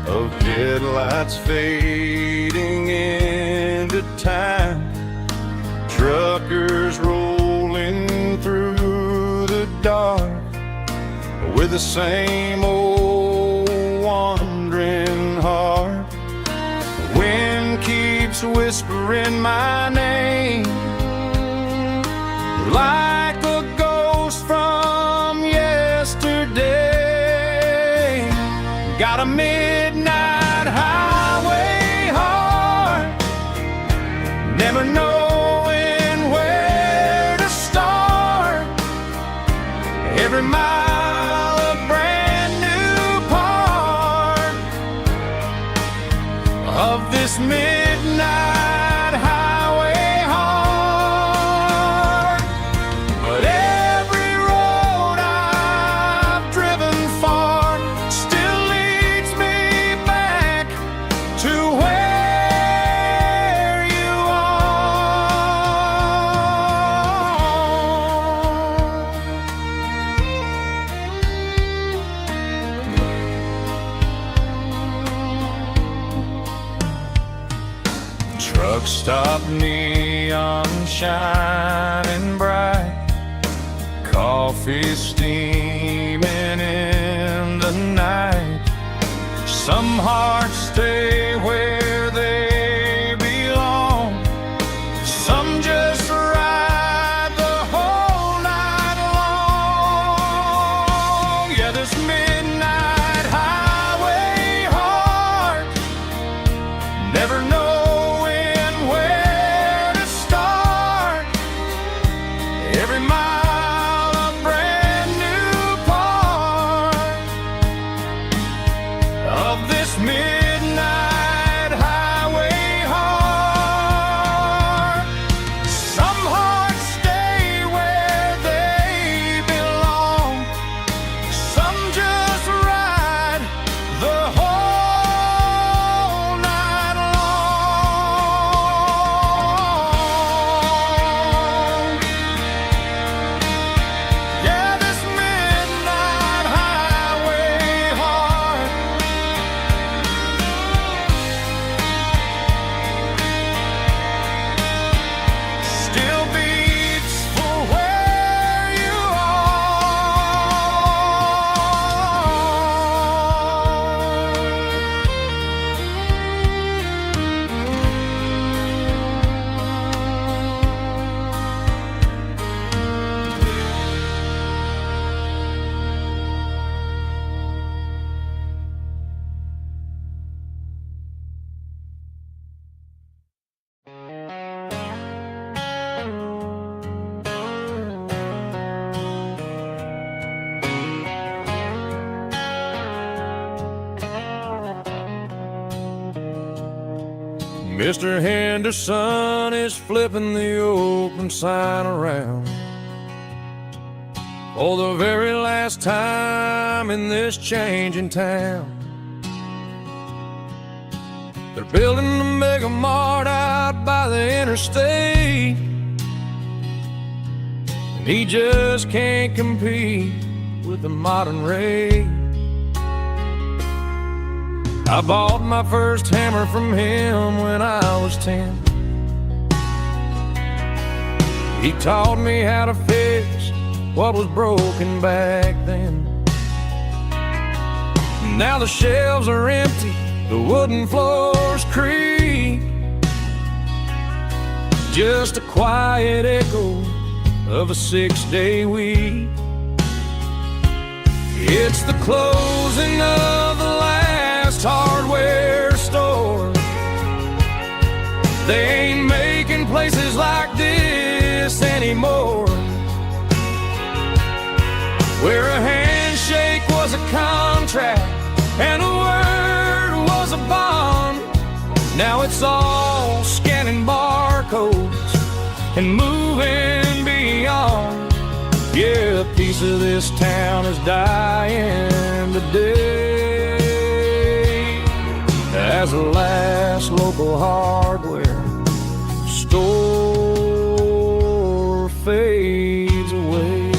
of headlights fading into time, truckers rolling through the dark with the same old wandering heart. The wind keeps whispering my name like a ghost from yesterday. Got a midnight highway heart, never knowing where to start. Every mile a brand new part of this midnight highway heart. But every road I've driven far still leads me back to where you are. Truck stop, neon shining bright, coffee steaming in the night. Some hearts stay where they belong, some just ride the whole night long. Yeah, this midnight highway heart, never knowing where to start. Every mile a brand new part of this midnight highway heart. Some hearts stay where they belong, some just ride the whole night long. Yeah, this midnight highway heart still beats for where you Mr. Henderson is flipping the open sign around for the very last time in this changing town. They're building a mega mart out by the interstate, and he just can't compete with the modern rate. I bought my first hammer from him when I was 10. He taught me how to fix what was broken back then. Now the shelves are empty, the wooden floors creak, just a quiet echo of a 6-day week. It's the closing of the last hardware store. They ain't making places like this anymore, where a handshake was a contract and a word was a bond. Now it's all scanning barcodes and moving beyond. Yeah, a piece of this town is dying today as the last local hardware store fades away.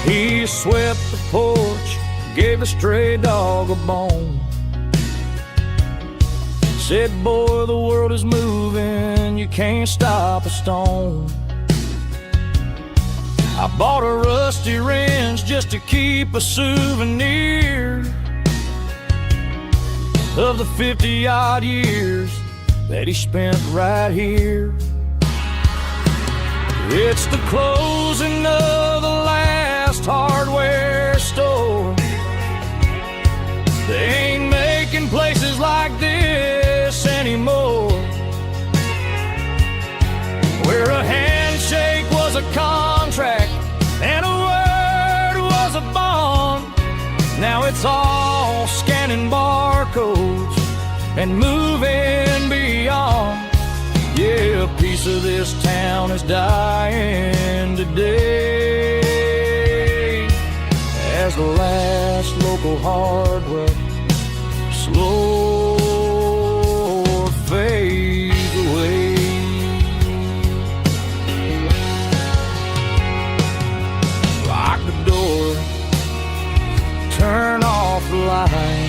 He swept the porch, gave the stray dog a bone. Said, boy, the world is moving, you can't stop a stone. I bought a rusty wrench just to keep a souvenir of the 50-odd years that he spent right here. It's the closing of the last hardware store. They ain't making places like this anymore, where a handshake was a contract and a word was a bond. Now it's all scanning barcodes and moving beyond. Yeah, a piece of this town is dying today as the last local hardware slow fades away. Lock the door, turn off the light.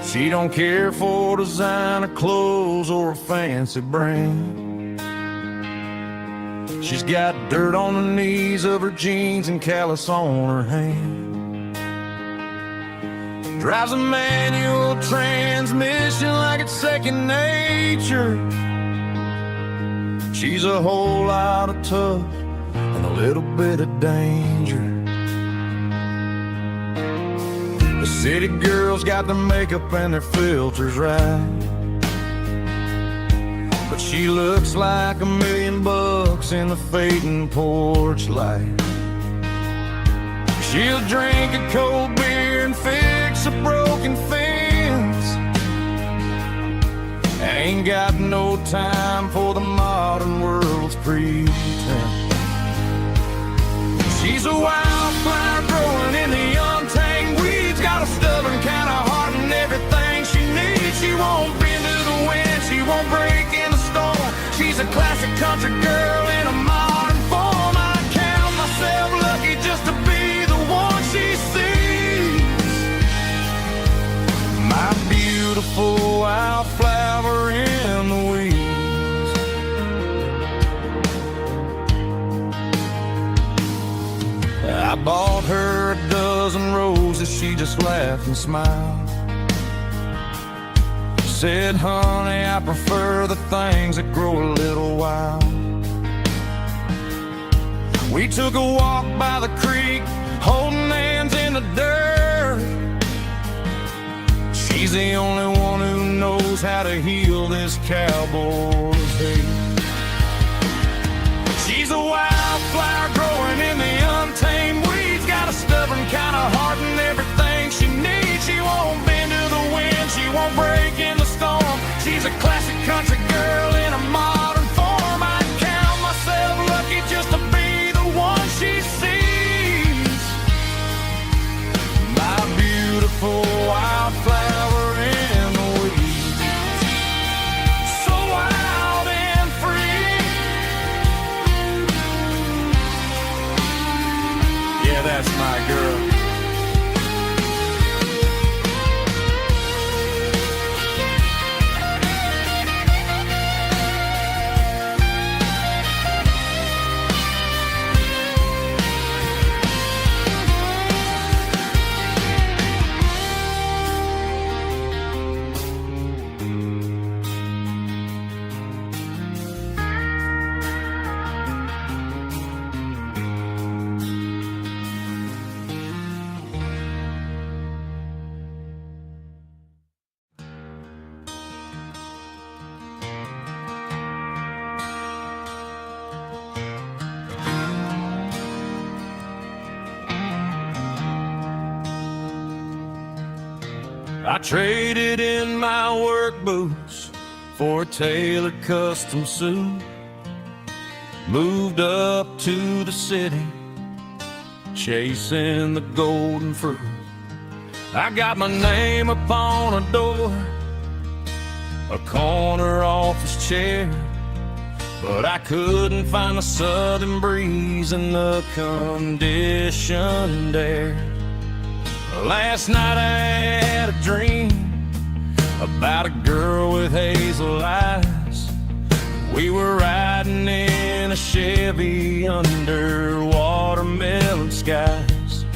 She don't care for designer clothes or a fancy brand. She's got dirt on the knees of her jeans and callus on her hand. Drives a manual transmission like it's second nature. She's a whole lot of tough and a little bit of danger. The city girls got their makeup and their filters right, but she looks like $1 million in the fading porch light. She'll drink a cold beer and fix a broken fence. Ain't got no time for the modern world's pretense. She's a wildflower growing in the untamed weeds, got a stubborn kind of heart and everything she needs. She won't bend to the wind, she won't break in the storm. She's a classic country girl in a modern form. I count myself lucky just to be the one she sees. My beautiful wildflower in the weeds. I bought her a dozen roses, she just laughed and smiled. Said, honey, I prefer the things that grow a little wild. We took a walk by the creek, holding hands in the dirt. She's the only one who knows how to heal this cowboy's hate. She's a wildflower growing in the untamed weeds, got a stubborn kind of heart and everything she needs. She won't bend to the wind, she won't break in the storm. She's a classic country girl in a modern form. I count myself lucky just to be the one she sees. My beautiful wildflower in the weeds, so wild and free. Yeah, that's my girl. I traded in my work boots for a tailored custom suit. Moved up to the city, chasing the golden fruit. I got my name upon a door, a corner office chair, but I couldn't find the southern breeze in the conditioned air. Last night I had a dream about a girl with hazel eyes. We were riding in a Chevy under watermelon skies.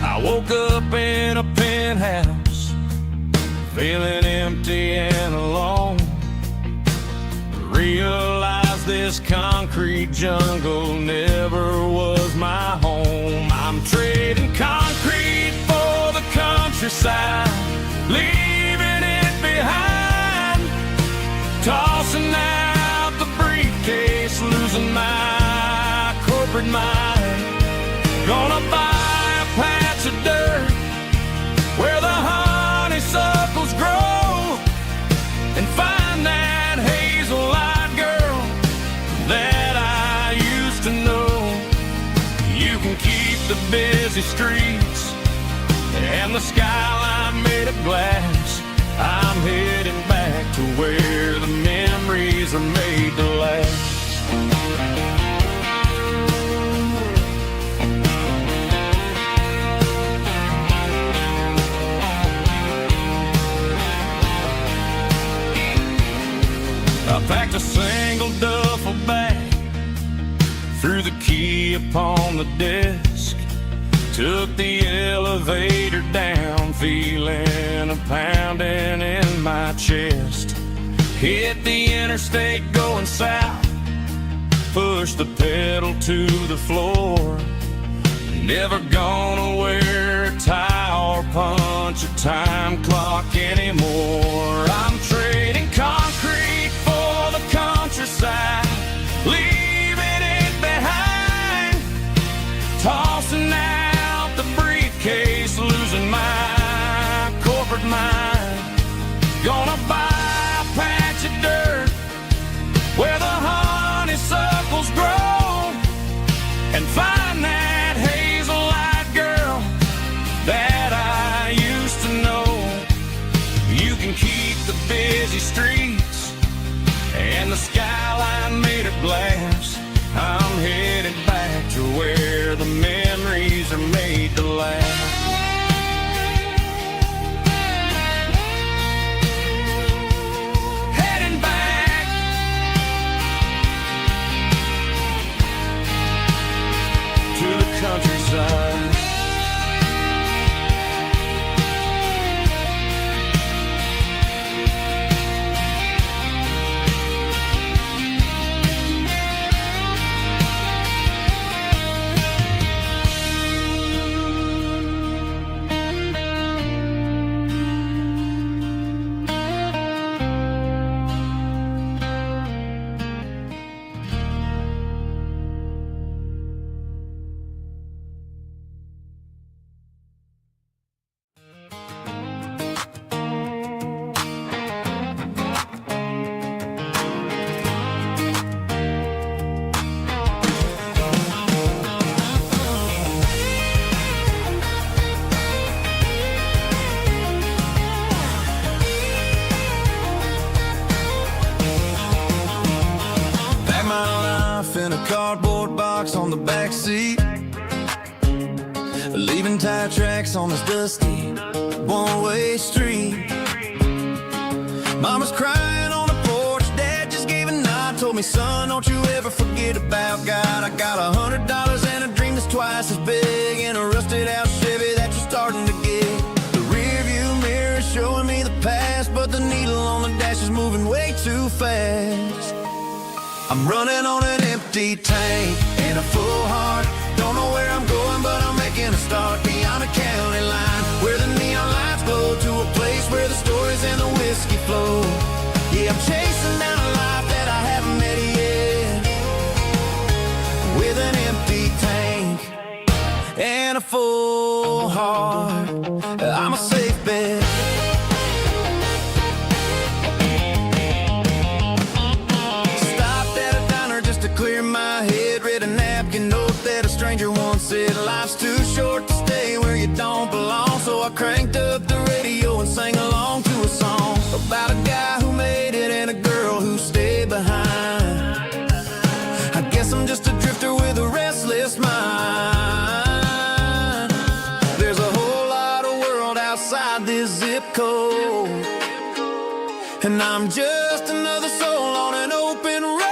I woke up in a penthouse, feeling empty and alone. Realized this concrete jungle never was my home. I'm trading concrete for the countryside, leaving it behind, tossing out the briefcase, losing my corporate mind. Gonna buy a patch of dirt where the honeysuckles grow and find that hazel-eyed girl that I used to know. You can keep the busy streets and the skyline made of glass. I'm heading back to where the memories are made to last. I packed a single duffel bag, threw the key upon the desk, took the elevator down, feeling a pounding in my chest. Hit the interstate going south, pushed the pedal to the floor. Never gonna wear a tie or punch a time clock anymore. I'm trading concrete for the countryside, leaving it behind, tossing out the briefcase, losing my corporate mind. Gonna buy a patch of dirt where the honeysuckles grow and find that hazel-eyed girl that I used to know. You can keep the busy streets and the skyline made of glass. I'm headed back to where the memories are made to last. Heading back to the countryside. In a cardboard box on the back seat, leaving tire tracks on this dusty one-way street. Mama's crying on the porch, Dad just gave a nod, told me, son, don't you ever forget about God. I got $100 and a dream that's twice as big, and a rusted out Chevy that you're starting to get. The rear view mirror is showing me the past, but the needle on the dash is moving way too fast. I'm running on an empty tank and a full heart. Don't know where I'm going, but I'm making a start beyond a county line, where the neon lights glow, to a place where the stories and the whiskey flow. Yeah, I'm chasing down a life that I haven't met yet, with an empty tank and a full heart. I'm a safe bet. stranger once said life's too short to stay where you don't belong. So I cranked up the radio and sang along to a song about a guy who made it and a girl who stayed behind. I guess I'm just a drifter with a restless mind. There's a whole lot of world outside this zip code, and I'm just another soul on an open road.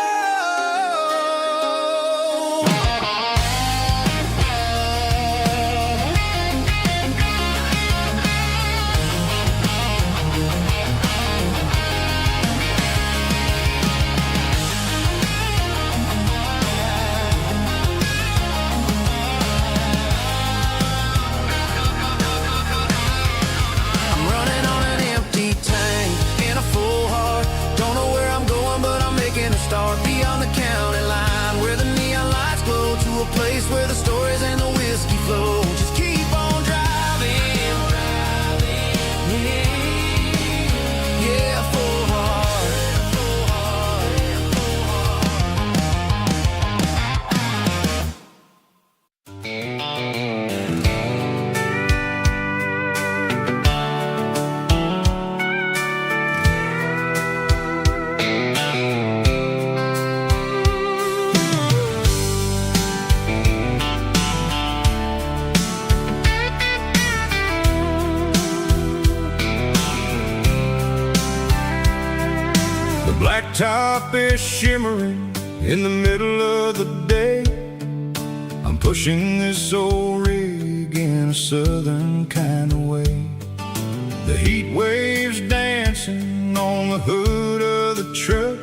Beyond the county line, where the neon lights glow, to a place where the stories and the whiskey flow. Just keep on driving, yeah, full heart. Blacktop is shimmering in the middle of the day. I'm pushing this old rig in a southern kind of way. The heat waves dancing on the hood of the truck,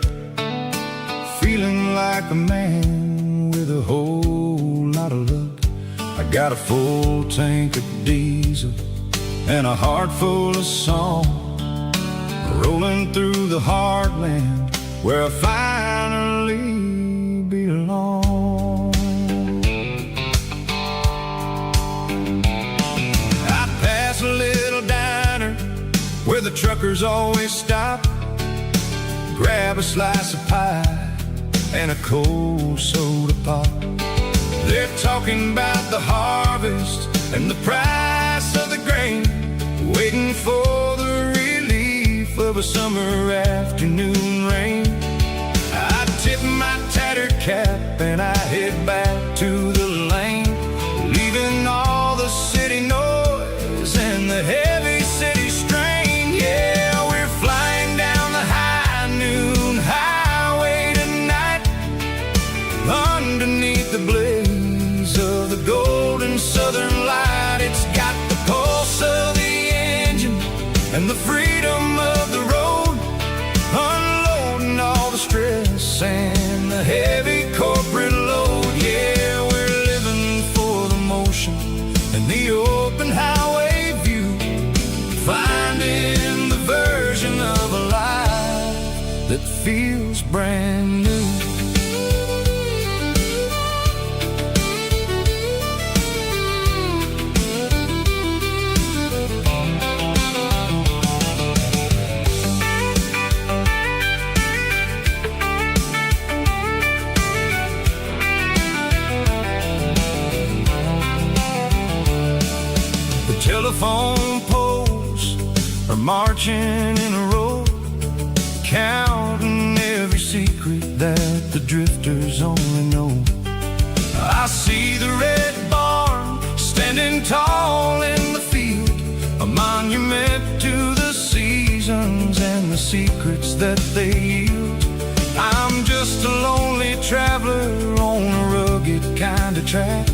feeling like a man with a whole lot of luck. I got a full tank of diesel and a heart full of song, rolling through the heartland where I finally belong. I pass a little diner where the truckers always stop, grab a slice of pie and a cold soda pop. They're talking about the harvest and the price of the grain, waiting for the relief of a summer afternoon rain. I tip my tattered cap and I head back to the lane, leaving all the city noise and the heavy city strain. Yeah, we're flying down the high noon highway tonight, underneath the blaze of the golden southern light. It's got the pulse of the engine and the freedom of the road, unloading all the stress and the heavy corporate load. Yeah, we're living for the motion and the open highway view, finding the version of a life that feels brand new. Telephone poles are marching in a row, counting every secret that the drifters only know. I see the red barn standing tall in the field, a monument to the seasons and the secrets that they yield. I'm just a lonely traveler on a rugged kind of track,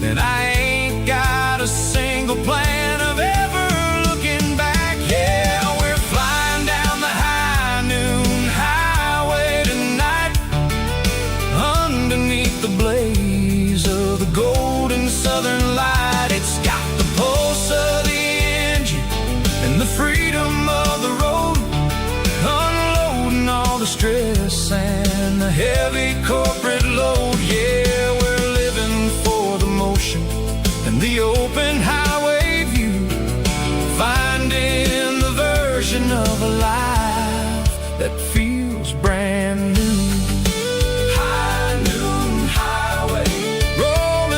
and I ain't got a single plan of ever looking back. Yeah, we're flying down the high noon highway tonight, underneath the blaze of the golden southern light. It's got the pulse of the engine and the freedom of the road, unloading all the stress and the heavy corporate load. Yeah, we're living for the motion and the open highway view, finding the version of a life that feels brand new. High noon highway, rolling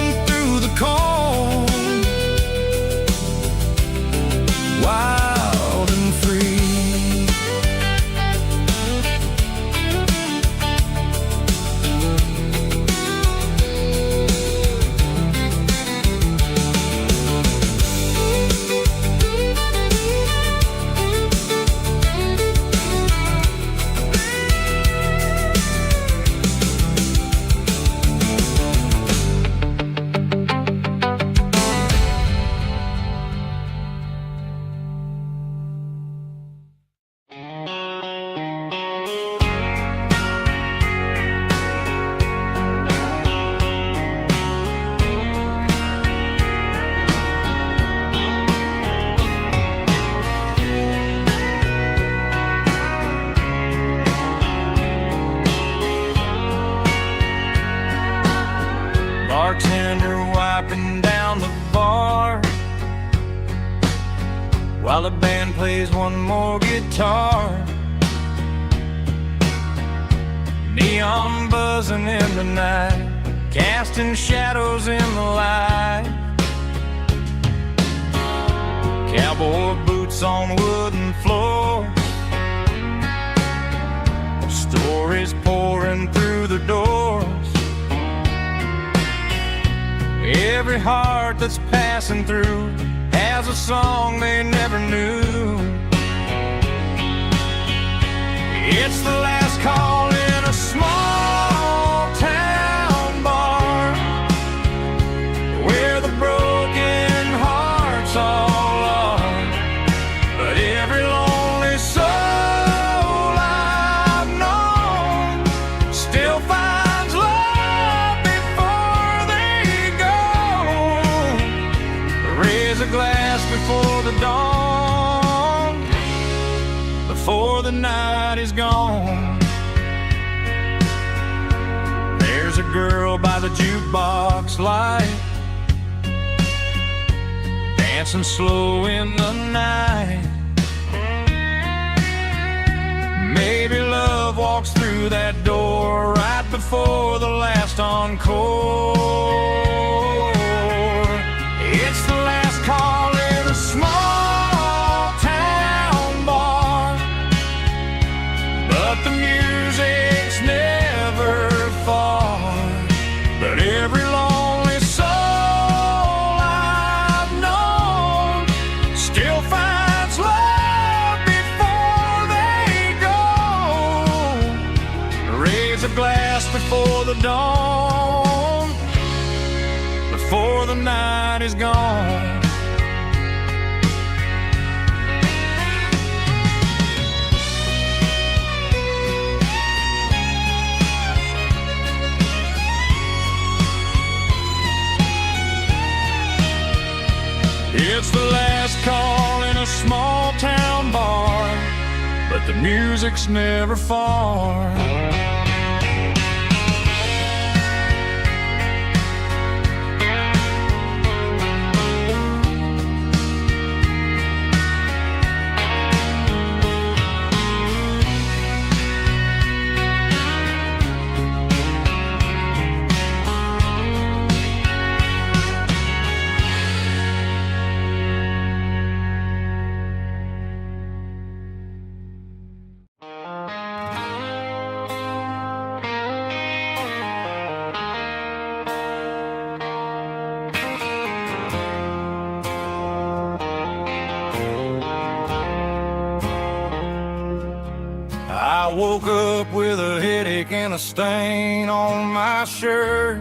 wiping down the bar while the band plays one more guitar. Neon buzzing in the night, casting shadows in the light. Cowboy boots on wooden floors, stories pouring through the doors. Every heart that's passing through has a song they never knew. It's the last call in a small town bar where the broken hearts all are. But every lonely soul I've known still finds love before they go. Raise a glass before the dawn, before the night is gone. There's a girl by the jukebox light, dancing slow in the night. Maybe love walks through that door right before the last encore. It's the last call in a small town bar, but the music's never far. But every lonely soul I've known still finds love before they go. Raise a glass before the dawn, before the night is gone. It's the last call in a small town bar, but the music's never far. I woke up with a headache and a stain on my shirt.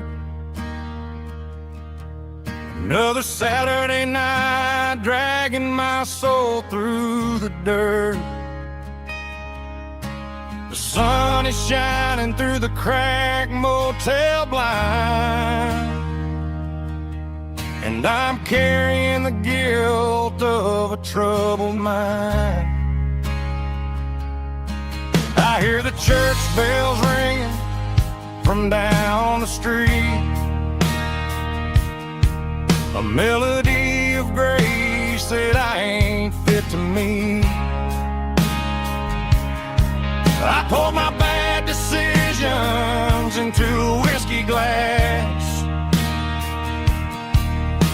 Another Saturday night dragging my soul through the dirt. The sun is shining through the cracked motel blind, and I'm carrying the guilt of a troubled mind. I hear the church bells ringing from down the street, a melody of grace that I ain't fit to meet. I poured my bad decisions into a whiskey glass.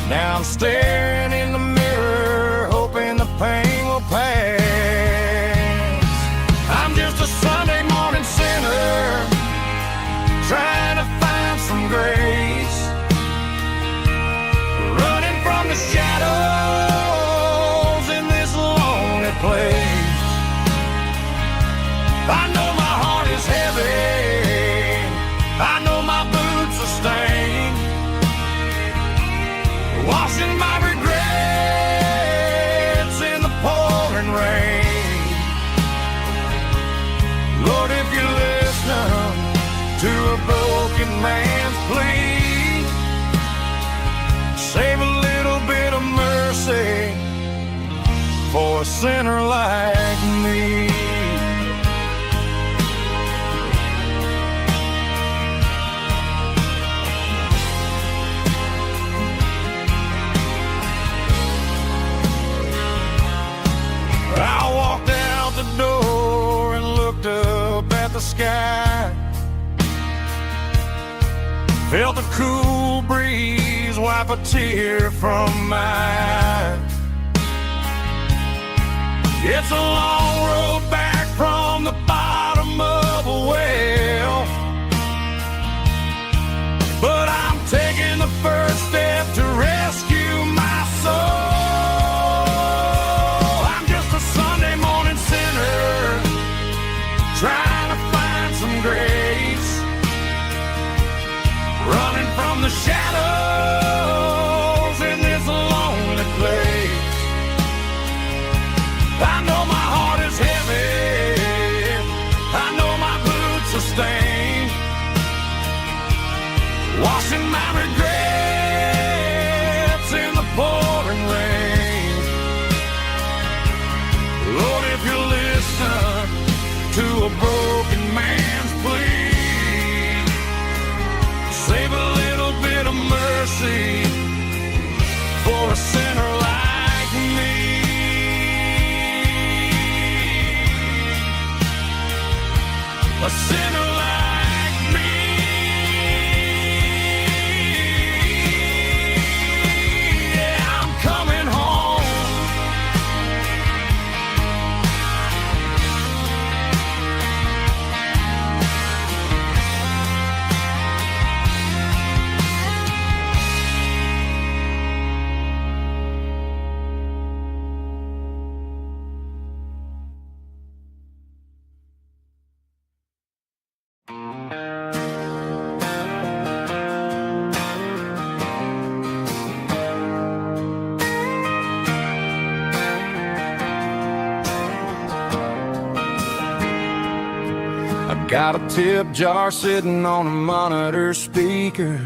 Now I'm staring in the mirror, hoping the pain will pass. I'm just a Sunday morning sinner, trying to find some grace, running from the shadows in this lonely place. I know my heart is heavy, I know my boots are stained, washing my regrets in the pouring rain. Lord, if you're listening to a broken man's plea, save a little bit of mercy for a sinner like me. sky. Felt the cool breeze wipe a tear from my eye. It's a long road back from the bottom of a well, but I'm taking the first step to rescue my soul. I'm just a Sunday morning sinner trying to find some grace, running from the shadows in this lonely place. I know my heart is heavy, I know my boots are stained, washing my regrets in the pouring rain. Lord, if you listen to a broken man's plea, save a little bit of mercy for a sinner like me. A sinner like me. Yeah, I'm coming home. Got a tip jar sitting on a monitor speaker,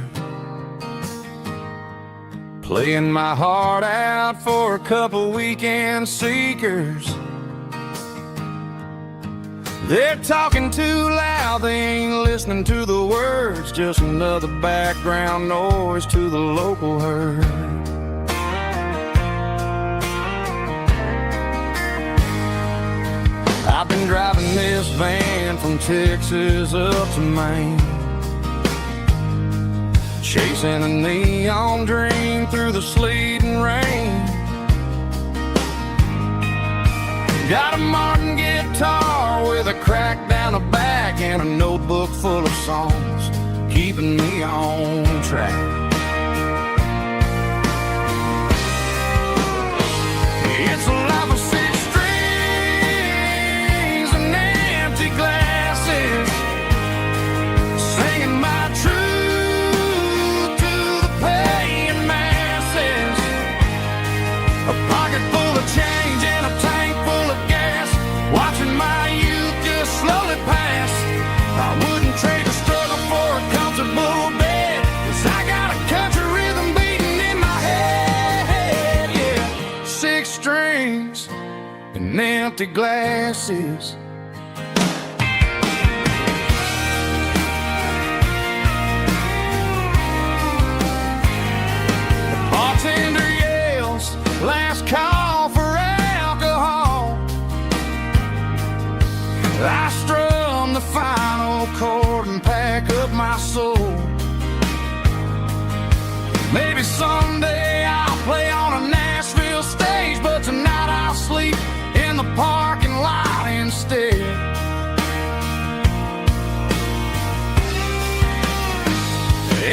playing my heart out for a couple weekend seekers. They're talking too loud, they ain't listening to the words, just another background noise to the local herd. I've been driving this van from Texas up to Maine, chasing a neon dream through the sleet and rain. Got a Martin guitar with a crack down the back and a notebook full of songs, keeping me on track. It's a life of six strings and empty glasses, singing my truth to the paying masses. A pocket full of change and a tank full of gas, watching my youth just slowly pass. I wouldn't trade the struggle for a comfortable bed, 'cause I got a country rhythm beating in my head. Yeah, six strings and empty glasses. The bartender yells, last call for alcohol. I strum the final chord and pack up my soul. Maybe someday I'll play on a Nashville stage, but tonight I'll sleep in the parking lot instead.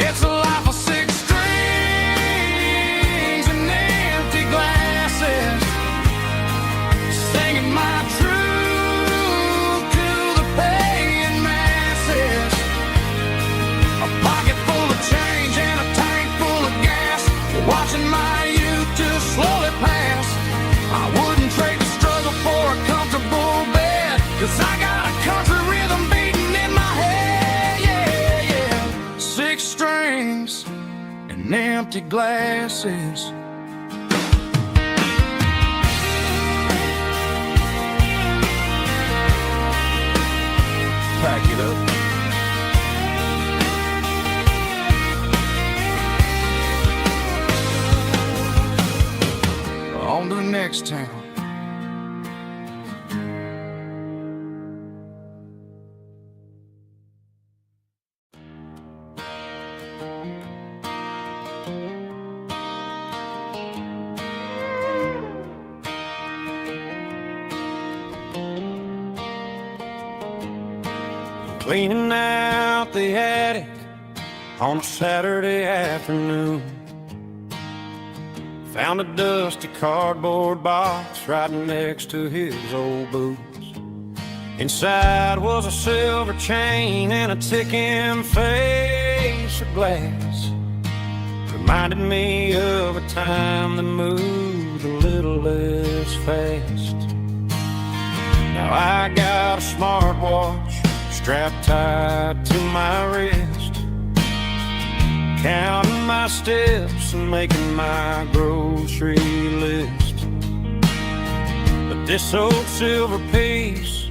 It's a life of six strings and empty glasses, singing my truth to the paying masses. A pocket full of change and a tank full of gas, watching my youth just slowly pass. I wouldn't trade the struggle for a comfortable bed, 'cause I got a country rhythm beating in my head. Yeah, yeah. Six strings and empty glasses. Pack it up. On to the next town. cleaning out the attic on a Saturday afternoon. Found a dusty cardboard box right next to his old boots. Inside was a silver chain and a ticking face of glass. Reminded me of a time that moved a little less fast. Now I got a smartwatch strapped tight to my wrist, counting my steps and making my grocery list. But this old silver piece,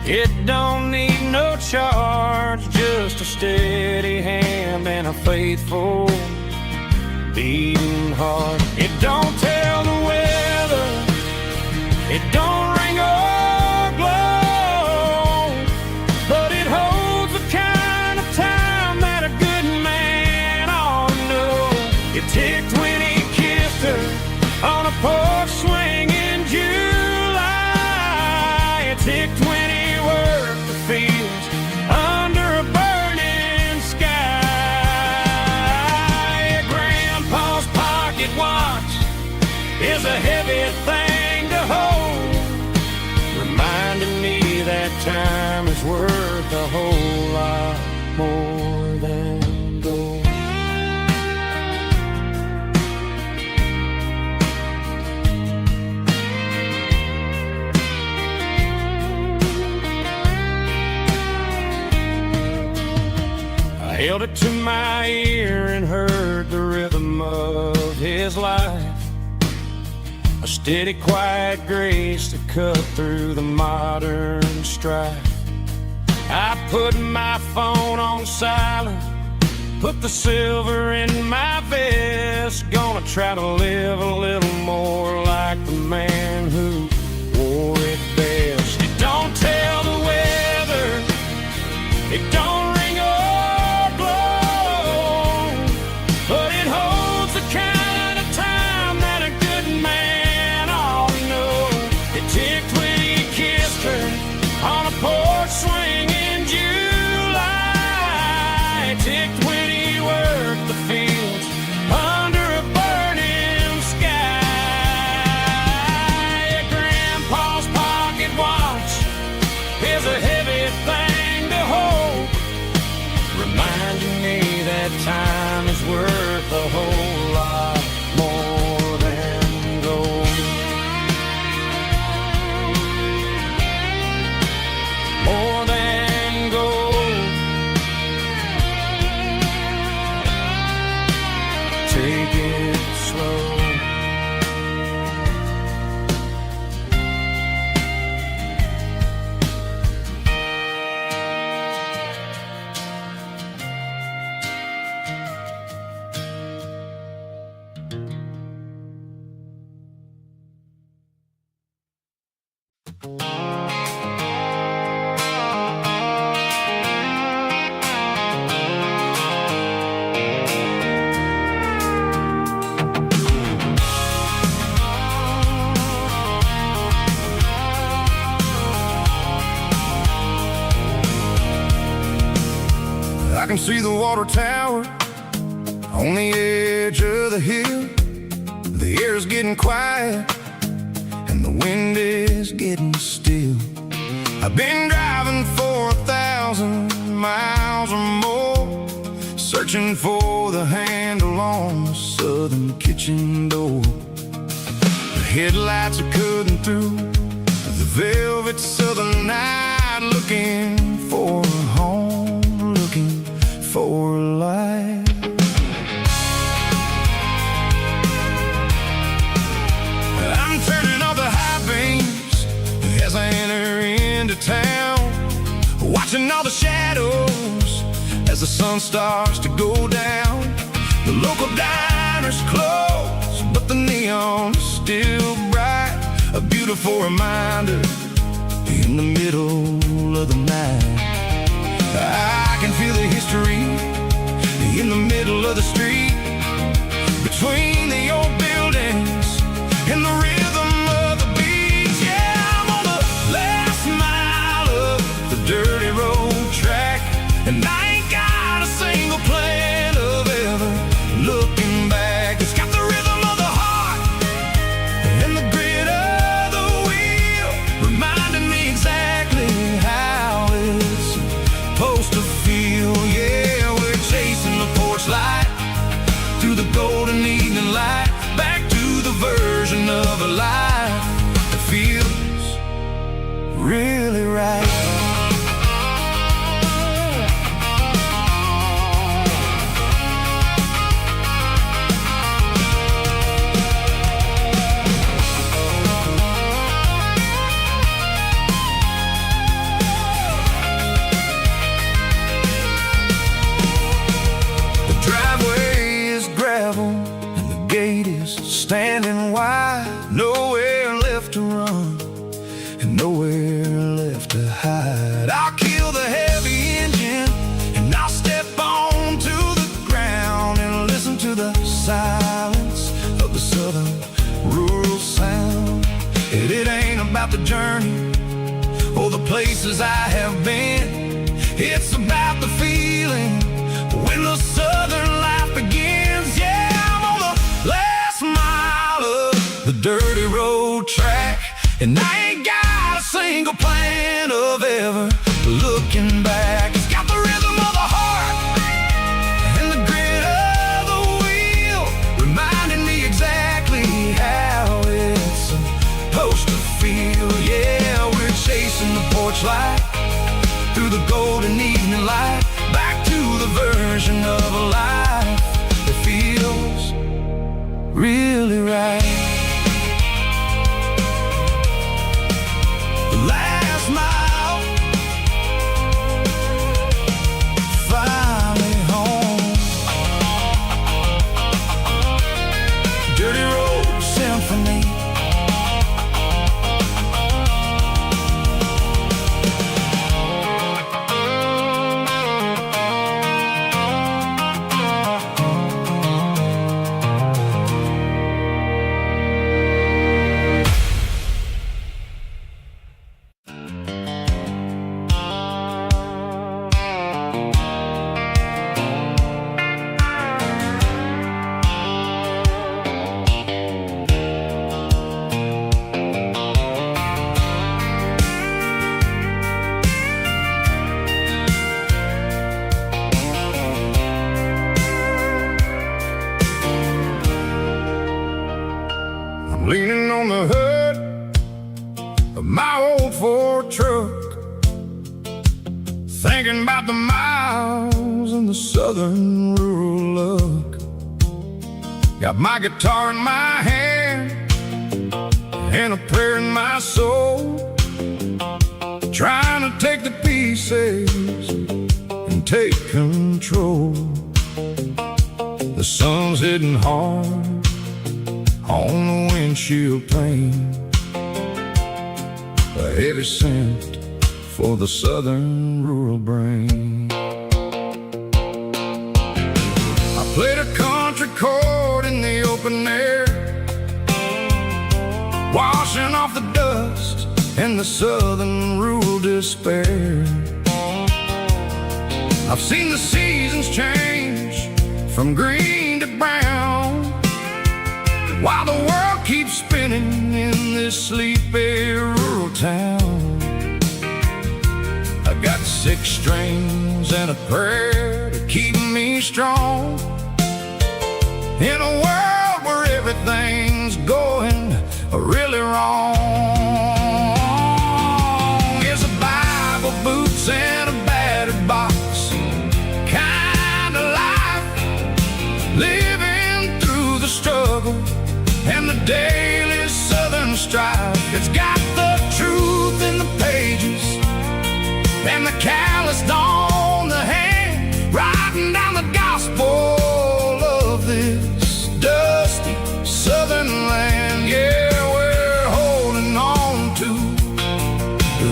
it don't need no charge, just a steady hand and a faithful beating heart. It don't tell the weather, it don't ring or glow, but it holds the kind of time that a good man ought to know. It ticked when he kissed her on a porch swing in July. It ticked when he worked the fields under a burning sky. Grandpa's pocket watch is a heavy thing to hold, reminding me that time is worth a whole lot more than gold. I held it to my ear and heard the rhythm of his life, a steady, quiet grace that cut through the modern strife. I put my phone on silent, put the silver in my vest. Gonna try to live a little more like the man who wore it best. It don't tell the weather, it don't ring or glow, but it holds the kind of time that a good man ought to know. It ticked when he kissed her on a porch swing in July. It ticked when he worked the fields under a burning sky. Grandpa's pocket watch is a heavy thing to hold, reminding me that time is worth a whole lot more than gold. More than gold. Take it slow. I can see the water tower on the edge of the hill. The air's getting quiet and the wind is getting still. I've been driving for 1,000 miles or more, searching for the handle on the southern kitchen door. The headlights are cutting through the velvet southern night, looking for a home, looking for a life. I'm turning off the high beams as I enter into town, watching all the shadows as the sun starts to go down. The local diner's closed, but the neon's still bright, a beautiful reminder in the middle of the night. I can feel the history in the middle of the street, between the old buildings and the rhythm of the beat. Yeah, I'm on the last mile of the dirty road track, gate is standing wide, nowhere left to run and nowhere left to hide. I'll kill the heavy engine and I'll step onto the ground and listen to the silence of the southern rural sound. It ain't about the journey or the places I have been, it's about the feeling when the southern life begins. Yeah, I'm on the last mile of the dirty road track, and I ain't got a single plan of ever looking back. It's got the rhythm of the heart and the grit of the wheel, reminding me exactly how it's supposed to feel. Yeah, we're chasing the porch light through the golden evening light, back to the version of a life that feels really right. The last mile, finally home. Dirty road symphony. Leaning on the hood of my old Ford truck, thinking about the miles and the southern rural look. Got my guitar in my hand and a prayer in my soul, trying to take the pieces and take control. The sun's hitting hard on the windshield pane, a heavy scent for the southern rural brain. I played a country chord in the open air, washing off the dust and the southern rural despair. I've seen the seasons change from green to brown, while the world keeps spinning in this sleepy rural town. I got 6 strings and a prayer to keep me strong in a world where everything's going really wrong. It's a Bible, boots, and a battered box kind of life, living through the struggle and the daily southern strife. It's got the truth in the pages and the calloused on the hand, writing down the gospel of this dusty southern land. Yeah, we're holding on to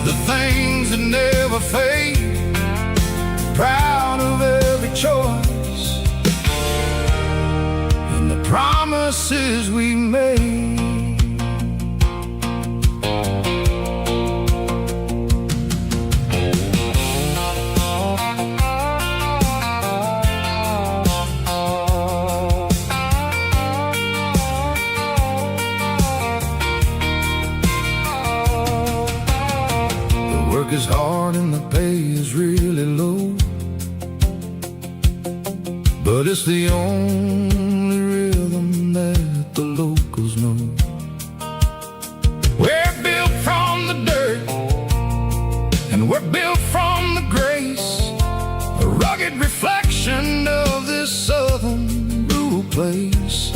the things that never fade, proud of every choice and the promises we made. The work is hard and the pay is really low, but it's the only rhythm that the locals know. We're built from the dirt and we're built from the grace, a rugged reflection of this southern rural place.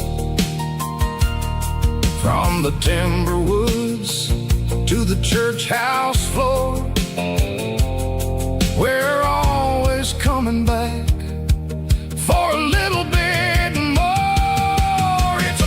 From the timber woods to the church house floor, we're always coming back for a little bit more. It's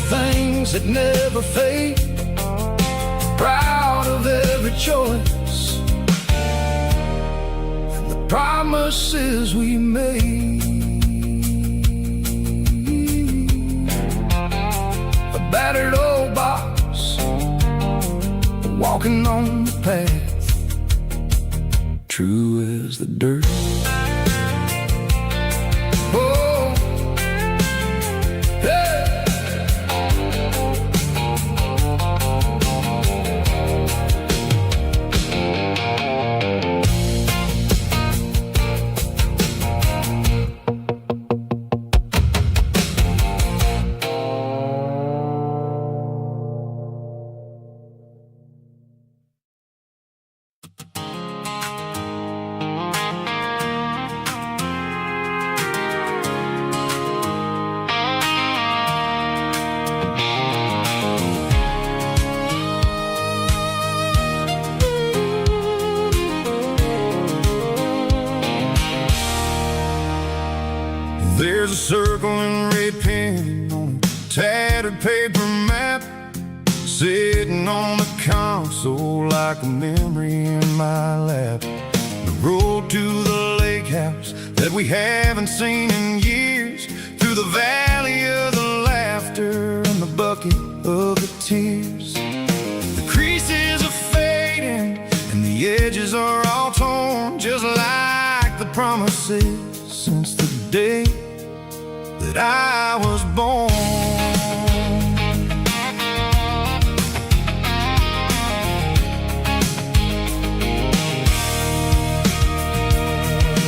things that never fade. Proud of every choice and the promises we made. A battered old box, walking on the path, true as the dirt. Oh, hey. There's a circle in red pen on a tattered paper map, sitting on the console like a memory in my lap. The road to the lake house that we haven't seen in years, through the valley of the laughter and the bucket of the tears. The creases are fading and the edges are all torn, just like the promises since the day that I was born.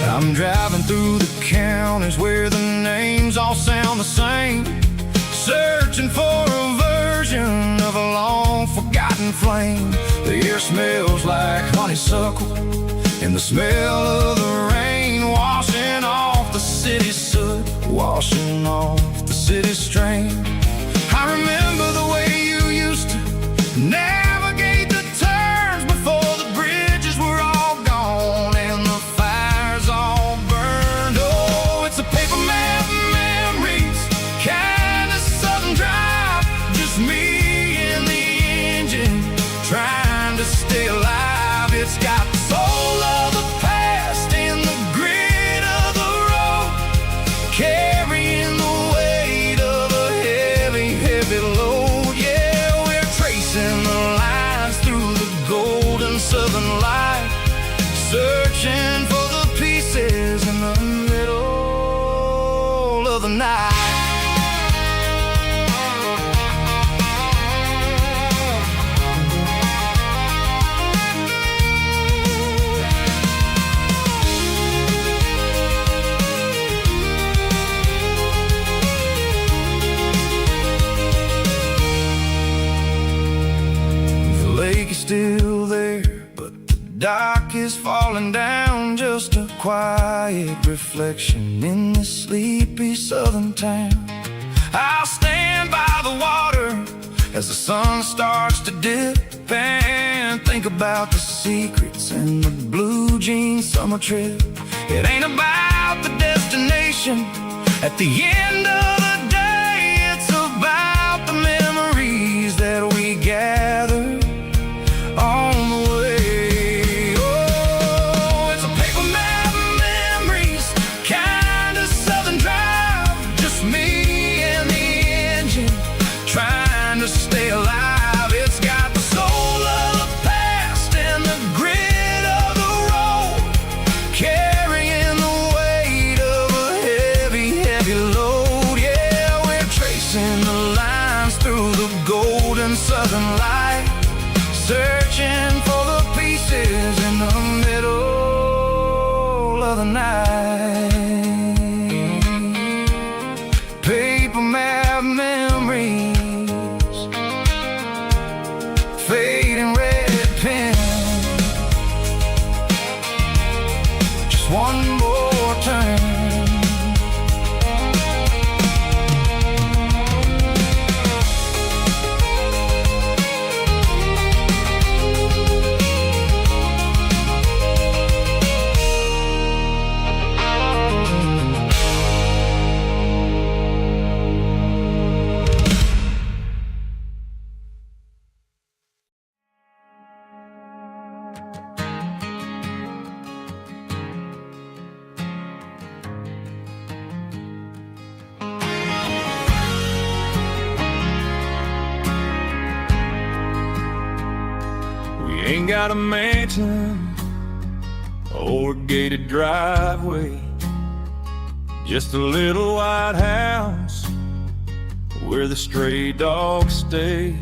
I'm driving through the counties where the names all sound the same, searching for a version of a long forgotten flame. The air smells like honeysuckle and the smell of the rain washing off the city's soot, washing off the city's strain. I remember the way you used to navigate the turns before the bridges were all gone and the fires all burned. Oh, it's a paper map memories, kind of southern drive, just me and the engine trying to stay alive. It's got the soul of the past and the grit of the road, carrying the weight of a heavy, heavy load. Yeah, we're tracing the lines through the golden southern light, searching for the pieces in the middle of the night. Still there, but the dock is falling down, just a quiet reflection in this sleepy southern town. I'll stand by the water as the sun starts to dip and think about the secrets and the blue jean summer trip. It ain't about the destination at the end of the day, it's about the memories that we gather on the way. Oh, it's a paper map memories, kind of southern drive, just me and the engine trying to stay alive. It's got the soul of the past and the grit of the road, carrying the weight of a heavy, heavy load. Yeah, we're tracing the lines through the golden southern light, searching for the pieces in the middle of the night. Paper map memories, fading red pen, just one more turn. Ain't got a mansion or a gated driveway, just a little white house where the stray dogs stay.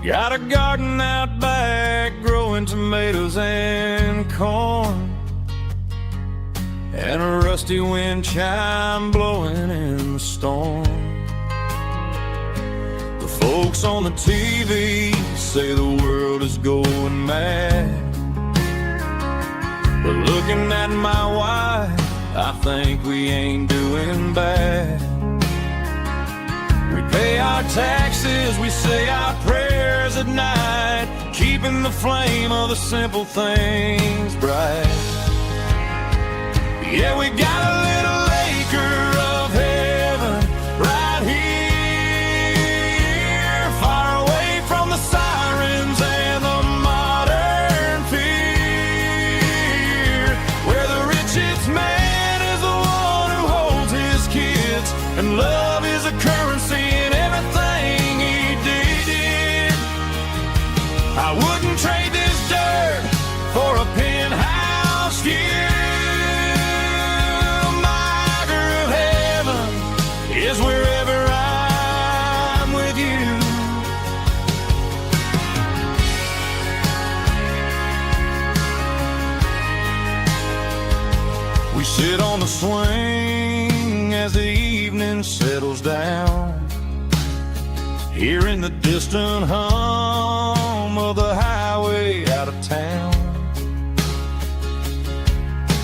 Got a garden out back growing tomatoes and corn, and a rusty wind chime blowing in the storm. The folks on the TV say the world is going mad, but looking at my wife, I think we ain't doing bad. We pay our taxes, we say our prayers at night, keeping the flame of the simple things bright. Yeah, we got a little acre of heaven right here, far away from the sirens and the modern fear, where the richest man is the one who holds his kids, and love is a currency in everything he did. I wouldn't trade this dirt for a penthouse view. Is wherever I'm with you. We sit on the swing as the evening settles down, hearing the distant hum of the highway out of town.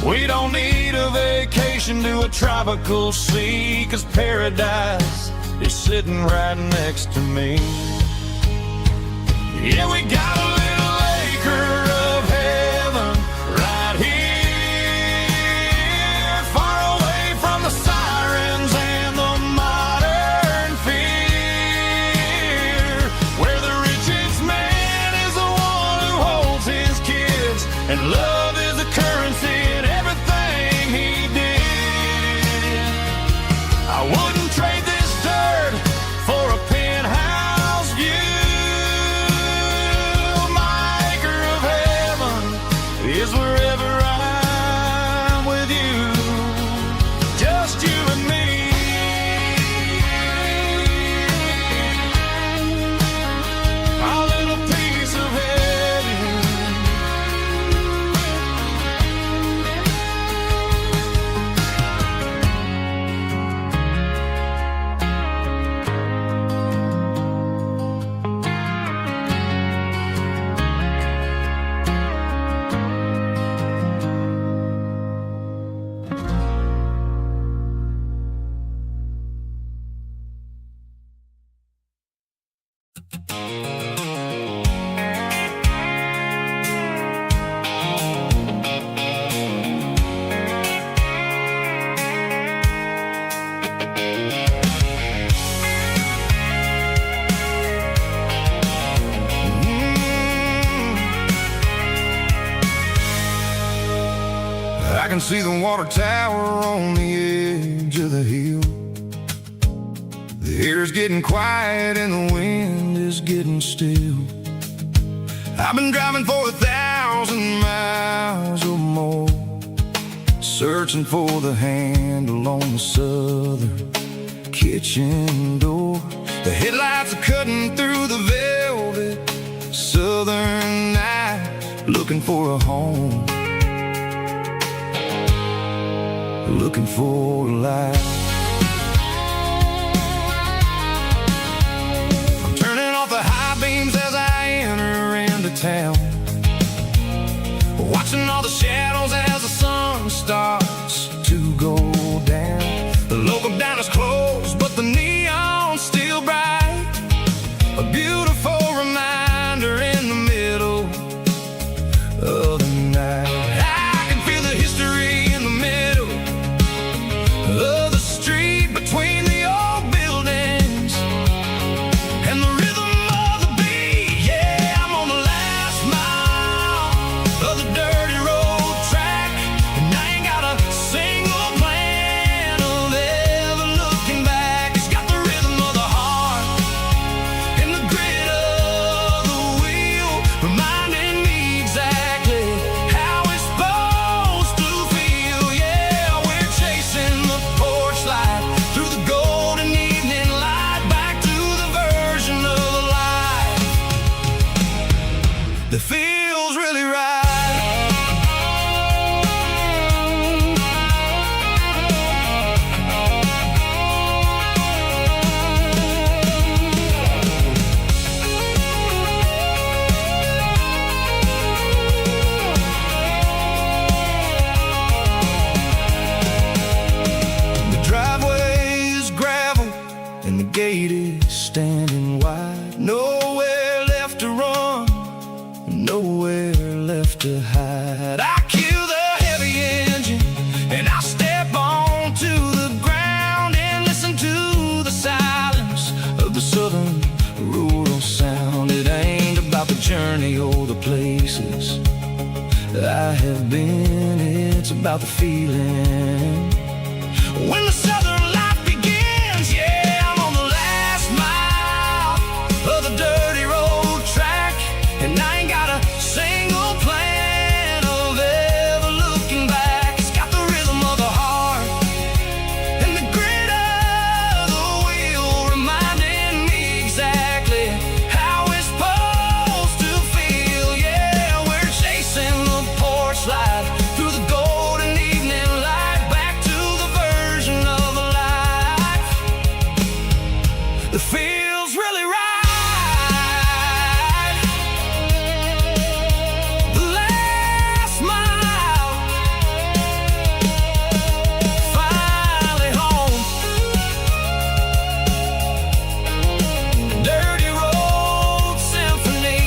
We don't need a vacation to a tropical sea, 'cause paradise is sitting right next to me. Yeah, we got a little acre of heaven right here, far away from the sirens and the modern fear, where the richest man is the one who holds his kids, and love is the currency in everything he did. I wouldn't trade this dirt for a penthouse view. My acre of heaven is wherever I'm with you, just you and me. Our little piece of heaven. I can see the water tower on the edge of the hill. The air's getting quiet and the wind is getting still. I've been driving for 1,000 miles or more, searching for the handle on the southern kitchen door. The headlights are cutting through the velvet southern night, looking for a home, looking for a life. I'm turning off the high beams as I enter into town, watching all the shadows as the sun starts to go down. The local diner's closed, but the neon's still bright, a beautiful reminder in the middle of the night. I can feel the history in the middle of the street, between the old buildings and the rhythm of the beat. Yeah, I'm on the last mile of the dirty road track, and I ain't got a gate is standing wide. Nowhere left to run, nowhere left to hide. I kill the heavy engine and I step onto the ground and listen to the silence of the southern rural sound. It ain't about the journey or the places I have been, it's about the feeling when the southern life begins. Yeah, I'm on the last mile of the dirty road track, and I ain't got a single plan of ever looking back. It's got the rhythm of the heart and the grit of the wheel, reminding me exactly how it's supposed to feel. Yeah, we're chasing the porch light through the golden evening light, back to the version of a life that feels really right. The last mile, finally home. Dirty road symphony.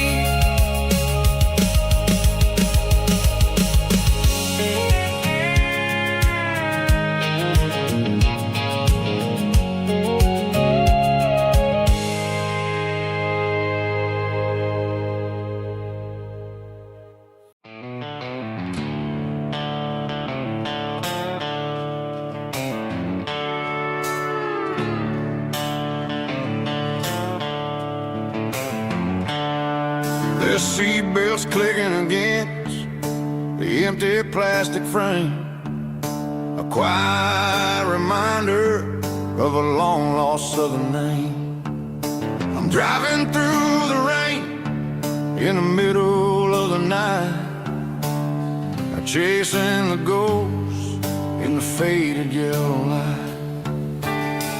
There's seatbelts clicking against the empty plastic frame, a quiet reminder of a long-lost southern name. I'm driving through the rain in the middle of the night, chasing the ghosts in the faded yellow light.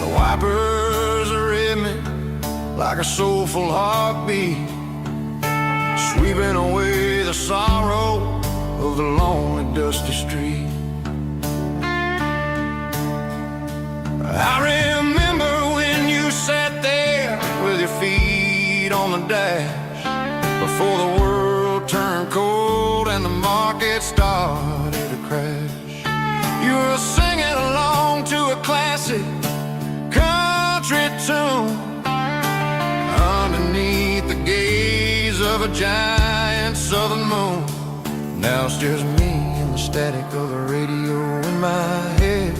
The wipers are in me like a soulful heartbeat, sweeping away the sorrow of the lonely, dusty street. I remember when you sat there with your feet on the dash, before the world turned cold and the market started to crash. You were singing along to a classic country tune underneath the gaze of a giant southern moon. Now it's just me and the static of the radio in my head,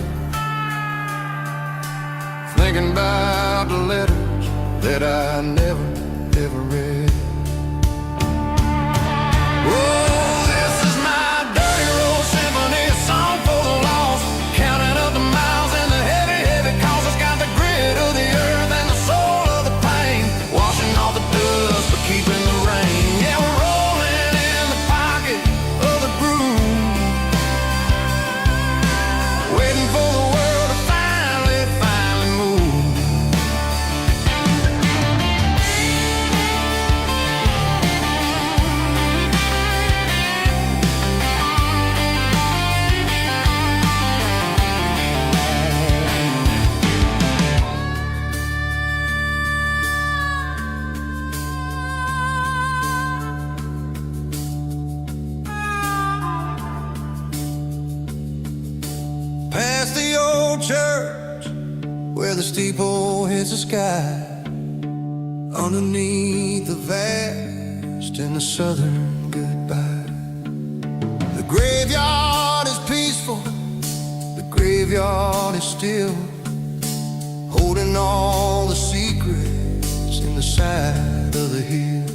thinking about the letters that I never, ever read. Oh, this is my dirty road symphony, a song for the lost, counting up the miles and the heavy, heavy calls. It's got the grit of the earth and the soul of the pain, washing off the dust but keeping the rain. Yeah, we're rolling in the pocket of the groove, waiting for the world to finally move. Past the old church where the steeple hits the sky, underneath the vast and the southern goodbye. The graveyard is peaceful, the graveyard is still, holding all the secrets in the side of the hill.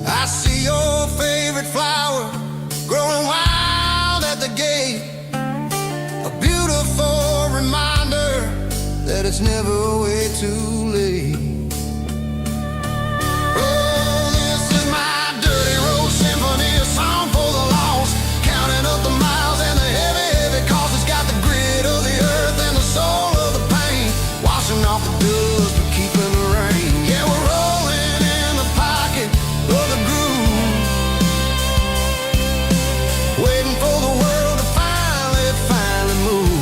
I see your favorite flower growing wild at the gate, a beautiful reminder that it's never way too late. Oh, this is my dirty road symphony, a song for the lost, counting up the miles and the heavy, heavy calls. It's got the grit of the earth and the soul of the pain, washing off the dust but keeping the rain. Yeah, we're rolling in the pocket of the groove, waiting for the world to finally move.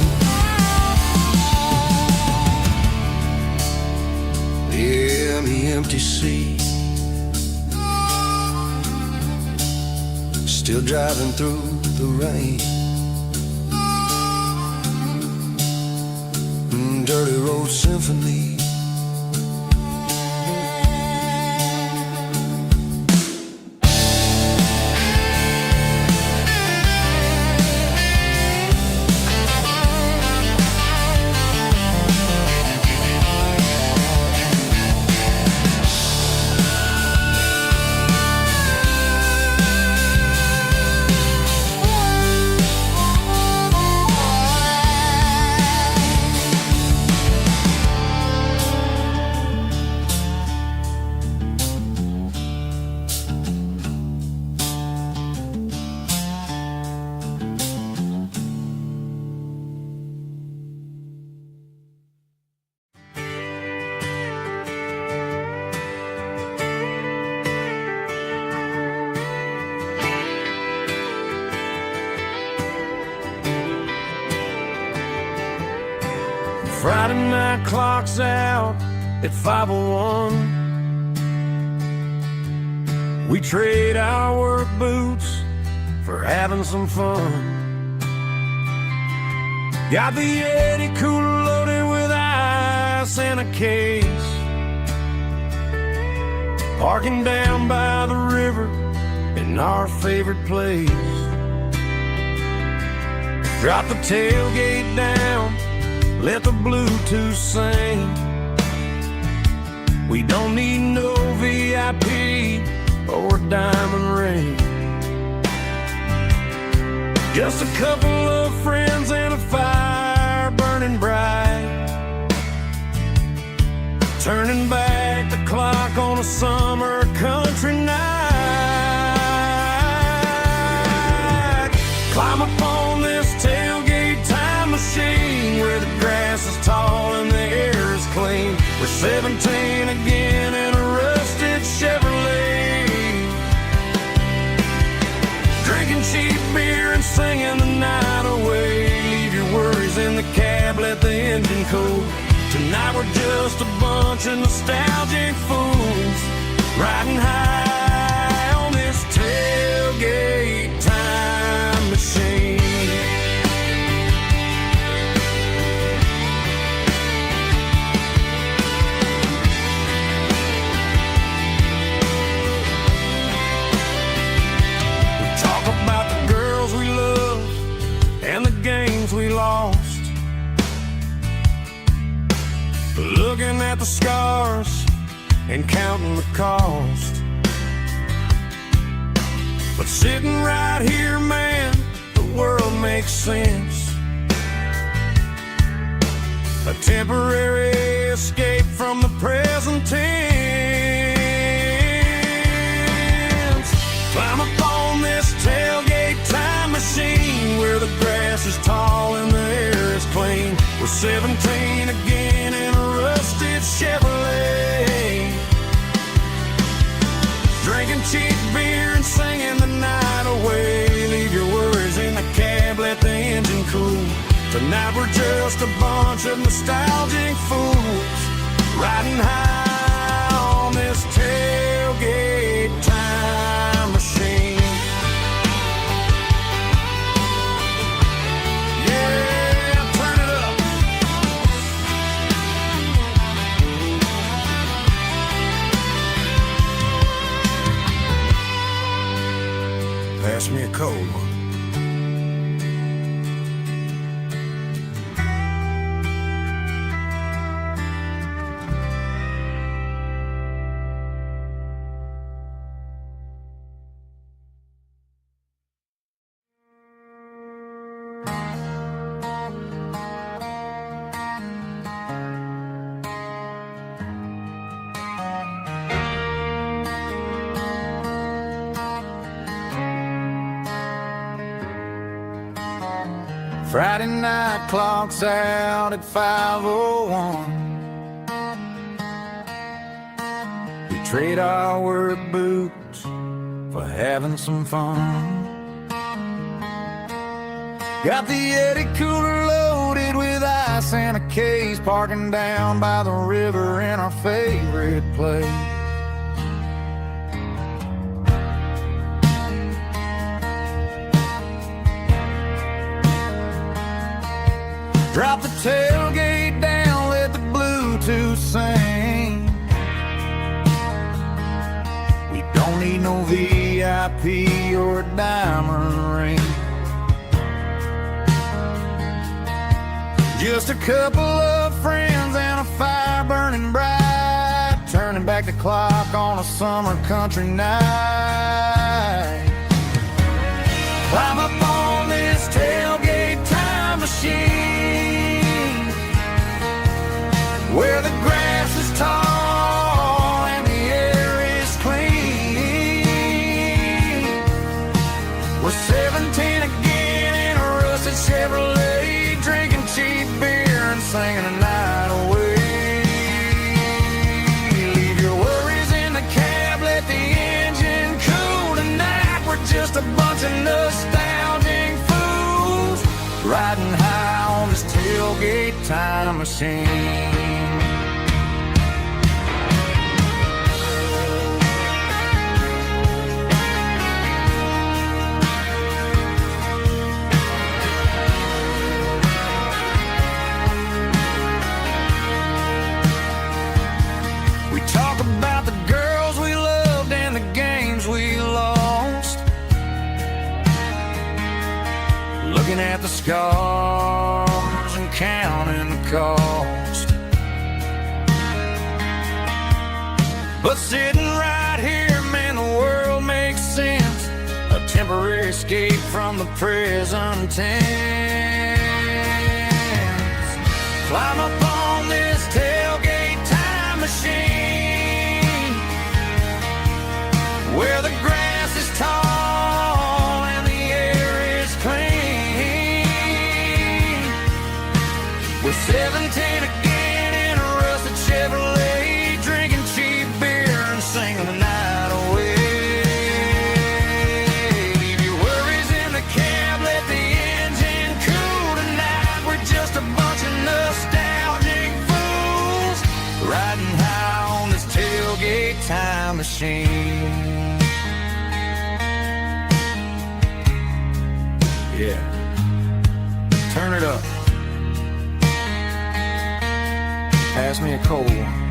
and the empty sea. Still driving through the rain. Dirty road symphony. Friday night clock's out at 5:01. We trade our work boots for having some fun. Got the Yeti cooler loaded with ice and a case, parking down by the river in our favorite place. Drop the tailgate down, let the Bluetooth sing. We don't need no VIP or diamond ring. Just a couple of friends and a fire burning bright, turning back the clock on a summer country night. Climb up on this tailgate time machine where the grass is tall and the air is clean. We're 17 again in a rusted Chevrolet, drinking cheap beer and singing the night away. Leave your worries in the cab, let the engine cool. Tonight we're just a bunch of nostalgic fools, riding high on this tailgate time machine. We lost, looking at the scars and counting the cost. But sitting right here, man, the world makes sense. A temporary escape from the present tense. Climb up on this tailgate time machine where the grass is tall and the air is clean. We're 17 again in a rusted Chevrolet, drinking cheap beer and singing the night away. Leave your worries in the cab, let the engine cool. Tonight we're just a bunch of nostalgic fools, riding high on this tailgate time machine. Pass me a cold one. Friday night clock's out at 5:01. We trade our work boots for having some fun. Got the Yeti cooler loaded with ice and a case, parking down by the river in our favorite it played. Drop the tailgate down, let the Bluetooth sing. We don't need no VIP or a diamond ring. Just a couple of friends and a fire burning bright, turning back the clock on a summer country night. Climb up on this tailgate time machine, where the grass is tall and the air is clean. We're 17 again in a rusted Chevrolet, drinking cheap beer and singing the night away. Leave your worries in the cab, let the engine cool tonight. We're just a bunch of nostalgic fools riding high on this tailgate time machine. Talk about the girls we loved and the games we lost, looking at the scars and counting the cost. But sitting right here, man, the world makes sense, a temporary escape from the present tense. Climb up on this tailgate time machine, where the grass is tall and the air is clean. We're 17 again in a rusted Chevrolet, drinking cheap beer and singing the night away. Leave your worries in the cab, let the engine cool tonight. We're just a bunch of nostalgic fools riding high on this tailgate time machine. Yeah, turn it up. Pass me a cold one.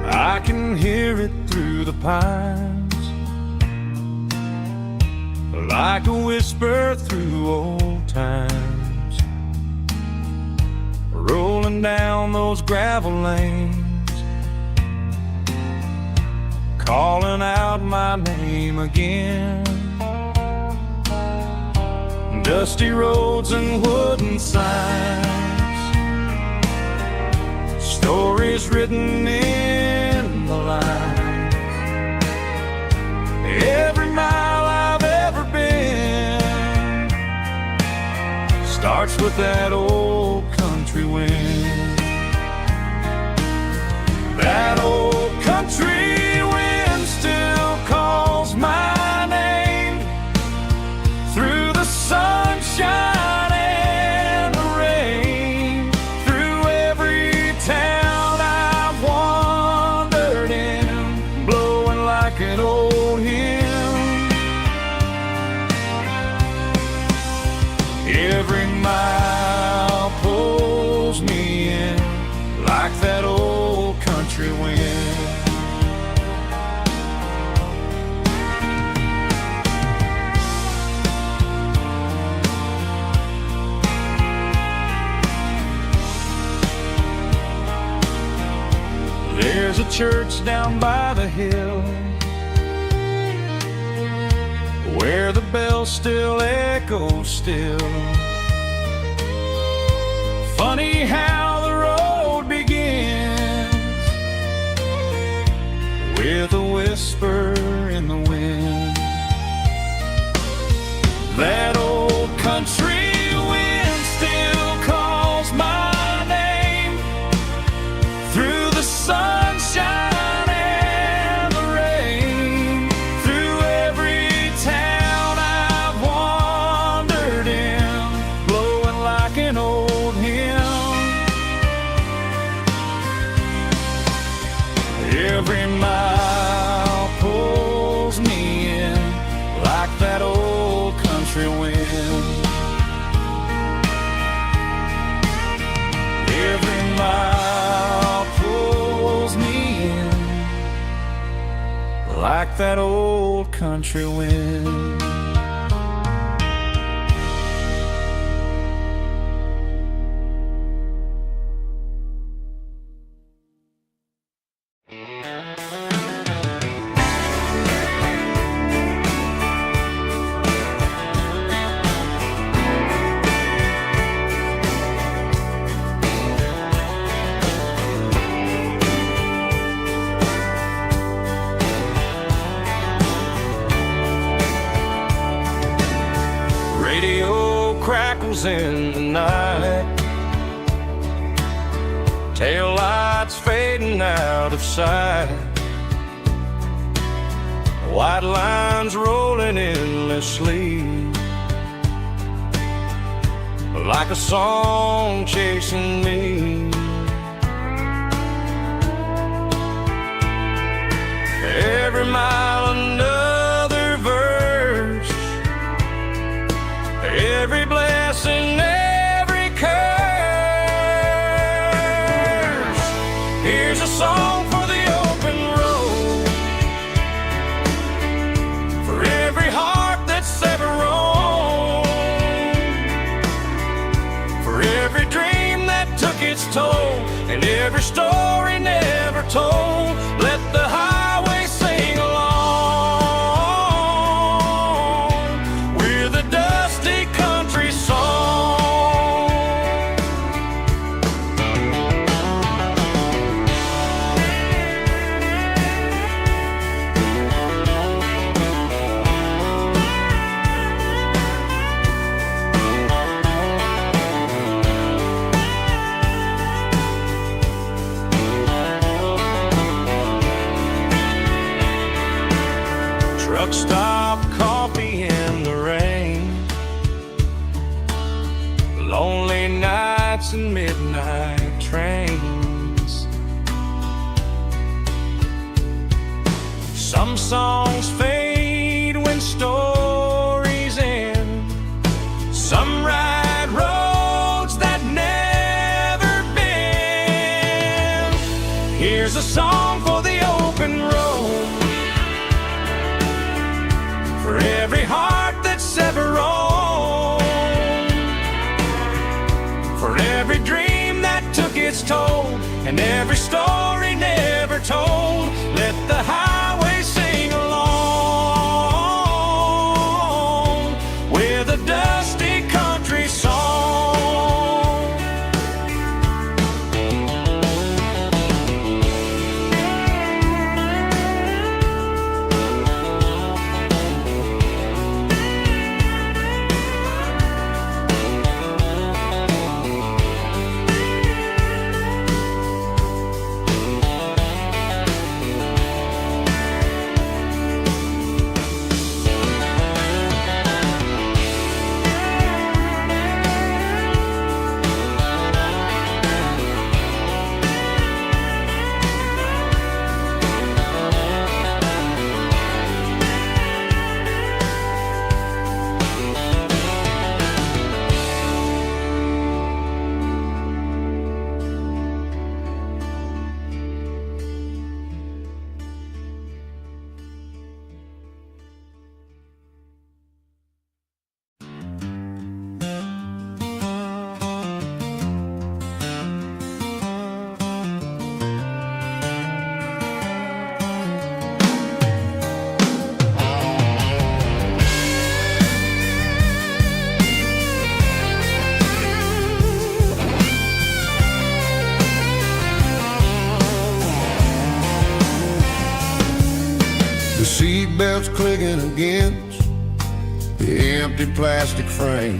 I can hear it through the pines, like a whisper through old times, rolling down those gravel lanes, calling out my name again. Dusty roads and wooden signs, stories written in the lines. Every mile I've ever been starts with that old country wind. That old country wind still calls my name through the sunshine and the rain, through every town I've wandered in, blowing like an old hymn. Every mile pulls me in like that old country wind. There's a church down by the hill where the bells still echo still. Funny how the road begins with a whisper in the wind. That old country that old country wind. Radio crackles in the night, tail lights fading out of sight, white lines rolling endlessly, like a song chasing me. Every mile another verse, every blessing, every curse. Here's a song for the open road, for every heart that's ever roamed, for every dream that took its toll, and every story never told. Let the highway sing along with a dusty country song. Truck stop, coffee in the rain, lonely nights and midnight trains. Some songs fade when stories end, some ride roads that never bend. Here's a song for the open road, for every heart that's ever roamed, for every dream that took its toll, and every story never told. Let the highway sing along with a dusty country song. The seatbelt's clicking against the empty plastic frame,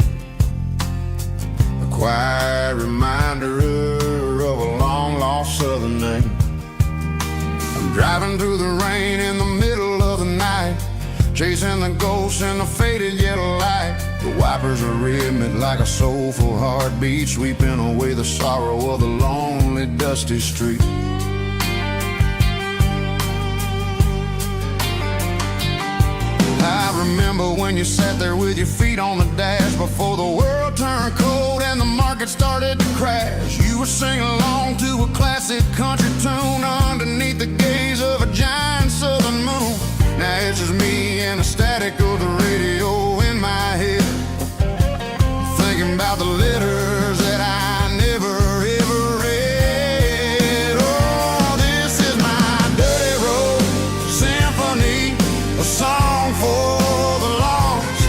a quiet reminder of a long-lost southern name. I'm driving through the rain in the middle of the night, chasing the ghosts in the faded yellow light. The wipers are rhythmic like a soulful heartbeat, sweeping away the sorrow of the lonely, dusty street. I remember when you sat there with your feet on the dash before the world turned cold and the market started to crash. You were singing along to a classic country tune underneath the gaze of a giant southern moon. Now echo the radio in my head, thinking about the letters that I never ever read. Oh, this is my dirty road symphony, a song for the lost,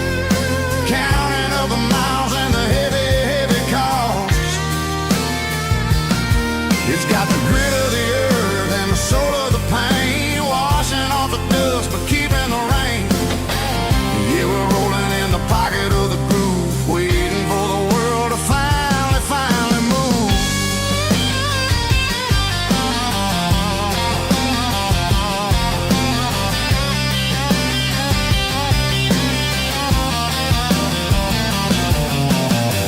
counting up the miles and the heavy, heavy cost. It's got the grit of the earth and the soul of the pain, washing off the dust but keeping the rain. Yeah, we're rolling in the pocket of the groove, waiting for the world to finally, finally move.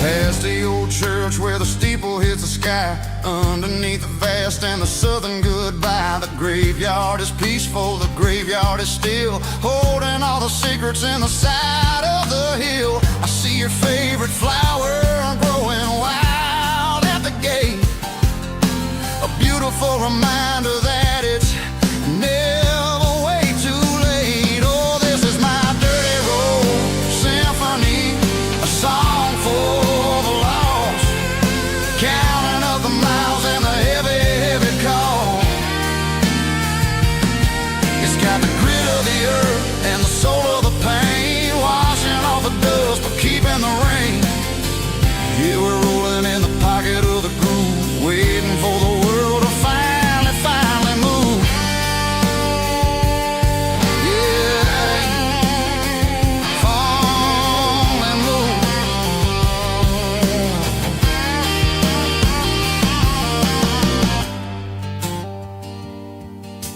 Past the old church where the steeple hits the sky, underneath the vast and the southern goodbye. The graveyard is peaceful, the graveyard is still, holding all the secrets in the side of the hill. I see your favorite flower growing wild at the gate, a beautiful reminder that it's never way too late. Oh, this is my dirty road symphony, a song for the lost, counting up the miles and the heavy, heavy call. It's got the grit of the earth and the soul of the pain, washing off the dust but keeping the rain. Yeah, we're rolling in the pocket of the groove, waiting for the world to finally, finally move. Yeah, finally move.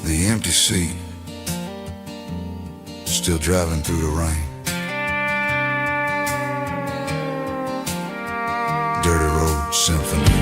The empty seat, still driving through the rain. Dirty road symphony.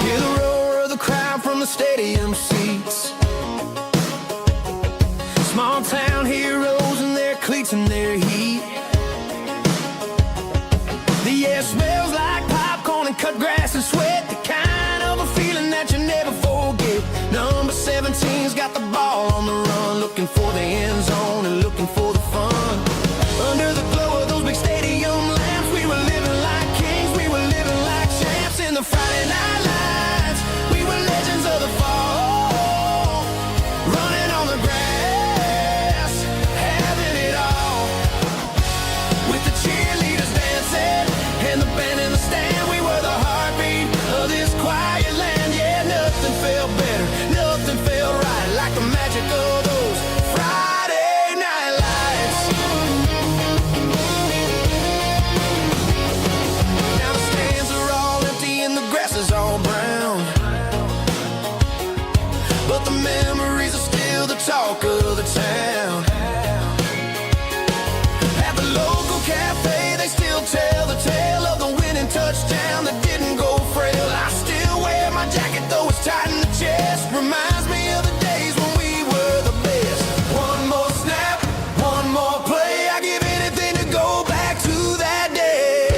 Hear the roar of the crowd from the stadium seats. Small town heroes in their cleats and their heat. The air smells like popcorn and cut grass and sweat, the kind of a feeling that you never forget. Number 17's got the ball on the run, looking for the end zone and looking for the fun. Under the glow of those big stadium lamps, we were living like kings, we were living like champs in the Friday night lights. We were legends of the fall, running on the grass, having it all. With the cheerleaders dancing and the band in the stand, we were the heartbeat of this quiet land. Yeah, nothing felt better, nothing felt right like the magic of those Friday night lights. Now the stands are all empty and the grass is all brown, but the memories are still the talk of the town. At the local cafe, they still tell the tale of the winning touchdown that didn't go frail. I still wear my jacket though it's tight in the chest, reminds me of the days when we were the best. One more snap, one more play, I give anything to go back to that day.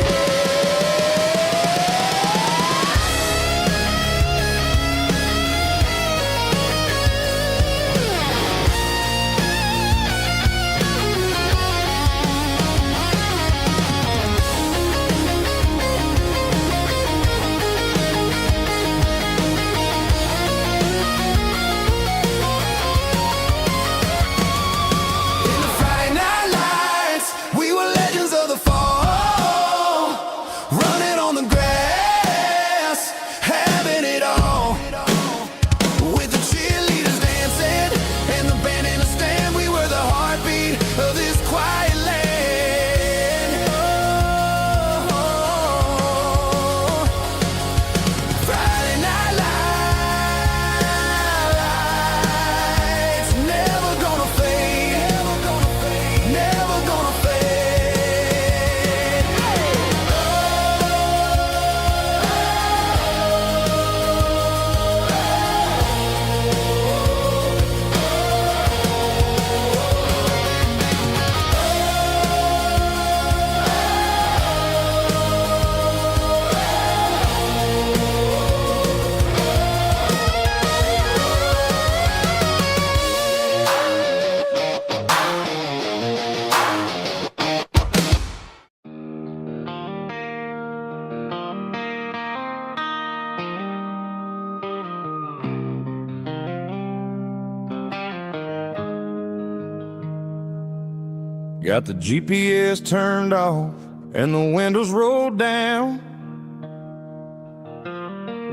Got the GPS turned off and the windows rolled down,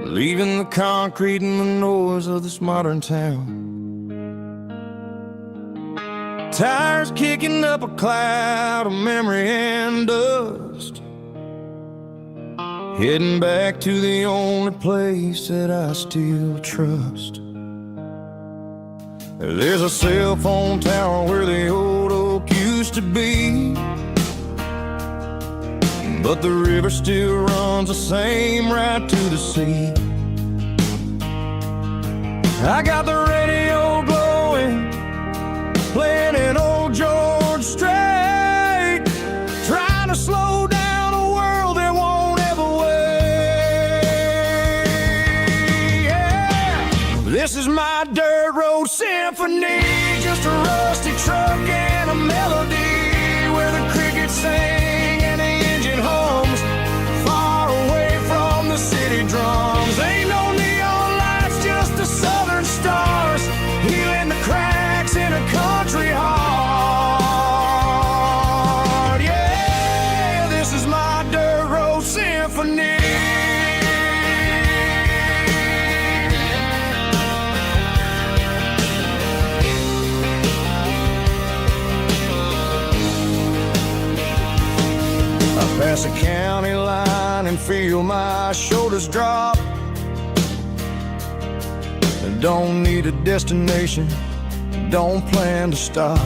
leaving the concrete and the noise of this modern town. Tires kicking up a cloud of memory and dust, heading back to the only place that I still trust. There's a cell phone tower where the old oak used to be, but the river still runs the same right to the sea. I got the radio glowing, playing an old George Strait, trying to slow down a world that won't ever wait. Yeah. This is my dirt road symphony, just a rusty truck and a melody where the crickets sing and the engine hums, far away from the city drums. Ain't no neon lights, just the southern stars, healing the cracks in a country heart. Yeah, this is my dirt road symphony. Pass a county line and feel my shoulders drop. Don't need a destination, don't plan to stop.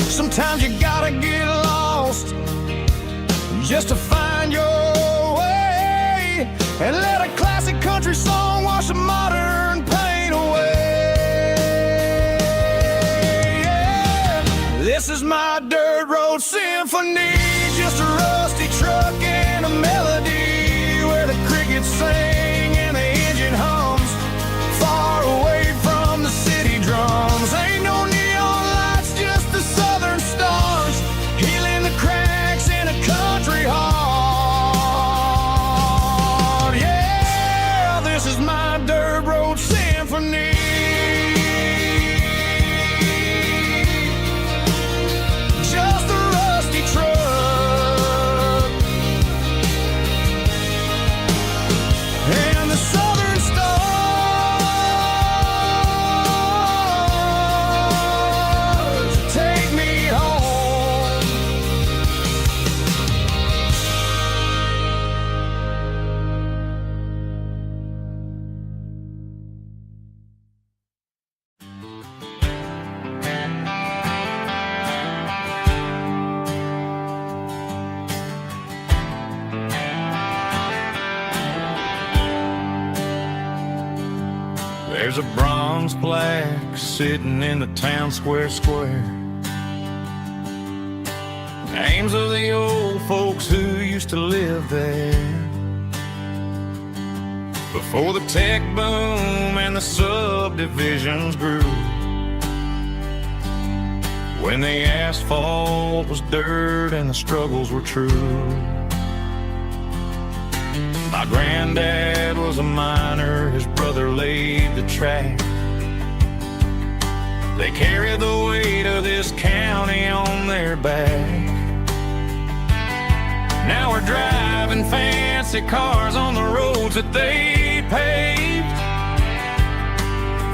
Sometimes you gotta get lost just to find your way, and let a classic country song wash a modern pain away. Yeah. This is my dirt road symphony, just a rusty truck and a melody where the crickets sing and the engine hums, far away from the city drums. Ain't no neon lights, just the southern stars, healing the cracks in a country heart. Yeah, this is my dirt road symphony. Just a rusty truck and the southern stars take me home. There's a bronze plaque sitting in the town square. Names of the old folks who used to live there before the tech boom and the subdivisions grew, when the asphalt was dirt and the struggles were true. My granddad was a miner, his brother laid the track. They carried the weight of this county on their back. Now we're driving fancy cars on the roads that they paved,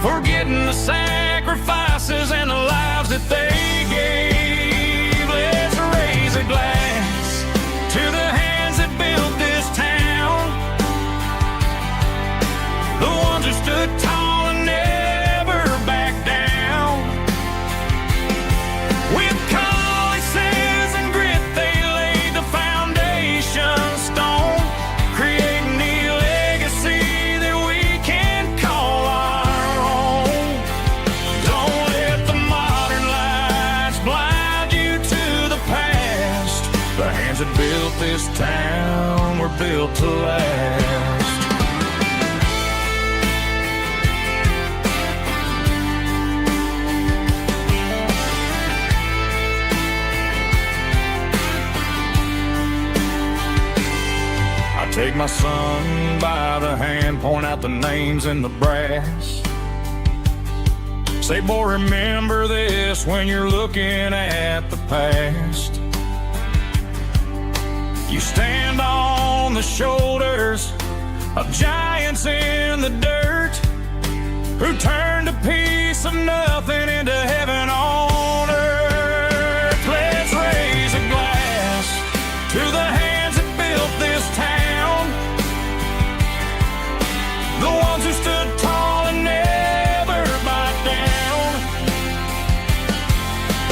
forgetting the sacrifices and the lives that they gave. Let's raise a glass to the hands that built this town, the ones who stood tall and never backed down. With calluses and grit, they laid the foundation stone, creating the legacy that we can call our own. Don't let the modern lights blind you to the past. The hands that built this town were built to last. Take my son by the hand, point out the names in the brass. Say, boy, remember this when you're looking at the past. You stand on the shoulders of giants in the dirt who turned a piece of nothing into heaven on earth. Let's raise a glass to the hands that built this town, the ones who stood tall and never bowed down.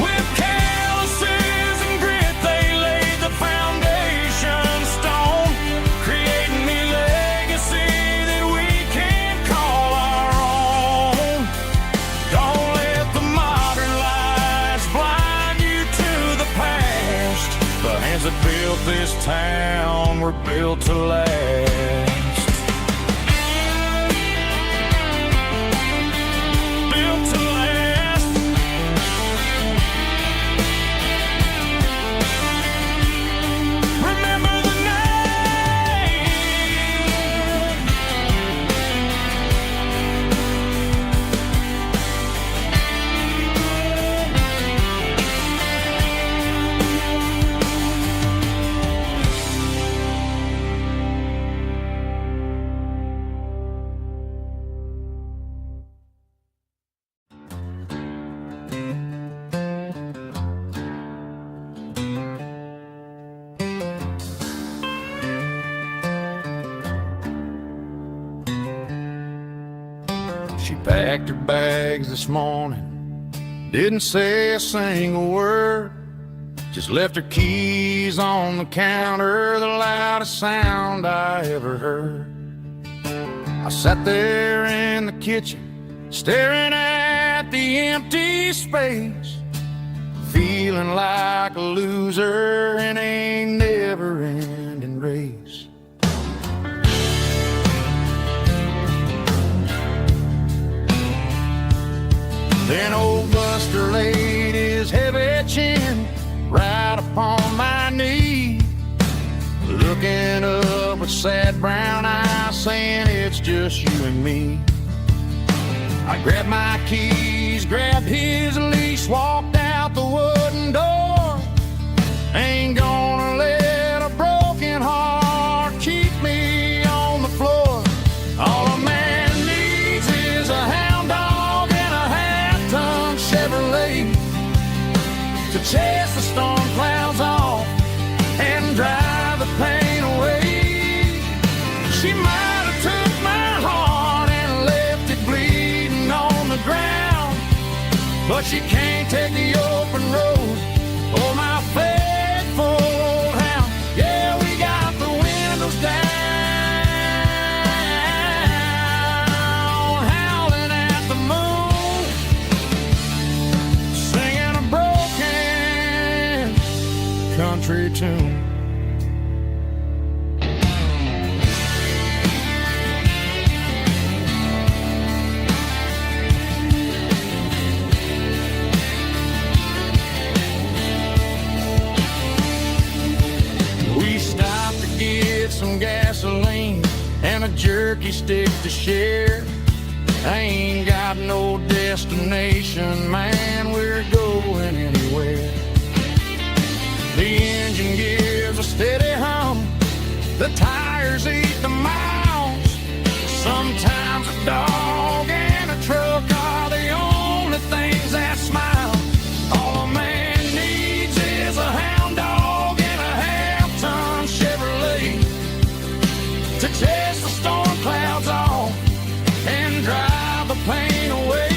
With calluses and grit they laid the foundation stone, creating a legacy that we can call our own. Don't let the modern lies blind you to the past. The hands that built this town were built to last. She packed her bags this morning, didn't say a single word, just left her keys on the counter, the loudest sound I ever heard. I sat there in the kitchen, staring at the empty space, feeling like a loser in a never-ending race. Then old Buster laid his heavy chin right upon my knee, looking up with sad brown eyes, saying it's just you and me. I grabbed my keys, grabbed his leash, walked out the wooden door. Ain't gonna let a broken heart keep me on the floor. All a man needs is a hound dog and a half-ton Chevrolet to chase the storm clouds off and drive the pain away. She might have took my heart and left it bleeding on the ground, but she can't take the open road or my faithful old hound. Yeah, we got the windows down, howling at the moon, singing a broken country tune. We stopped to get some gasoline and a jerky stick to share. I ain't got no destination, man, we're going anywhere. The engine gives a steady hum, the tires eat the miles. Sometimes a dog and a truck are the only things that smile. All a man needs is a hound dog and a half-ton Chevrolet to chase the storm clouds off and drive the pain away.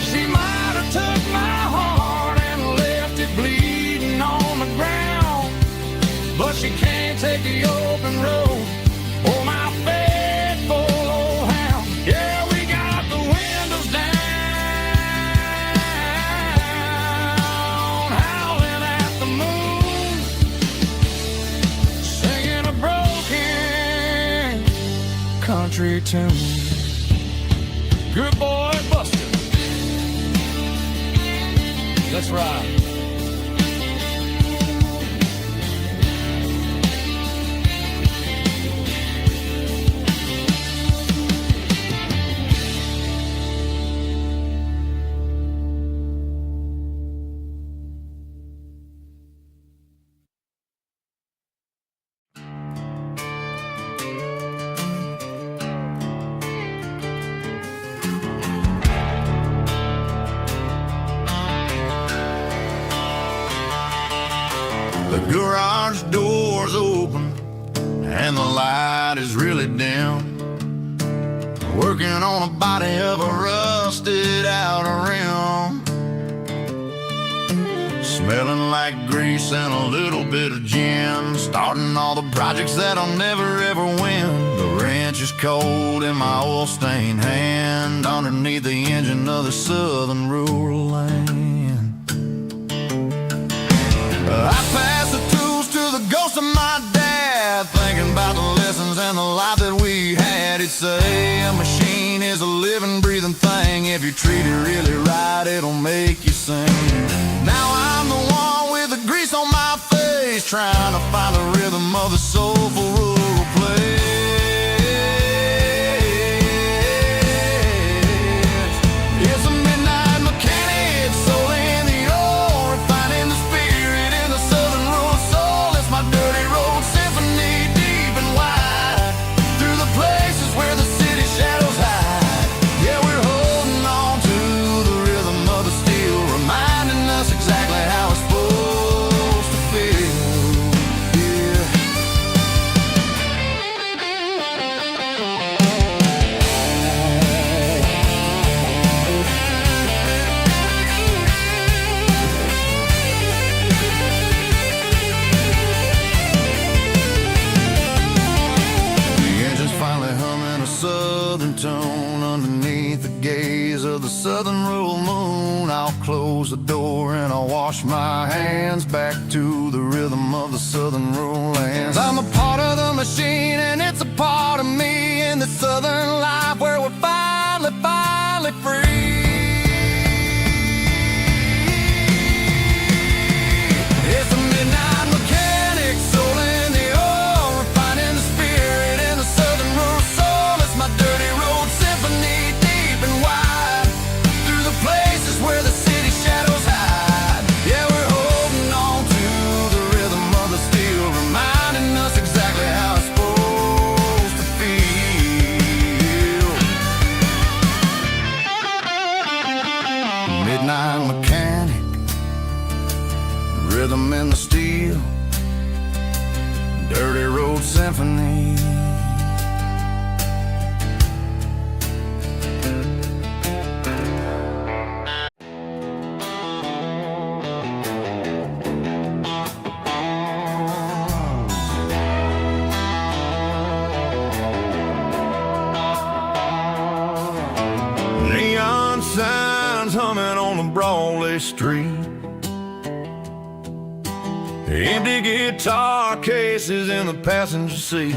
She might have took my heart and left it bleeding on the ground, but she can't take the open road or my faithful old hound. Yeah, we got the windows down, howling at the moon, singing a broken country tune. Good boy, Buster. Let's ride. The garage door's open and the light is really dim. Working on a body of a rusted out rim. Smelling like grease and a little bit of gin. Starting all the projects that'll never ever win. The wrench is cold in my oil-stained hand, underneath the engine of the southern rural land. I pass the tools to the ghost of my dad, thinking about the lessons and the life that we had. He'd say a machine is a living, breathing thing. If you treat it really right, it'll make you sing. Now I'm the one with the grease on my face, trying to find the rhythm of the soulful rural place. It's a midnight mechanic, soul in the ore, refining the spirit in the southern rural soul. It's my dirty road symphony, deep and wide, through the places where the city shadows hide. Yeah, we're holding on to the rhythm of the steel, reminding us exactly how it's supposed to feel. Yeah. The engine's finally humming a southern tone underneath the gaze of the southern rural moon. I'll close the door and I'll wash my hands back to the rhythm of the southern rural lands. I'm a part of the machine and it's a part of me in the southern life where we're finally free. It's a midnight mechanic, soul in the ore, refining the spirit in the southern rural soul. It's my dirty road symphony, deep and wide, through the places where the city shadows hide. Yeah, we're holding on to the rhythm of the steel, reminding us exactly how it's supposed to feel. Midnight mechanic, rhythm in the steel, dirty road symphony. Neon signs humming on the Broadway street. Empty guitar cases in the passenger seat.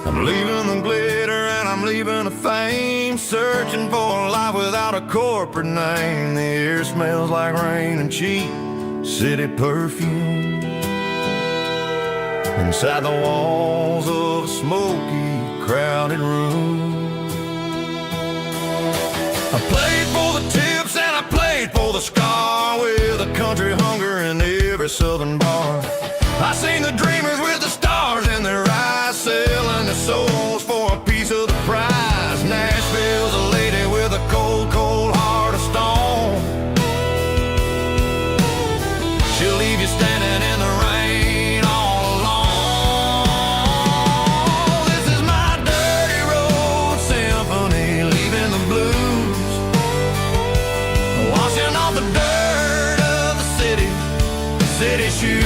I'm leaving the glitter and I'm leaving the fame, searching for a life without a corporate name. The air smells like rain and cheap city perfume. Inside the walls of a smoky, crowded room, I played for the tips and I played for the scar, with a country hunger in every southern bar. I seen the dreamers with the stars in their eyes, selling their souls for a piece of the prize. Nashville's a lady with a cold, cold heart of stone. She'll leave you standing in the rain all alone. This is my dirty road symphony, leaving the blues, washing off the dirt of the city shoes.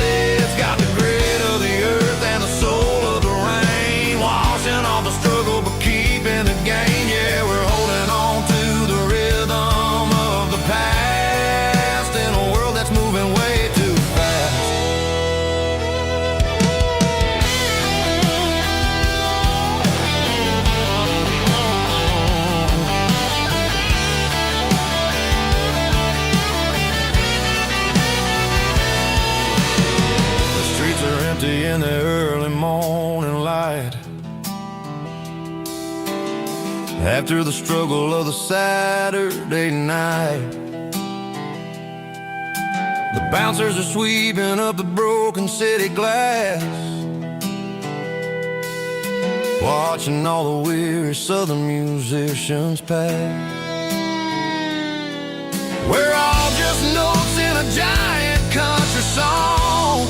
It's got the grit of the earth and the soul of the rain, washing off the struggle but keeping the gain. Yeah, we're holding on to the rhythm of the past in a world that's moving way too fast. In the early morning light, after the struggle of the Saturday night, the bouncers are sweeping up the broken city glass, watching all the weary southern musicians pass. We're all giant country song,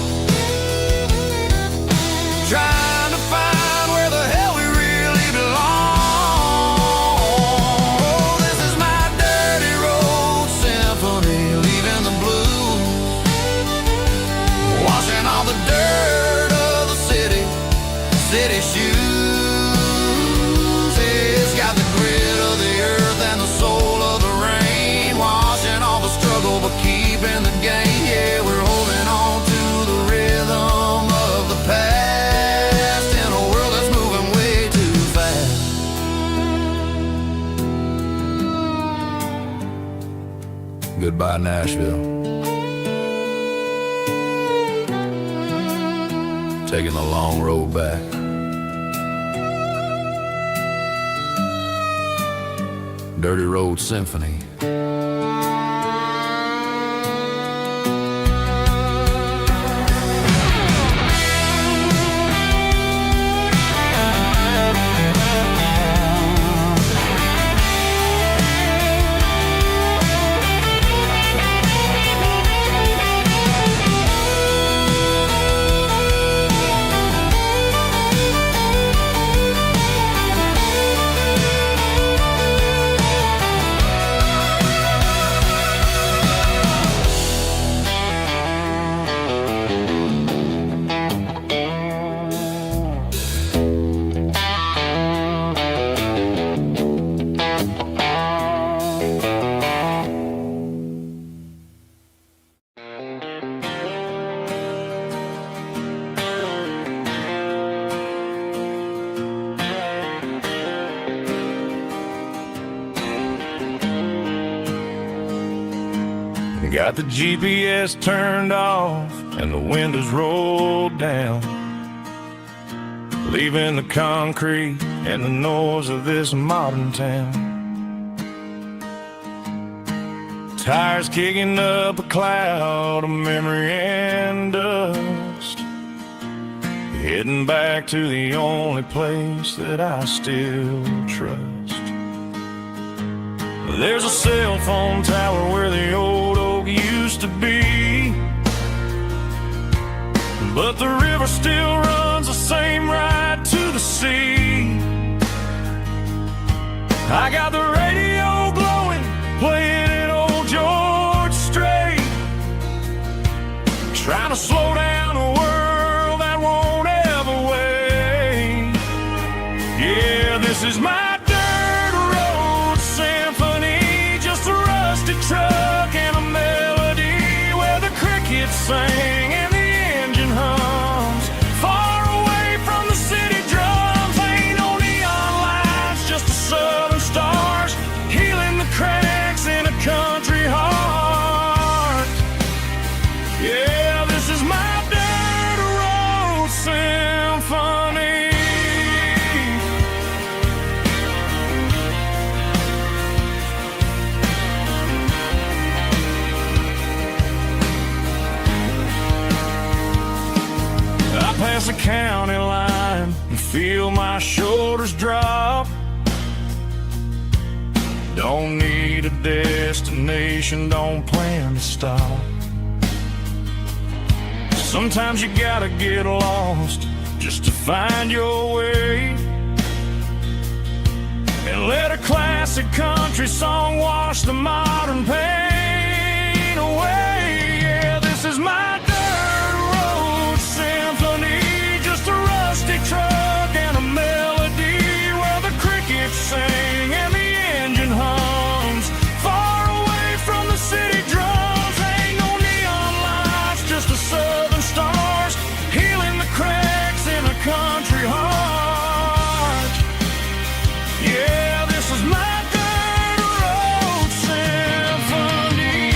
trying to find where the hell we really belong. Oh, this is my dirty road symphony, leaving the blues, washing all the dirt of the city shoes. It's got the grit of the earth and the soul of the rain, washing all the struggle but keeping the gain. Yeah, we're holding on to the rhythm of the past in a world that's moving way too fast. Goodbye, Nashville. Taking the long road back. Dirty Road Symphony. Got the GPS turned off and the windows rolled down, leaving the concrete and the noise of this modern town. Tires kicking up a cloud of memory and dust, heading back to the only place that I still trust. There's a cell phone tower where the old oak used to be, but the river still runs the same right to the sea. I got the radio glowing, playing an old George Strait, trying to slow down a world that won't ever wait. Yeah, this is my truck and a melody where the crickets sing and the engine hums, far away from the city drums. Ain't no neon lights, just the southern stars healing the cracks in a country heart. Yeah, this is my dirt road symphony. Past the county line and feel my shoulders drop. Don't need a destination, don't plan to stop. Sometimes you gotta get lost just to find your way, and let a classic country song wash the modern pain away. Yeah, this is my truck and a melody where the crickets sing and the engine hums, far away from the city drums. Ain't no neon lights, just the southern stars healing the cracks in a country heart. Yeah, this is my dirt road symphony.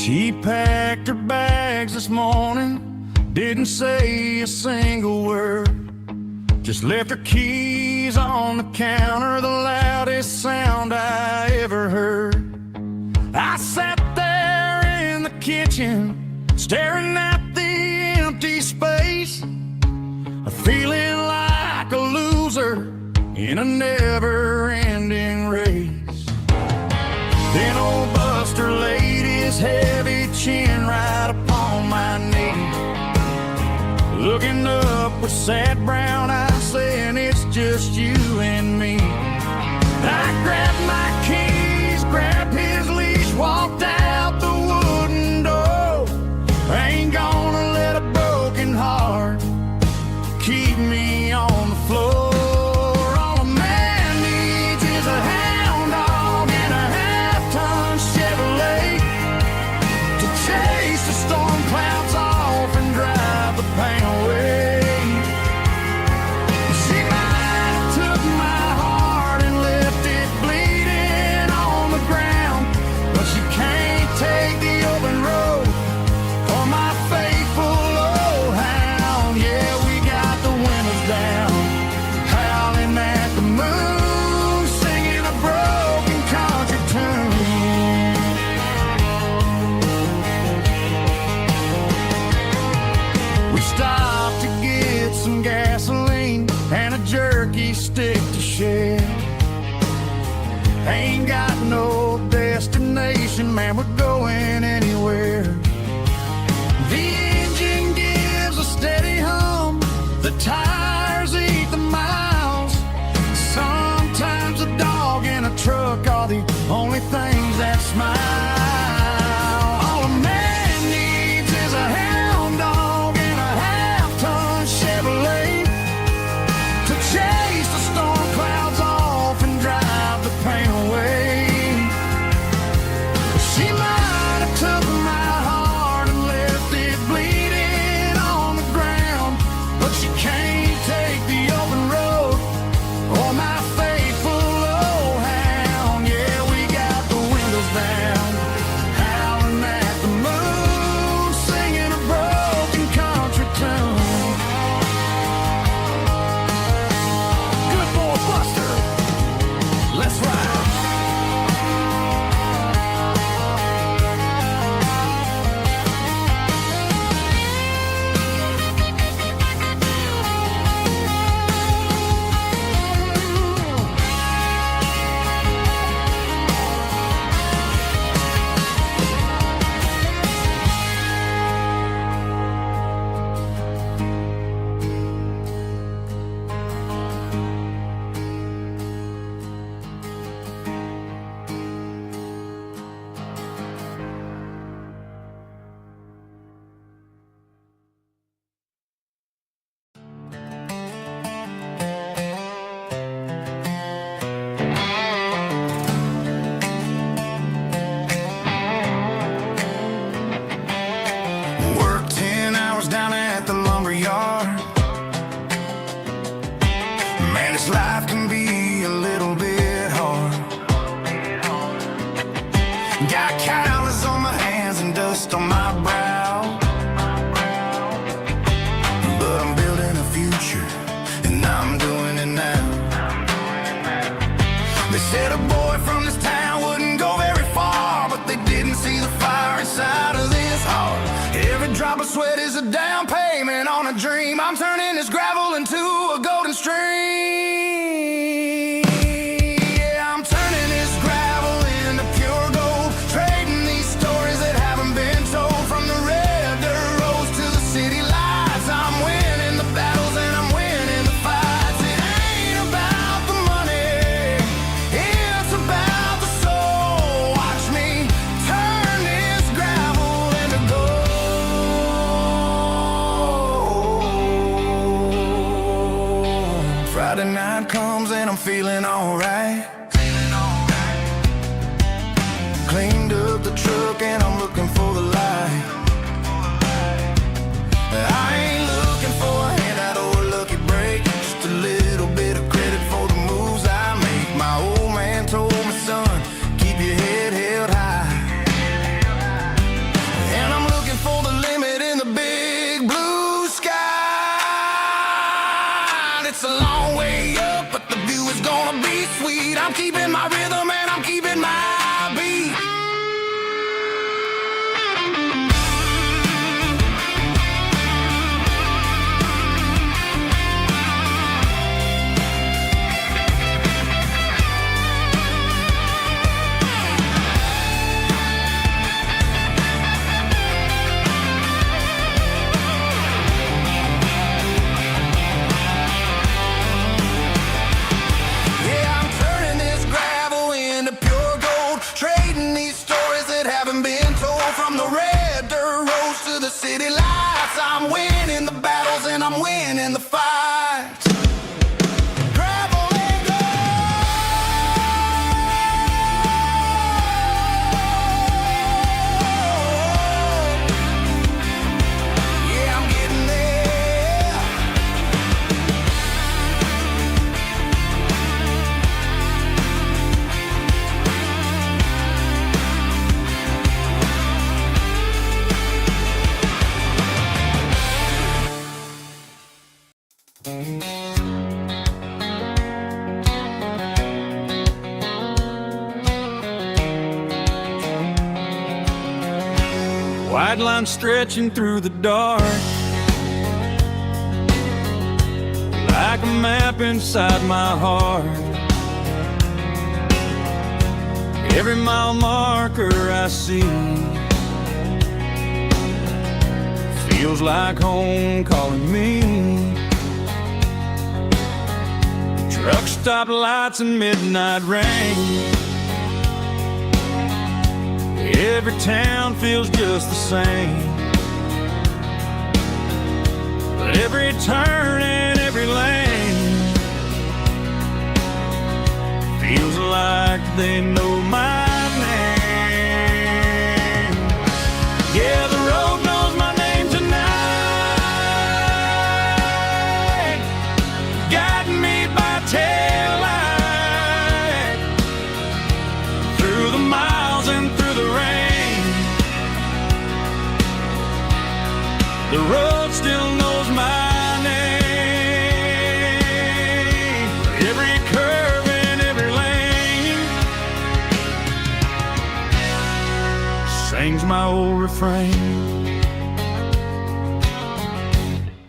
She packed her bags this morning, didn't say a single word, just left her keys on the counter, the loudest sound I ever heard. I sat there in the kitchen, staring at the empty space, feeling like a loser in a never-ending race. Then old Buster laid his heavy chin right upon my knee, looking up with sad brown eyes, saying it's just you and me. I grabbed my keys, grabbed his leash, walked out the wooden door. I ain't gonna let a broken heart keep me on the floor. All a man needs is a hound dog and a half-ton Chevrolet to chase the storm clouds off and drive the pain away. She might have took my heart and left it bleeding on the ground, but she can't take the open road or my faithful old hound. Yeah, we got the windows down, howling at the moon, singing a broken country tune. We stopped to get some gasoline and a jerky stick to share. Ain't got no destination, man, we're going anywhere. The engine gives a steady hum, the tires eat the miles. Sometimes a dog and a truck are the only things that smile. All a man needs is a hound dog and a half-ton Chevrolet to chase the storm clouds off and drive the pain away. She might have took my heart and left it bleeding on the ground, but she can't take the open road or my faithful old hound. Yeah, we got the windows down, howling at the moon, singing a broken country tune. Good boy Buster, let's ride. Worked 10 hours down at the lumber yard. Man, this life can be a little bit hard. Got calluses on my hands and dust on my brow, but I'm building a future and I'm doing it now. They said a boy from this town wouldn't go very far, but they didn't see the fire inside of this heart. Every drop of sweat is a down payment on a dream. I'm turning this gravel into a golden stream. Yeah, I'm turning this gravel into pure gold, trading these stories that haven't been told. From the red dirt roads to the city lights, I'm winning the battles and I'm winning the fights. It ain't about the money, it's about the soul. Watch me turn this gravel into gold. Friday night comes and I'm feeling alright. Cleaned up the truck and I'm looking for the light. I ain't looking for a handout or a lucky break, just a little bit of credit for the moves I make. My old man told me, son, keep your head held high. my beat. City lights, I'm winning the battles and I'm winning the fights. Gravel and gold. Yeah, I'm getting there. White line stretching through the dark, like a map inside my heart. Every mile marker I see feels like home calling me. Truck stop lights and midnight rain. Every town feels just the same, but every turn and every lane feels like they know my name. Yeah, the road knows my name tonight, guiding me by taillight through the miles and through the rain. The road still knows my name. Every curve and every lane sings my old refrain.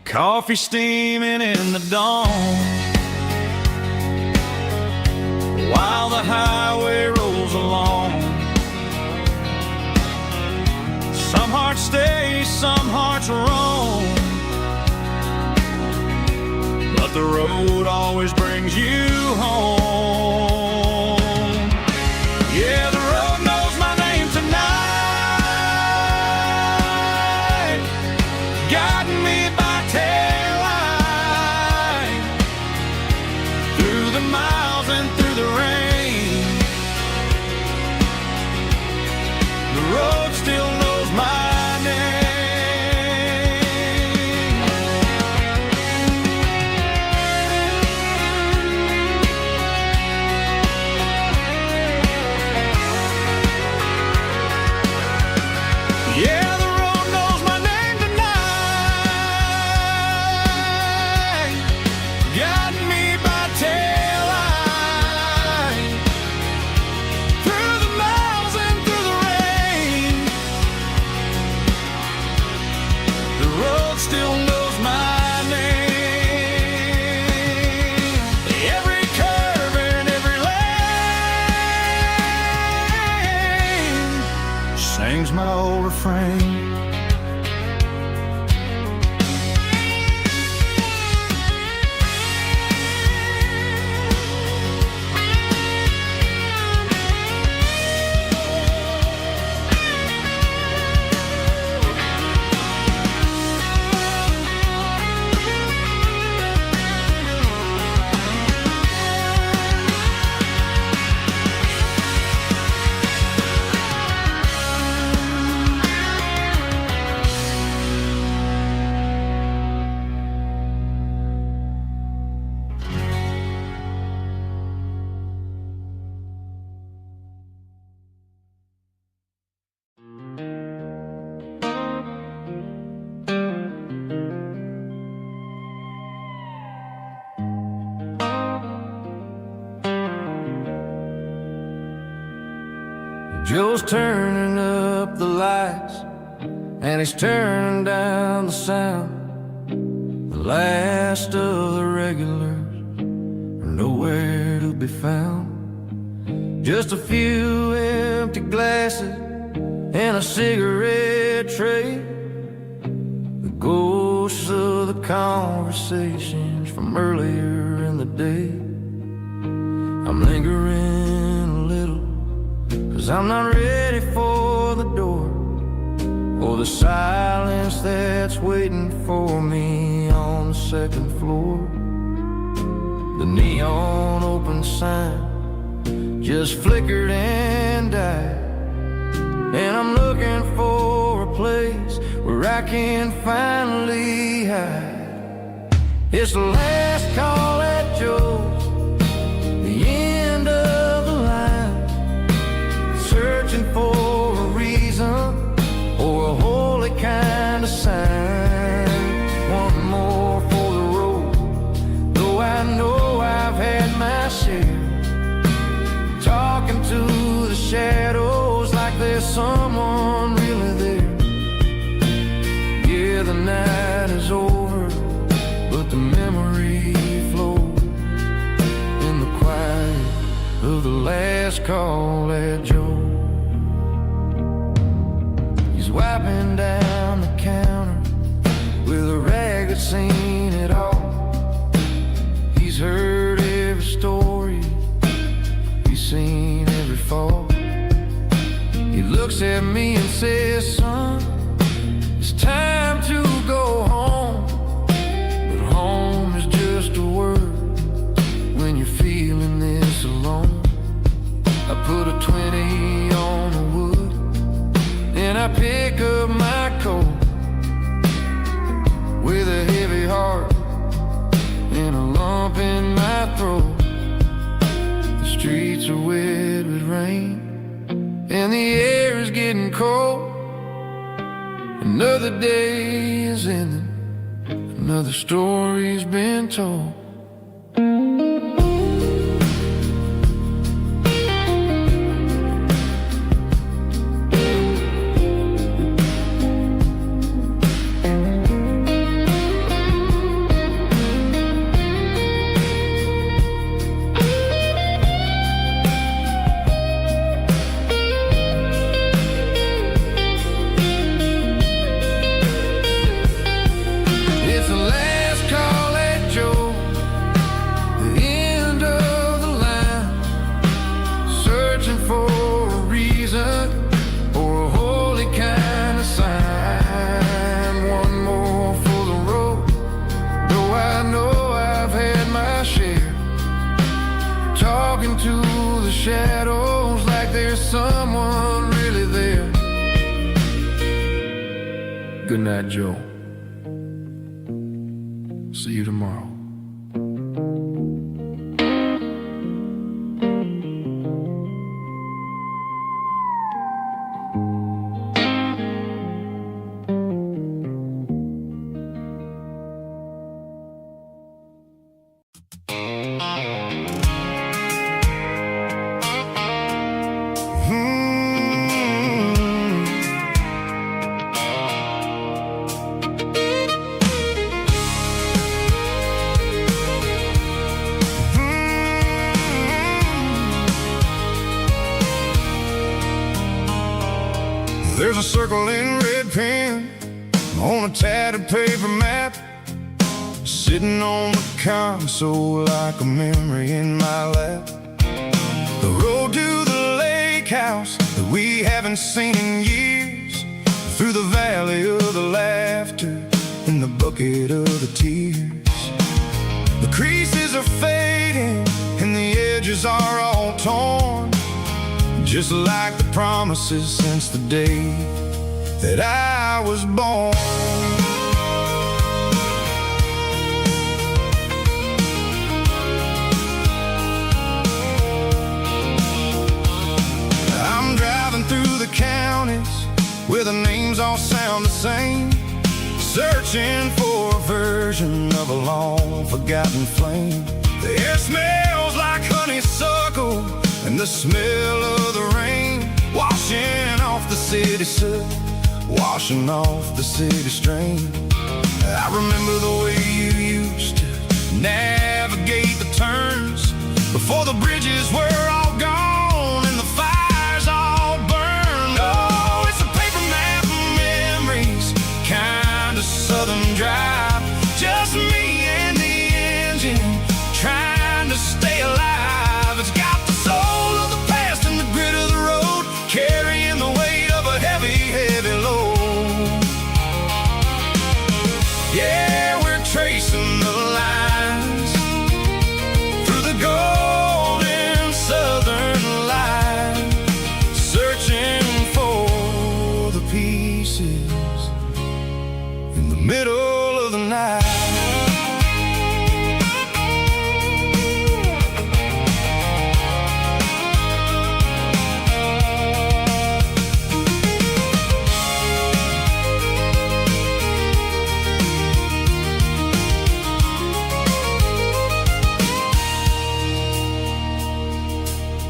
Coffee steaming in the dawn, while the highway rolls along. Some hearts stay, some hearts roam, but the road always brings you home. Yeah, the road knows my name tonight, guiding me by taillight through the miles and through the rain. The road still knows my name. Yeah, the road knows my name tonight, guiding me by taillight through the miles and through the rain. The road still knows my name. Every curve and every lane sings my old refrain. Joe's turning up the lights, and he's turning down the sound. The last of the regulars are nowhere to be found. Just a few empty glasses and a cigarette tray, the ghosts of the conversations from earlier in the day. I'm lingering a little, 'cause I'm not ready for the door, or the silence that's waiting for me on the second floor. The neon open sign just flickered and died, and I'm looking for a place where I can finally hide. It's the last call at Joe's, the end of the line, searching for a reason or a holy kind of sign. One more for the road, though I know I've had my share. Talking to the shadows like there's someone really there. Yeah, the night is over, but the memory flows in the quiet of the last call at Joe. He's wiping down the counter with a rag that's seen it all. He's heard every story, seen every fall. He looks at me and says, son, it's time to go home. But home is just a word when you're feeling this alone. I put a 20 on the wood, and I pick up my coat with a heavy heart and a lump in my throat. Streets are wet with rain, and the air is getting cold. Another day is ending, another story's been told. Shadows like there's someone really there. Good night, Joe. See you tomorrow. There's a circle in red pen on a tattered paper map, sitting on the console like a memory in my lap. The road to the lake house that we haven't seen in years, through the valley of the laughter and the bucket of the tears. The creases are fading and the edges are all torn, just like the promises since the day that I was born. I'm driving through the counties where the names all sound the same, searching for a version of a long forgotten flame. The air smells like honeysuckle and the smell of the rain wash city soot washing off the city stream. I remember the way you used to navigate the turns before the bridges were all gone and the fires all burned. Oh, it's a paper map of memories, kind of southern drive. Just me and the engine trying to stay alive. It's got the soul of the past and the grit of the road, carrying the weight of a heavy, heavy load. Yeah, we're tracing the lines through the golden southern light, searching for the pieces in the middle of the night.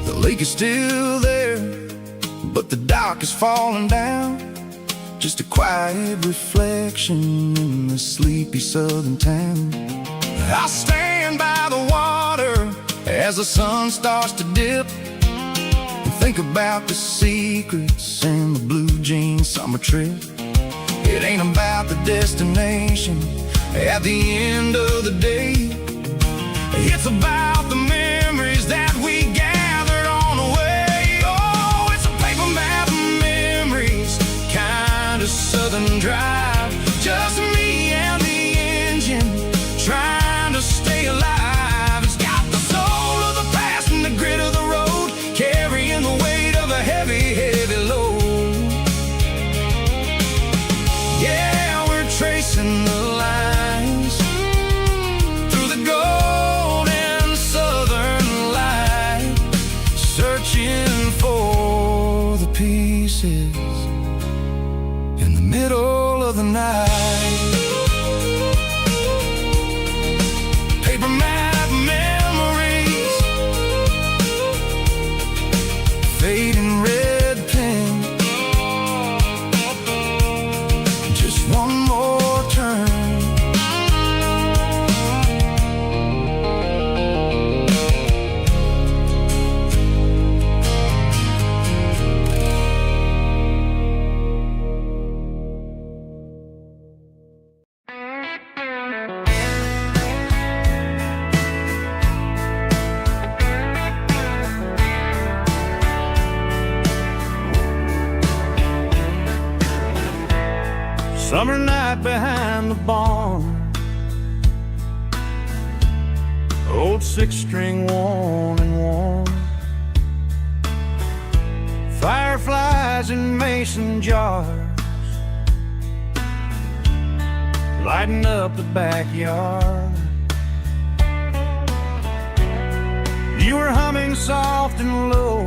The lake is still there, but the dock is falling down. Just a quiet reflection in the sleepy southern town. I stand by the water as the sun starts to dip and think about the secrets and the blue jean summer trip. It ain't about the destination at the end of the day. It's about the memories that we gathered on the way. Oh, it's a paper map of memories, kind of southern drive. Just me and the engine trying to stay alive. It's got the soul of the past and the grit of the road, carrying the weight of a heavy, heavy load. Yeah, we're tracing the lines through the golden southern light, searching for the pieces in the middle of the night. Paper map memories, fading red pen, just one more turn. Summer night behind the barn, old six-string worn and worn, fireflies in mason jars, lighting up the backyard. You were humming soft and low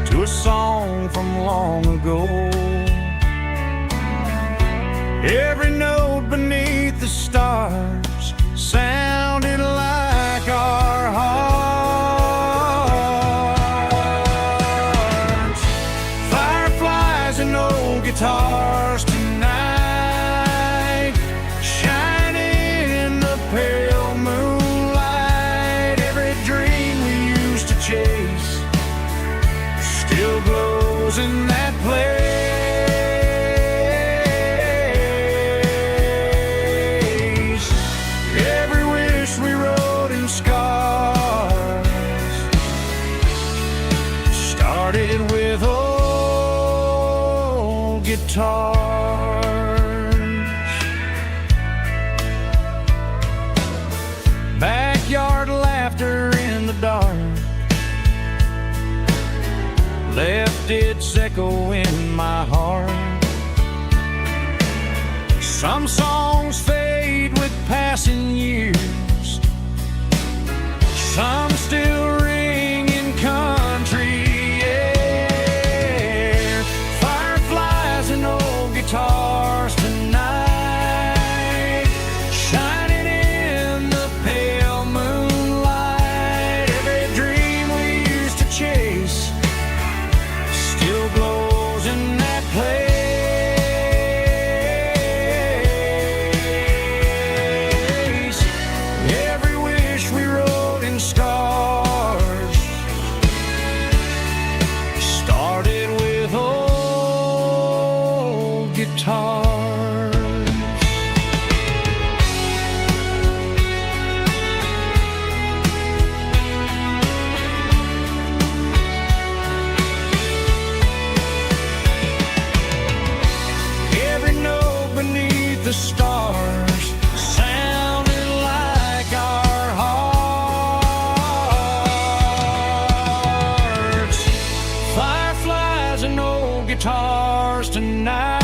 to a song from long ago. Every note beneath the stars sounded like our hearts. Fireflies and old guitars tonight, shining in the pale moonlight. Every dream we used to chase still glows in that place. Every wish we wrote in scars started with old guitars. Backyard laughter in the dark left its echo in my heart. Some songs fade with passing years, some still ring in country air. Fireflies and old guitars tonight, shining in the pale moonlight. Every dream we used to chase guitars. Every note beneath the stars sounded like our hearts. Fireflies and old guitars tonight,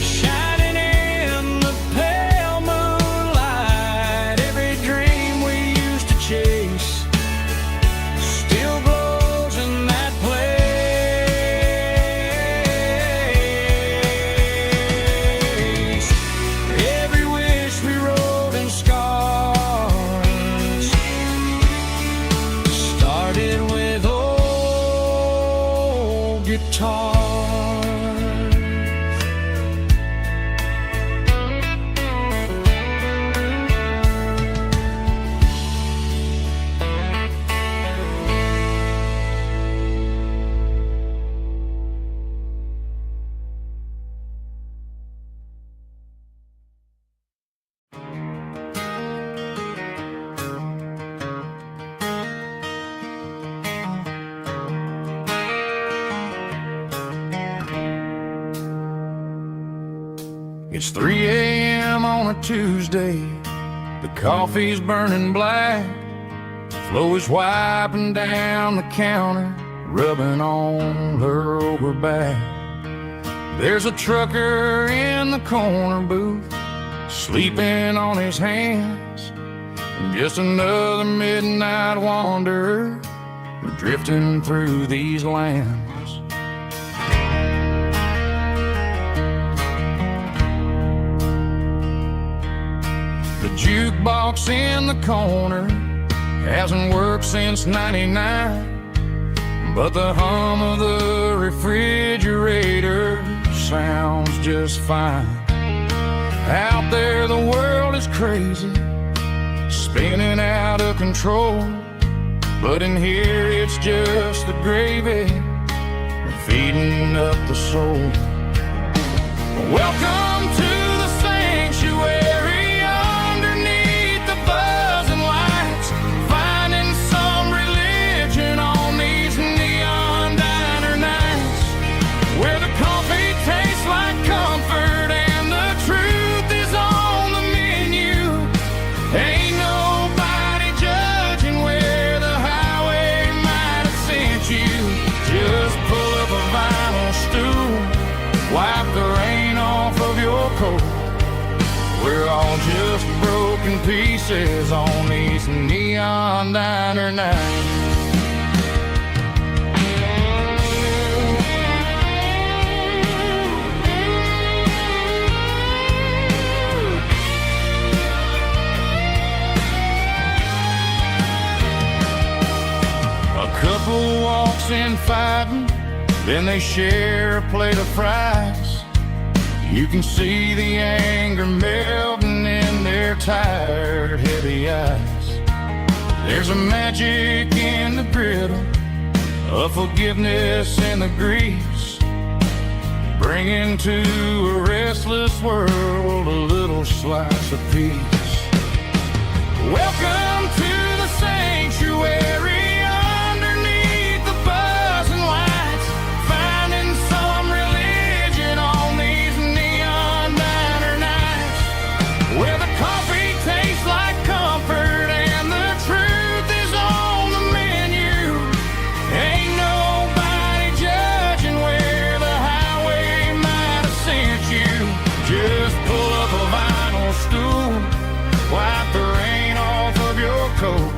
shining in the pale moonlight. Every dream we used to chase still glows in that place. Every wish we wrote in scars started with old guitars. It's 3 a.m. on a Tuesday. The coffee's burning black. Flo is wiping down the counter, rubbing on her over back. There's a trucker in the corner booth, sleeping on his hands. Just another midnight wanderer, drifting through these lands. The jukebox in the corner hasn't worked since '99, but the hum of the refrigerator sounds just fine. Out there the world is crazy, spinning out of control, but in here it's just the gravy feeding up the soul. Welcome to the sanctuary, underneath the buzzing lights, finding some religion on these neon diner nights, where the coffee tastes like comfort and the truth is on the menu. Ain't nobody judging where the highway might have sent you. Just pull up a vinyl stool, wipe the rain off of your coat. We're all just broken pieces on these neon diner nights. A couple walks in fighting, then they share a plate of fries. You can see the anger melting in their tired, heavy eyes. There's a magic in the griddle, a forgiveness in the grease, bringing to a restless world a little slice of peace. Welcome to the sanctuary, underneath the buzzing lights, finding some religion on these neon diner nights, where the coffee tastes like comfort and the truth is on the menu. Ain't nobody judging where the highway might have sent you. Just pull up a vinyl stool, wipe the rain off of your coat.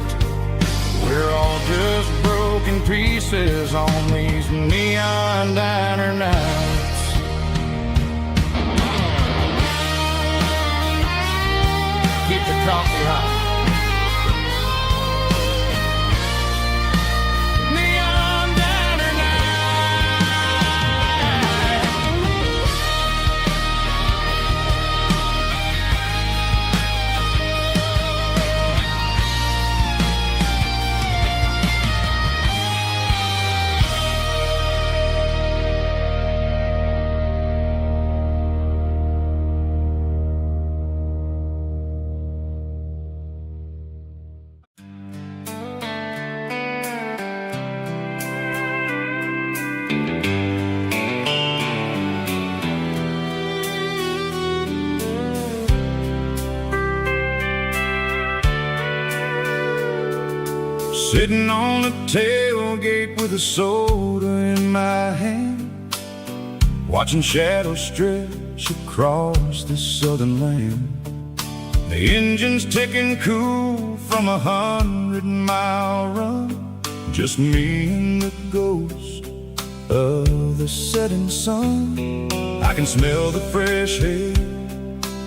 We're all just broken pieces on these neon diner nights. Keep the coffee hot. Neon diner night. Sitting on the tailgate with a soda in my hand, watching shadows stretch across this southern land. The engine's ticking cool from 100-mile run, just me and the ghost of the setting sun. I can smell the fresh air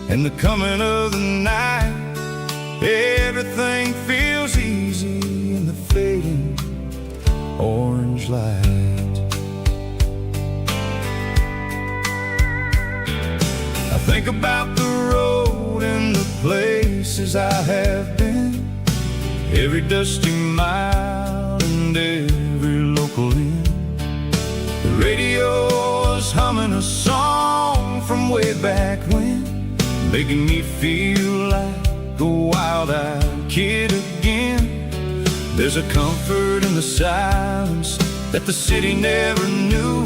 and the coming of the night. Everything feels easy in the fading orange light. I think about the road and the places I have been, every dusty mile and every local inn. The radio is humming a song from way back when, making me feel like a wild-eyed kid again. There's a comfort in the silence that the city never knew,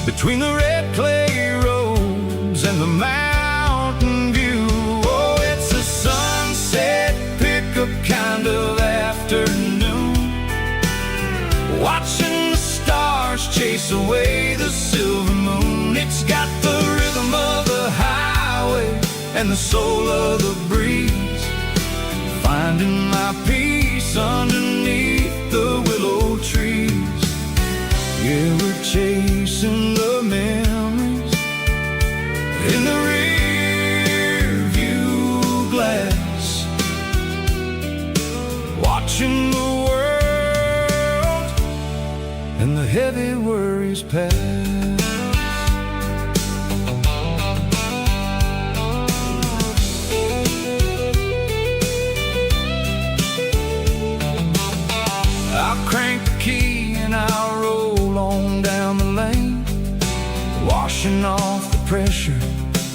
between the red clay roads and the mountain view. Oh, it's a sunset pickup kind of afternoon, watching the stars chase away the silver moon. It's got the rhythm of the highway and the soul of the breeze, finding my peace underneath the willow trees. Yeah, we're chasing the memories in the rear view glass, watching the world and the heavy worries pass. Crank the key and I'll roll on down the lane, washing off the pressure,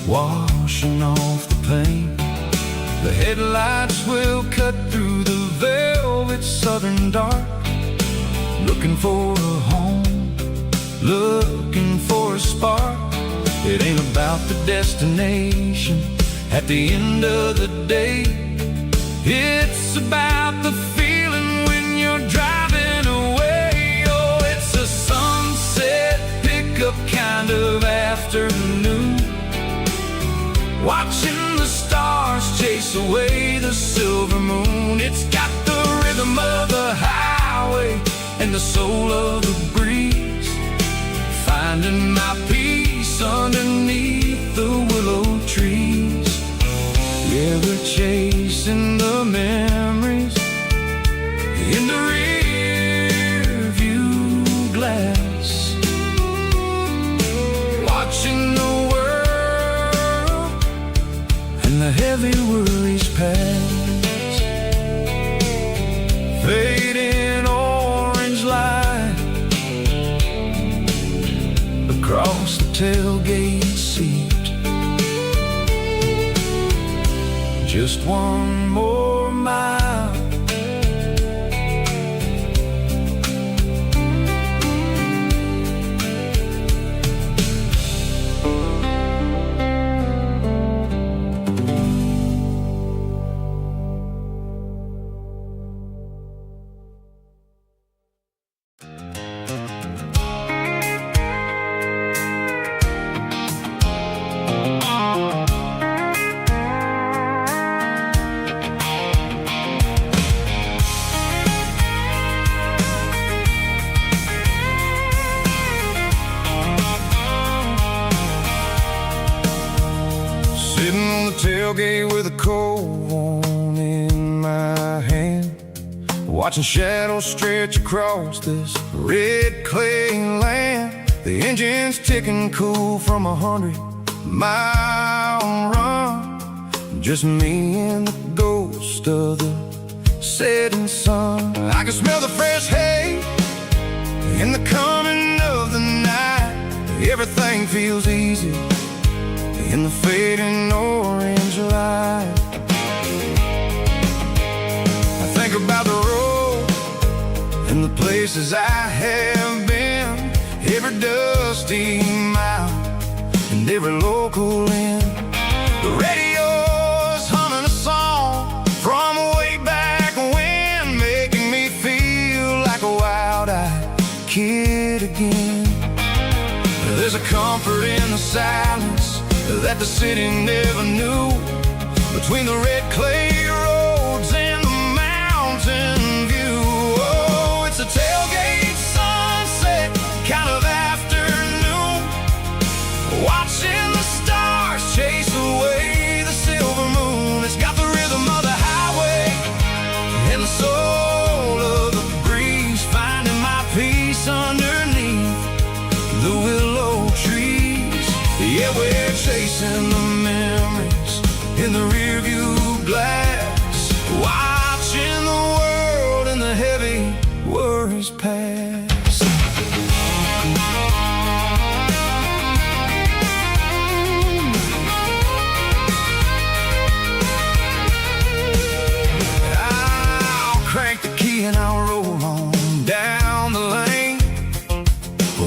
washing off the pain. The headlights will cut through the velvet southern dark, looking for a home, looking for a spark. It ain't about the destination at the end of the day, it's about the feeling when you're driving away. Oh, it's a sunset pickup kind of afternoon, watching the stars chase away the silver moon. It's got the rhythm of the highway and the soul of the breeze, finding my peace underneath the willow trees. Yeah, we're chasing the memories in the rear view glass, watching the world and the heavy worries pass. Fading orange light across the tailgate seat, just one more mile. Sitting on the tailgate with a cold one in my hand, watching shadows stretch across this red clay land. The engine's ticking cool from 100-mile run, just me and the ghost of the setting sun. I can smell the fresh hay and the coming of the night. Everything feels easy in the fading orange light. I think about the road and the places I have been, every dusty mile and every local inn. The radio's humming a song from way back when, making me feel like a wild-eyed kid again. There's a comfort in the silence that the city never knew, between the red clay roads and the mountain view. Oh, it's a tailgate sunset kind of afternoon, watching the stars chase away the silver moon. It's got the rhythm of the highway and the soul of the breeze, finding my peace underneath the willow trees. Yeah, we're chasing the memories in the rearview glass, watching the world and the heavy worries pass. I'll crank the key and I'll roll on down the lane,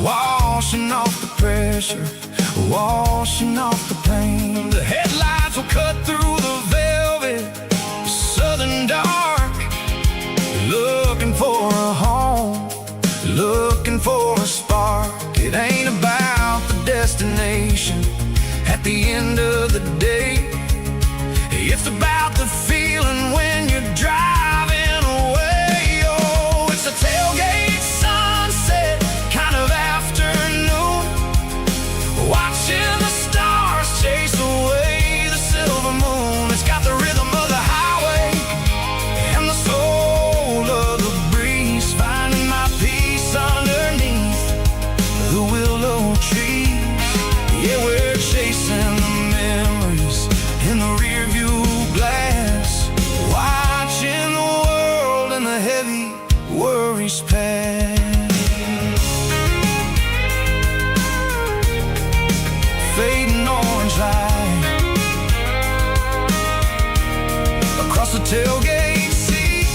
washing off the pressure, washing off the pain. The headlights will cut through the velvet southern dark, looking for a home, looking for a spark. It ain't about the destination at the end of the day, it's about the feeling when you're driving away. Oh, it's a tailgate sunset kind of afternoon, watching the stars chase away the silver moon. It's got the rhythm of the highway and the soul of the breeze, finding my peace underneath the willow trees. Yeah, we're chasing the memories in the rearview glass, watching the world and the heavy worries pass. Fading orange light across the tailgate seat.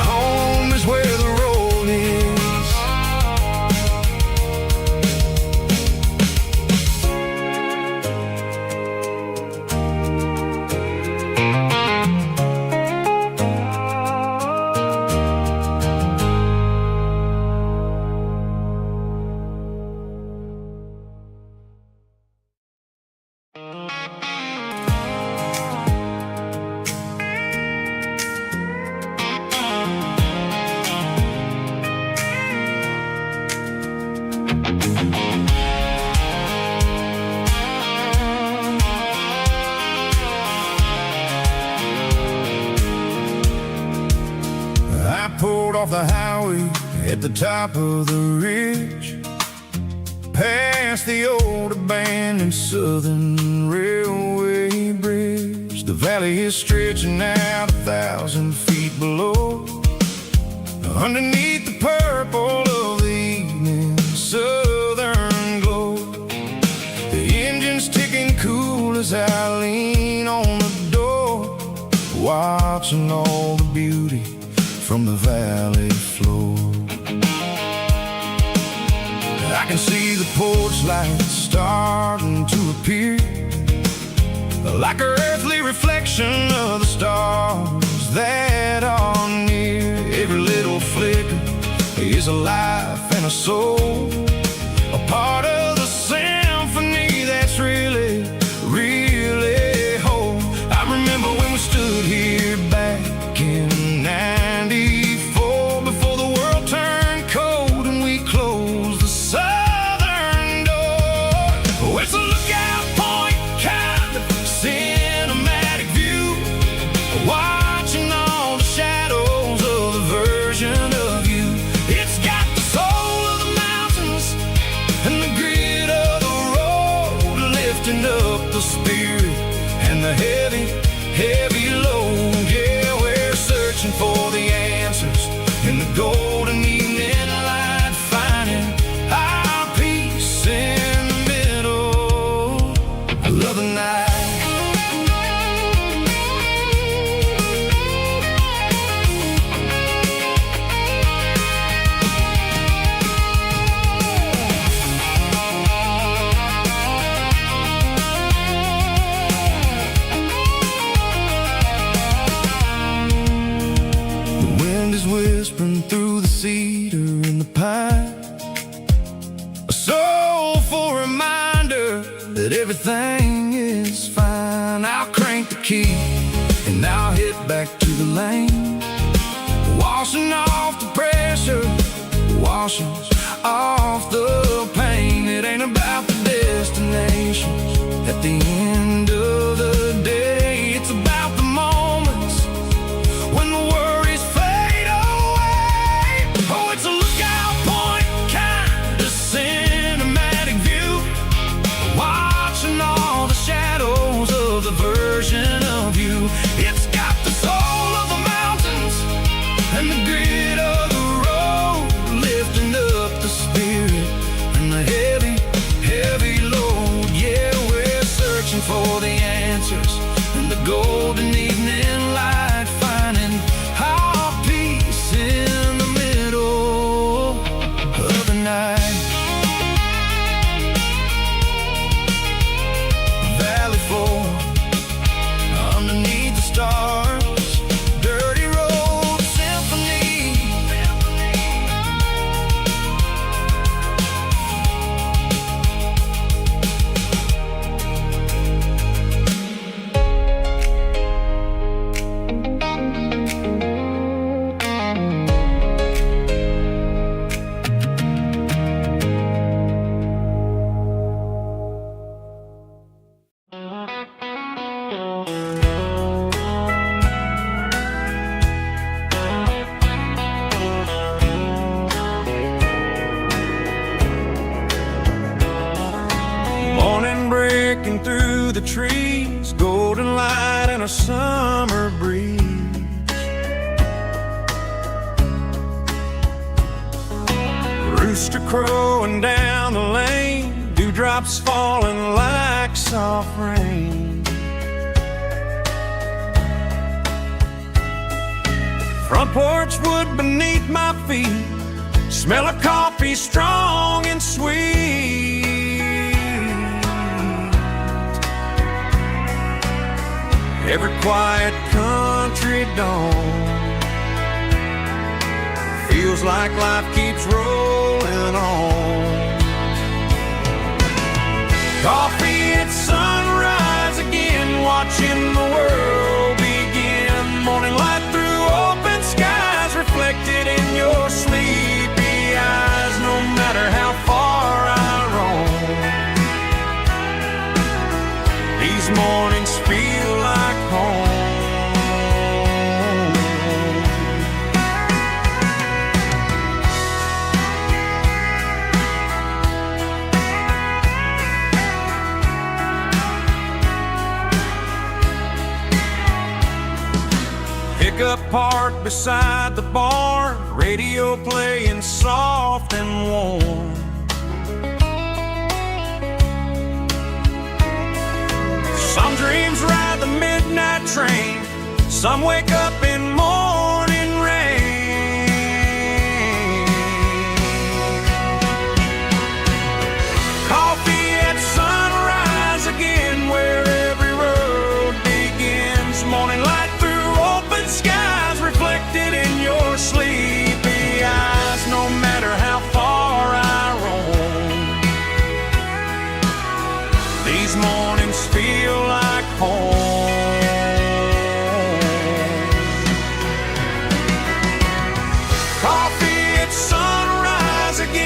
Home is where the road is. I pulled off the highway at the top of the ridge, past the old abandoned Southern Railway bridge. The valley is stretching out 1,000 feet below, underneath the purple of the evening southern glow. The engine's ticking cool as I lean on the door, watching all the beauty from the valley floor. I can see the porch lights starting to appear, like an earthly reflection of the stars that are near. Every little flicker is a life and a soul, a part of the symphony that's really, really whole. I remember when we stood here back in '94, before the world turned cold and we closed the southern door. Oh, it's a lookout point kind of cinematic view, watching all the shadows of the version of you. It's got the soul of the mountain whispering through the cedar and the pine. A soulful reminder that everything is fine. I'll crank the key and I'll hit back to the lane, washing off the pressure, washing off the pain. It ain't about the destinations at the end of the day. It's about the moments when the worries fade away. Oh, it's a lookout point, kind of cinematic view, watching all the shadows of the version of you. It's got the soul of the mountains and the grit of the road, lifting up the spirit and the heavy, heavy load. Yeah, we're searching for the answers in the golden evening light, finding our peace in the middle of the night. Valley floor underneath the stars, dirty road symphony. Morning breaking through the trees, golden light and a summer breeze. Rooster crowing down the lane, dewdrops falling like soft rain. Front porch wood beneath my feet, smell of coffee strong and sweet. Every quiet country dawn feels like life keeps rolling on. Coffee at sunrise again, watching the world begin. Morning light through open skies, reflected in your sleepy eyes. No matter how far I roam, these mornings feel like home. Pickup parked beside the barn, radio playing soft and warm. Some dreams ride the midnight train, some wake up in morning rain. Coffee at sunrise again, where every road begins. Morning light through open skies, reflected in your sleepy eyes. No matter how far I roam, these mornings feel like home. Coffee at sunrise again,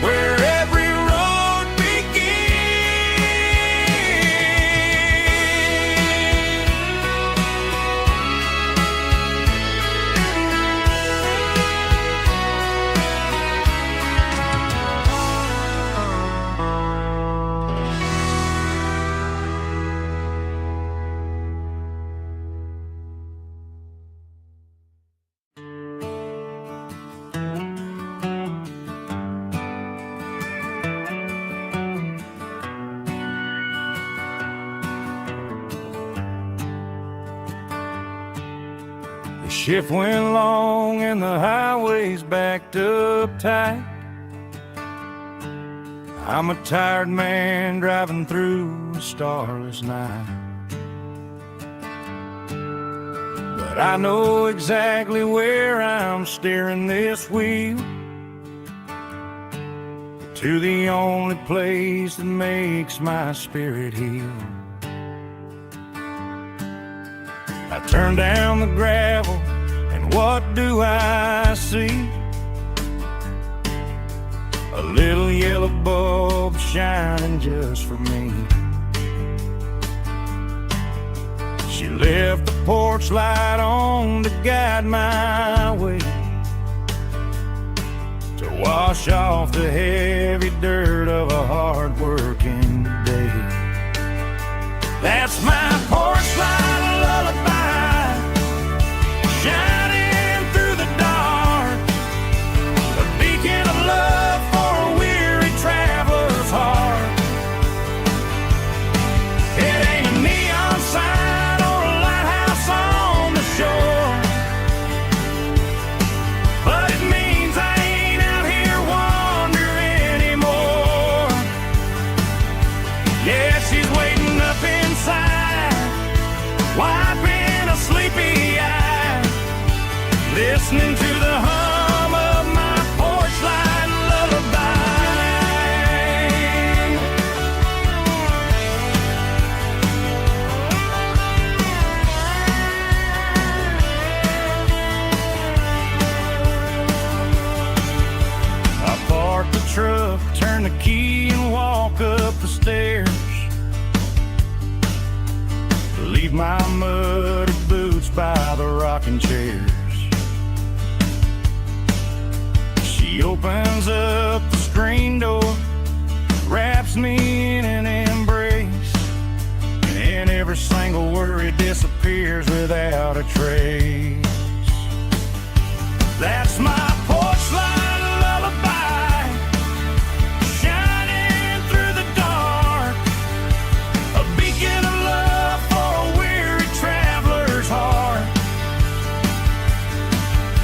where every road The shift went long and the highway's backed up tight. I'm a tired man driving through a starless night. The but I know exactly where I'm steering this wheel, to the only place that makes my spirit heal. I turn down the gravel, and what do I see? A little yellow bulb shining just for me. She left the porch light on to guide my way, to wash off the heavy dirt of a hard-working day. That's my porch light lullaby, shining through the dark, a beacon of love for a weary traveler's heart. It ain't a neon sign or a lighthouse on the shore, but it means I ain't out here wandering anymore. Yeah, she's waiting up inside, wiping a sleepy eye, listening to the hum of my porch light lullaby. I park the truck, turn the key, and walk up the stairs. Leave my muddy boots by the rocking chairs. She opens up the screen door, wraps me in an embrace, and every single worry disappears without a trace. That's my porch light lullaby, shining through the dark, a beacon of love for a weary traveler's heart.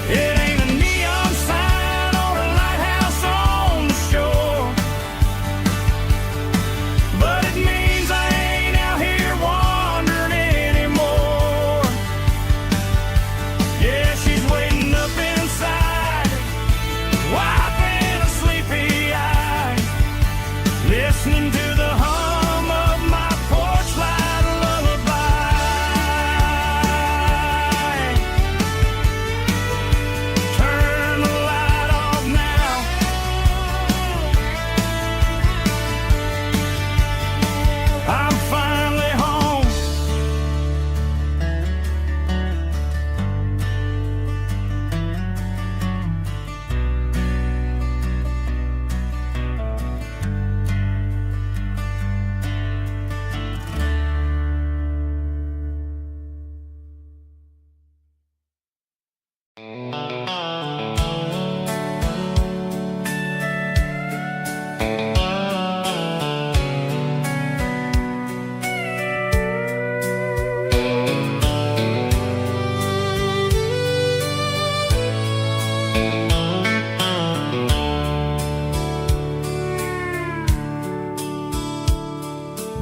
It ain't a neon sign or a lighthouse on the shore, but it means I ain't out here wandering anymore. Yeah, she's waiting up inside, wiping a sleepy eye, listening to the hum of my porch light lullaby. Turn the light off now, I'm finally home.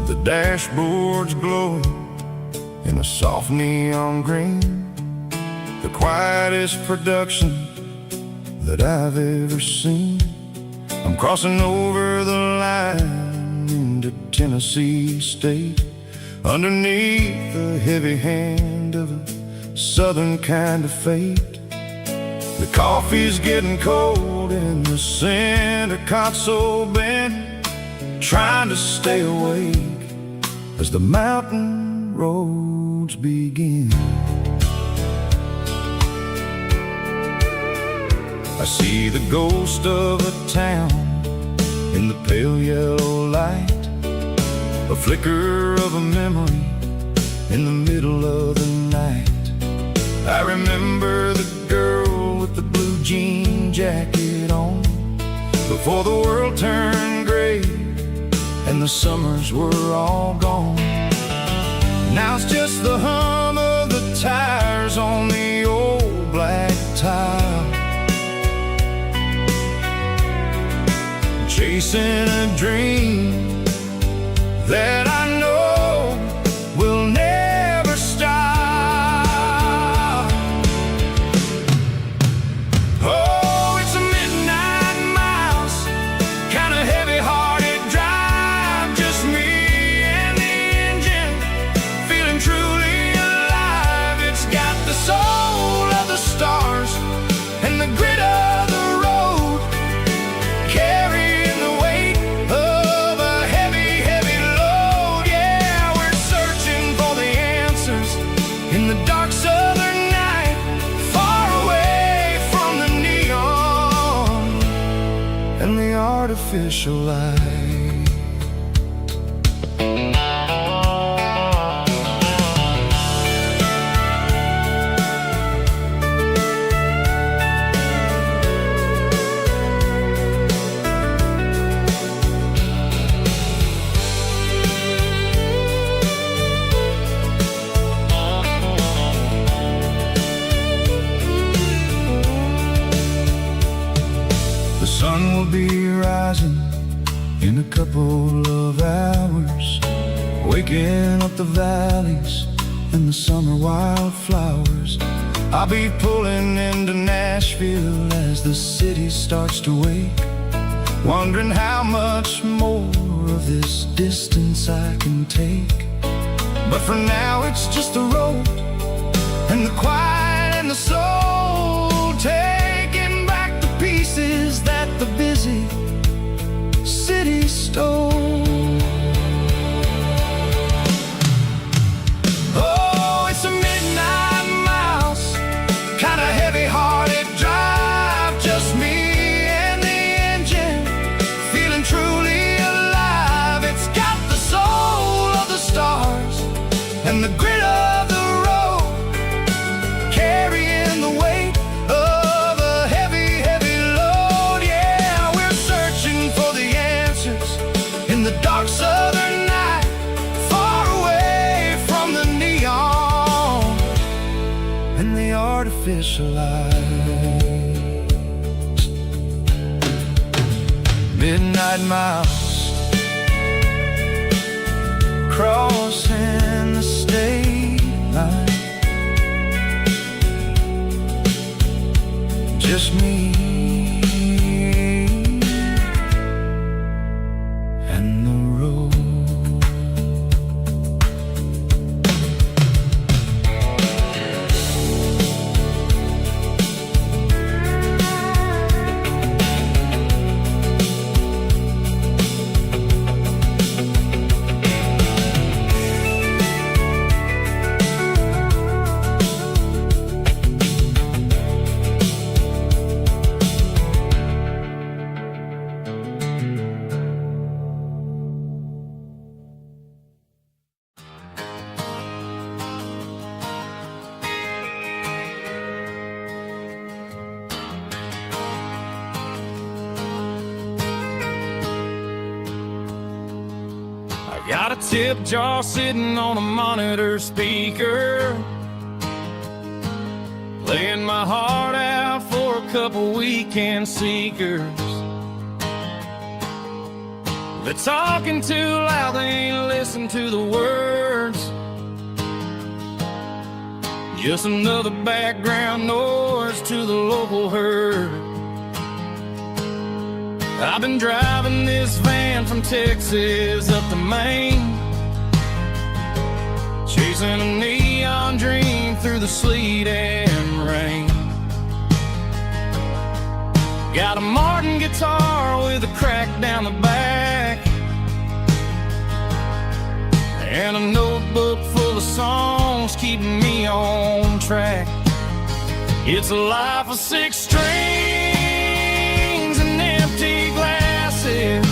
The dashboard's glowing in a soft neon green, the quietest production that I've ever seen. I'm crossing over the line into Tennessee State, underneath the heavy hand of a southern kind of fate. The coffee's getting cold in the center console bin, trying to stay awake as the mountain roads begin. I see the ghost of a town in the pale yellow light, a flicker of a memory in the middle of the night. I remember the girl with the blue jean jacket on, before the world turned gray and the summers were all gone. Now it's just the hum of the tires on the old black tile, chasing a dream that I know will never stop. the soul of the stars and the grit of the road, carrying the weight of a heavy, heavy load. Yeah, we're searching for the answers in the dark southern night, far away from the neon and the artificial light. The sun will be rising in a couple of hours, waking up the valleys and the summer wildflowers. I'll be pulling into Nashville as the city starts to wake, wondering how much more of this distance I can take. But for now it's just the road and the quiet and the soul, taking back the pieces that the busy city stole. Oh, it's a midnight mouse, kinda heavy-hearted drive, just me and the engine, feeling truly alive. It's got the soul of the stars and the grit of the road, carrying the weight of a heavy, heavy load. Yeah, we're searching for the answers in the dark southern night, far away from the neon and the artificial light. Midnight mouse, crossing the state line, just me and the road. Got a tip jar sitting on a monitor speaker, playing my heart out for a couple weekend seekers. They're talking too loud, they ain't listen to the words. Just another background noise to the local herd. I've been driving this van from Texas up to Maine, chasing a neon dream through the sleet and rain. Got a Martin guitar with a crack down the back, and a notebook full of songs keeping me on track. It's a life of 6 strings and empty glasses,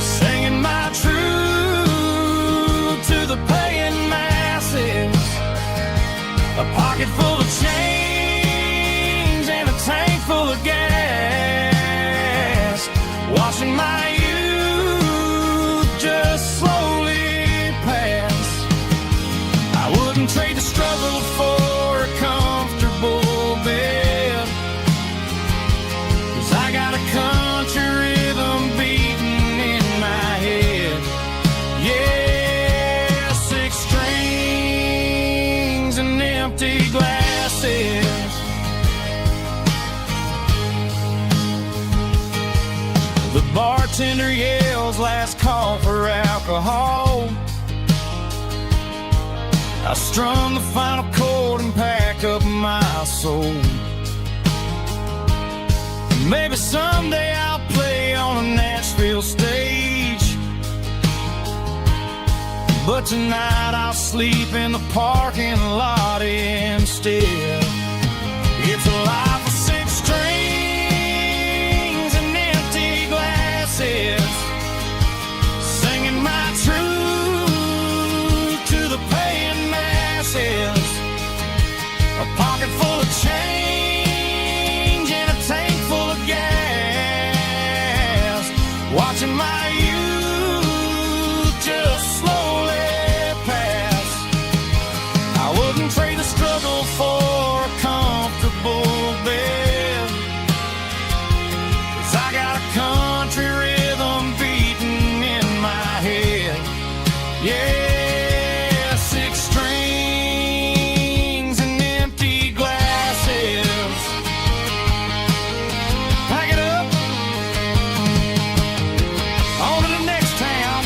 singing my truth to the paying masses. A pocket full of change and a tank full of gas, watching my youth just slowly pass. I wouldn't trade the struggle for a comfortable bed, 'cause I got a country rhythm beating in my head. Yeah, 6 strings and empty glasses. The bartender yells last call for alcohol. I strum the final record and pack up my soul. Maybe someday I'll play on a Nashville stage, but tonight I'll sleep in the parking lot instead. It's a life of six strings and empty glasses, singing my truth to the paying masses. A pocket full of change and a tank full of gas, watching my youth just slowly pass. I wouldn't trade the struggle for a comfortable bed, 'cause I got a country rhythm beating in my head. Yeah, six strings and empty glasses. Pack it up, on to the next town.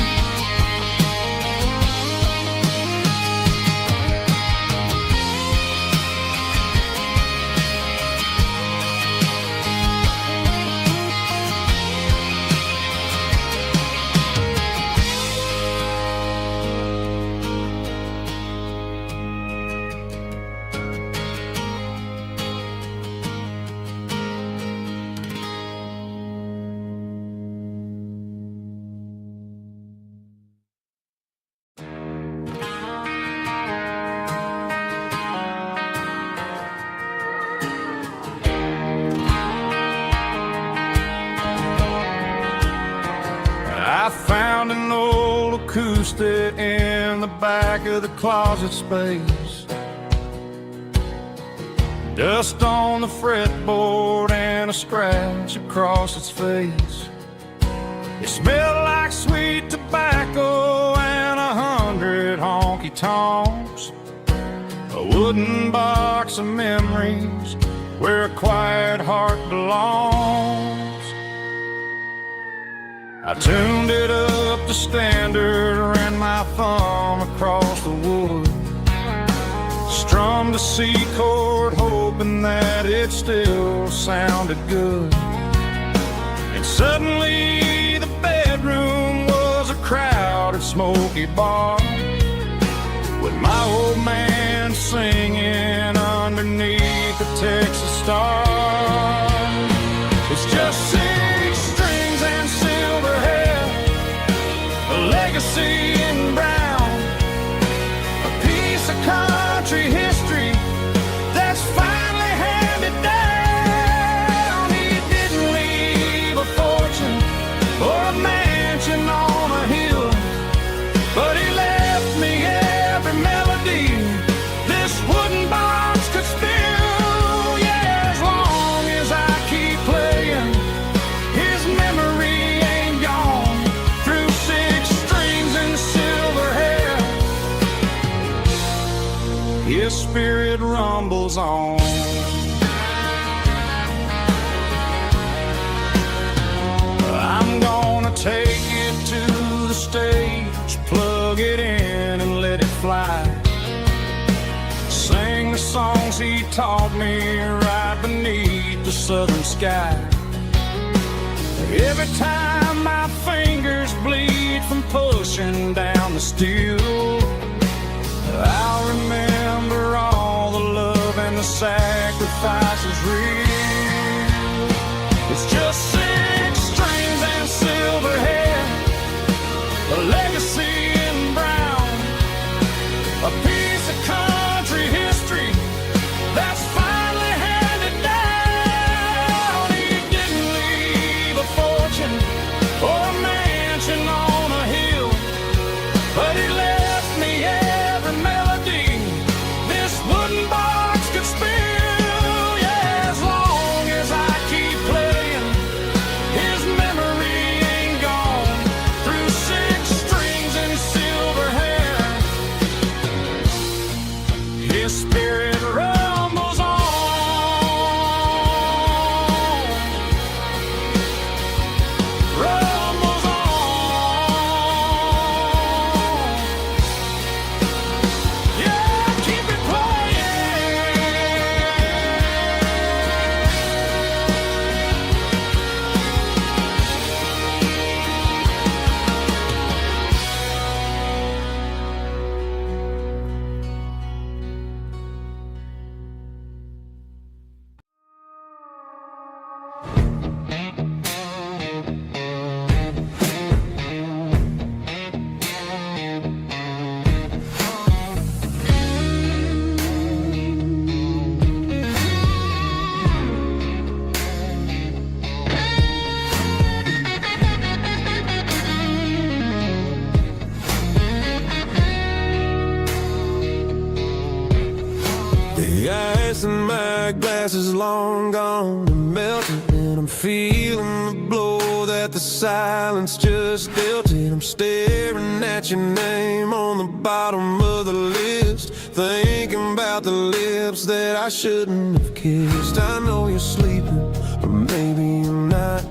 I found an old acoustic in the back of the closet space. Dust on the fretboard and a scratch across its face. It smelled like sweet tobacco and 100 honky-tonks. A wooden box of memories where a quiet heart belongs. I tuned it up to standard, ran my thumb across the wood, strummed a C chord hoping that it still sounded good. And suddenly the bedroom was a crowded smoky bar, with my old man singing underneath the Texas star. It's just six strings and silver hair, a legacy in brown, a piece of country history that's finally handed down. He didn't leave a fortune or a mansion on a hill, but he left me every melody this wooden box could spill. Yeah, as long as I keep playing, his memory ain't gone. Through six strings and silver hair, his spirit rumbles on. I'm gonna take it to the stage, plug it in and let it fly. Sing the songs he taught me right beneath the southern sky. Every time my fingers bleed from pushing down the steel, I'll remember all the love and the sacrifices real. It's just six strings and silver hair, a legacy in brown, a piece of country history that's finally handed down. He didn't leave a fortune or a mansion on a hill, but he left me every melody this wooden box could spill. Yeah, as long as I keep playing, his memory ain't gone. Through six strings and silver hair, his spirit rumbles The ice in my glass is long gone and melted, and I'm feeling the blow that the silence just dealt it. I'm staring at your name on the bottom of the list, thinking about the lips that I shouldn't have kissed. I know you're sleeping, or maybe you're not.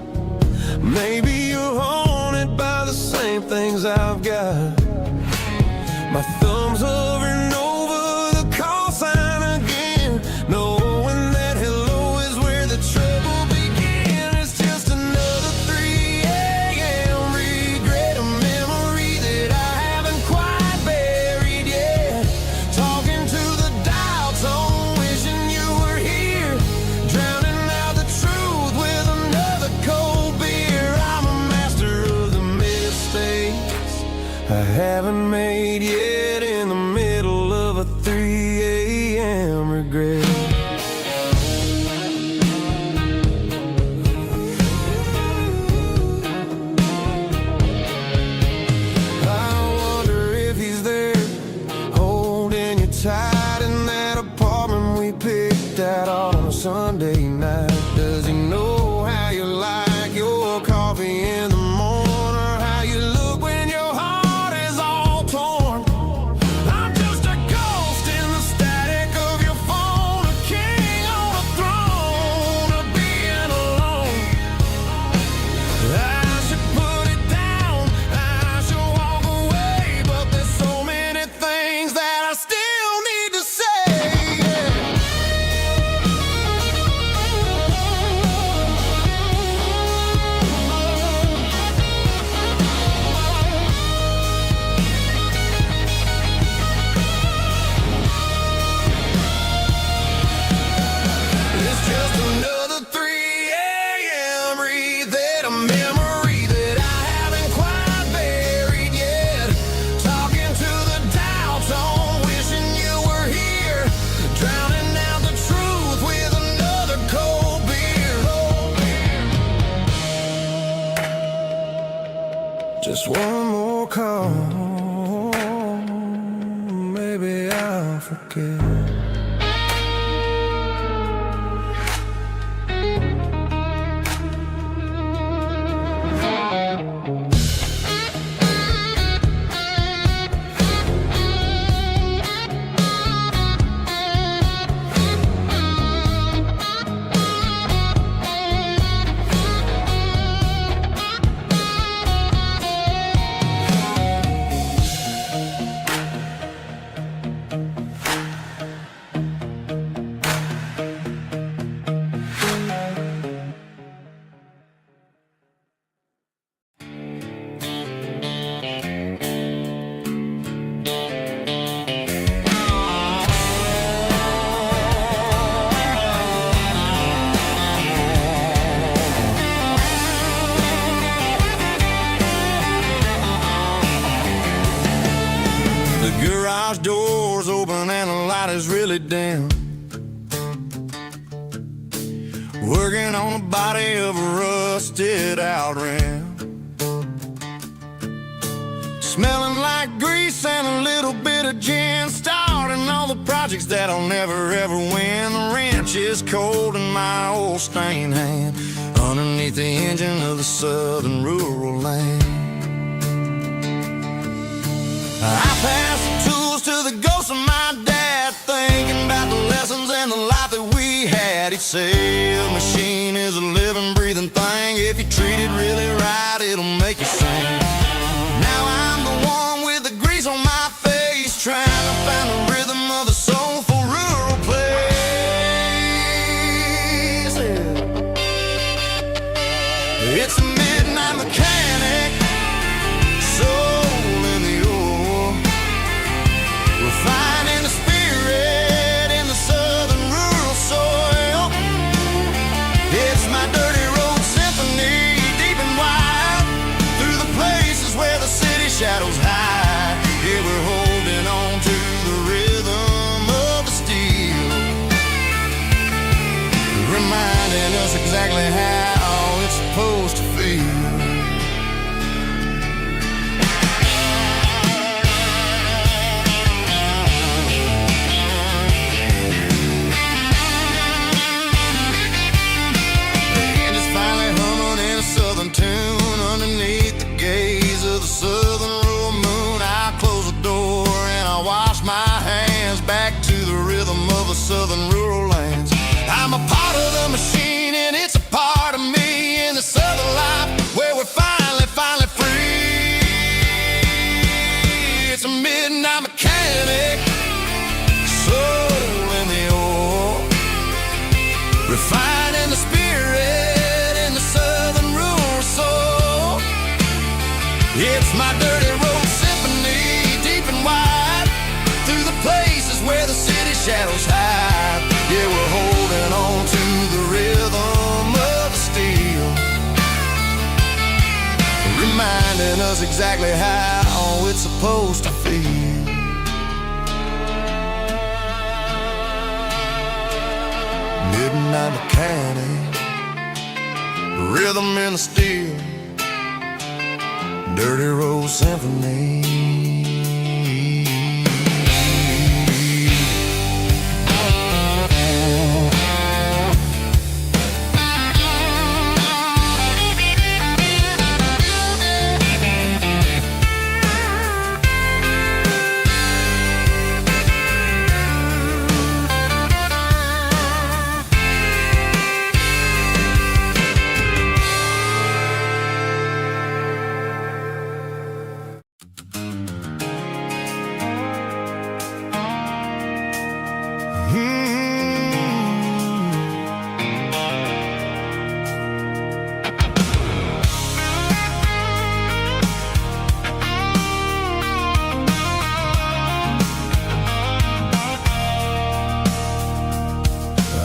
Maybe you're haunted by the same things I've got. My thumb's hovering over the call sign again, knowing that hello is where the trouble began. It's just another 3 a.m. regret, a memory that I haven't quite buried yet. Talking to the dial tone, wishing you were here, drowning out the truth with another cold beer. I'm a master of the mistakes I haven't made yet, in the middle of a 3 a.m. regret. I wonder if he's there, holding you tight in that apartment we picked out on a Sunday night. Does he know how you like your coffee in the morning, or how you look when your heart is all torn? I'm just a ghost in the static of your phone, a king on a throne of being alone. I should put it down, I should walk away, but there's so many things that I still need to say. It's just another 3 a.m. read, a memory that I haven't quite buried yet. Talking to the dial tone, wishing you were here, drowning out the truth with another cold beer. Just one more call, maybe I'll forget. The garage door's open and the light is really dim. Working on the body of a rusted out rim. Smelling like grease and a little bit of gin. Starting all the projects that I'll never ever win. The wrench is cold in my old stained hand, underneath the engine of the southern rural land. I pass the tools to the ghost of my dad, thinking about the lessons and the life that we had. He'd say a machine is a living, breathing thing. If you treat it really right, it'll make you sing. Now I'm the one with the grease on my face, trying to find the rhythm of a soulful rural place. It's a midnight mechanic, soul in the ore, refining the spirit in the southern rural soil. It's my dirty road symphony, deep and wide, through the places where the city shadows hide. Yeah, we're holding on to the rhythm of the steel, reminding us exactly how it's supposed to feel. refining the spirit in the southern rural soul. It's my dirty road symphony, deep and wide, through the places where the city shadows hide. Yeah, we're holding on to the rhythm of the steel, reminding us exactly how it's supposed to feel. Midnight mechanic, rhythm in the steel, dirty road symphony.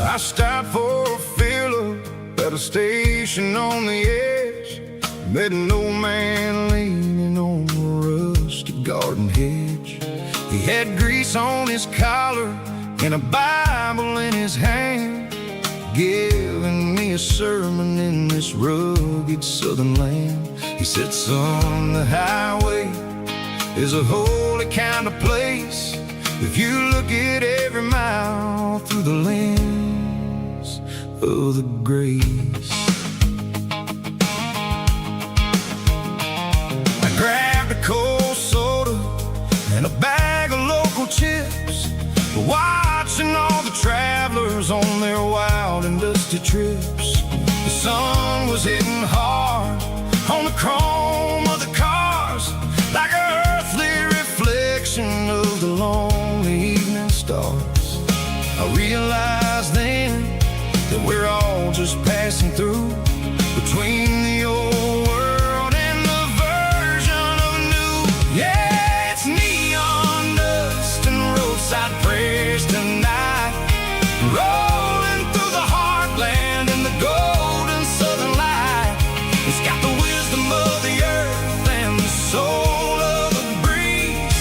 I stopped for a fill-up at a station on the edge. Met an old man leaning on a rusty garden hedge. He had grease on his collar and a Bible in his hand, giving me a sermon in this rugged southern land. He said, son, the highway is a holy kind of place if you look at every mile through the lens of the grace. I grabbed a cold soda and a bag of local chips, watching all the travelers on their wild and dusty trips. The sun was hitting hard on the chrome of the cars, like an earthly reflection of the lonely evening stars. I realized then that we're all just passing through, between the old world and the version of new. Yeah, it's neon dust and roadside prayers tonight, rolling through the heartland in the golden southern light. It's got the wisdom of the earth and the soul of the breeze,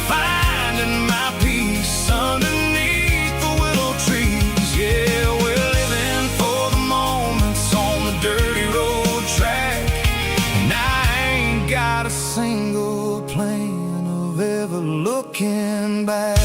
finding my peace underneath the willow trees. Yeah, we're living for the moments on the dirty road track, and I ain't got a single plan of ever looking back.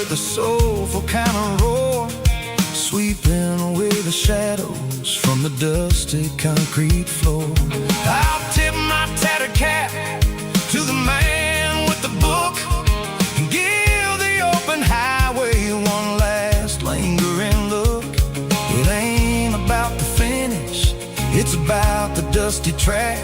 The soulful kind of roar, sweeping away the shadows from the dusty concrete floor. I'll tip my tattered cap to the man with the book and give the open highway one last lingering look. It ain't about the finish, it's about the dusty track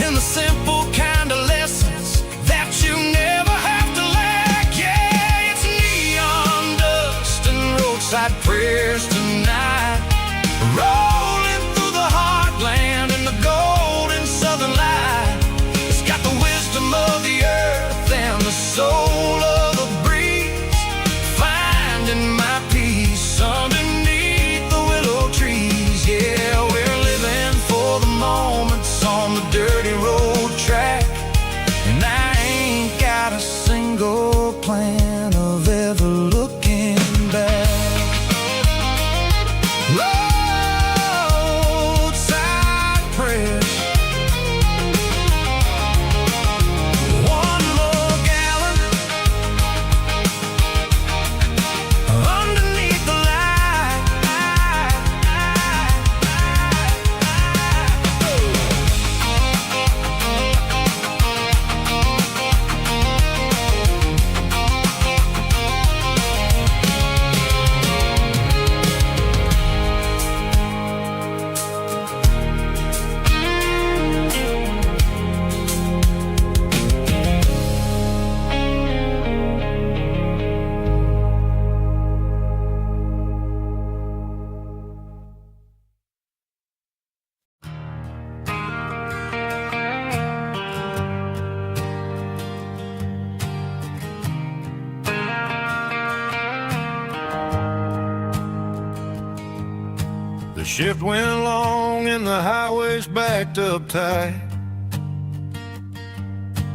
and the simple kind of lessons that you never have to lack. Yeah, it's neon dust and roadside prayers tonight, rolling through the heartland in the golden southern light. It's got the wisdom of the earth and the soul of the breeze, finding my peace underneath the willow trees. Yeah, we're living for the moments on the dirty road track. shift went long and the highway's backed up tight.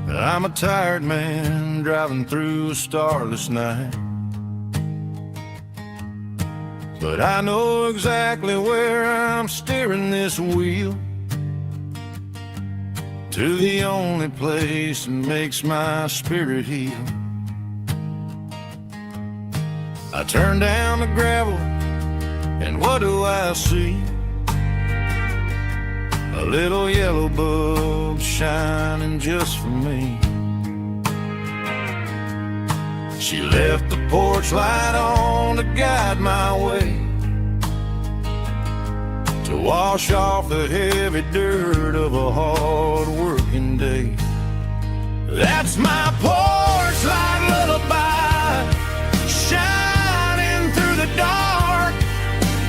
I'm a tired man driving through a starless night, but I know exactly where I'm steering this wheel, to the only place that makes my spirit heal. I turn down the gravel, and what do I see? A little yellow bulb shining just for me. She left the porch light on to guide my way, to wash off the heavy dirt of a hard-working day. That's my porch light lullaby, shining through the dark,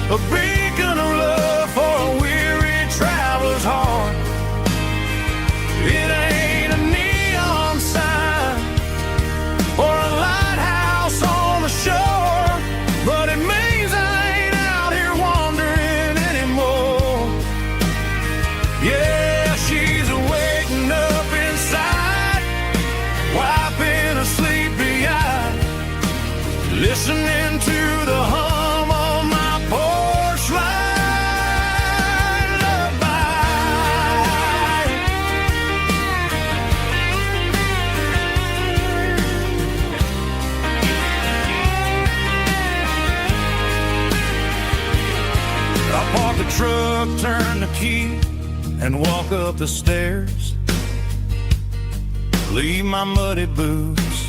a beacon of love for a weary traveler's heart. It ain't a neon sign or a lighthouse on the shore, but it means I ain't out here wandering anymore. Yeah, she's waking up inside, wiping a sleepy eye, listening to the hum of my porch light lullaby. I park the truck, turn the key, and walk up the stairs. Leave my muddy boots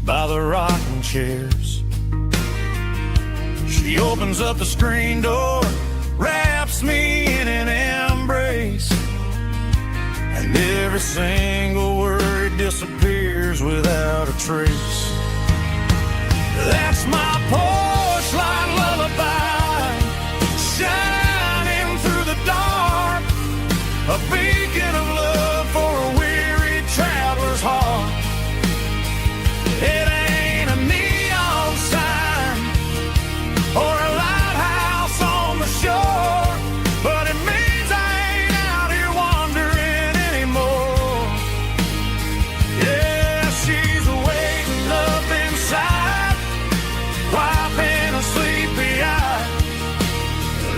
by the rocking chairs. She opens up the screen door, wraps me in an embrace, and every single word disappears without a trace. That's my porch light lullaby, shining through the dark, a beacon of love for a weary traveler's heart. It ain't a neon sign or a lighthouse on the shore, but it means I ain't out here wandering anymore. Yeah, she's waiting up inside, wiping a sleepy eye,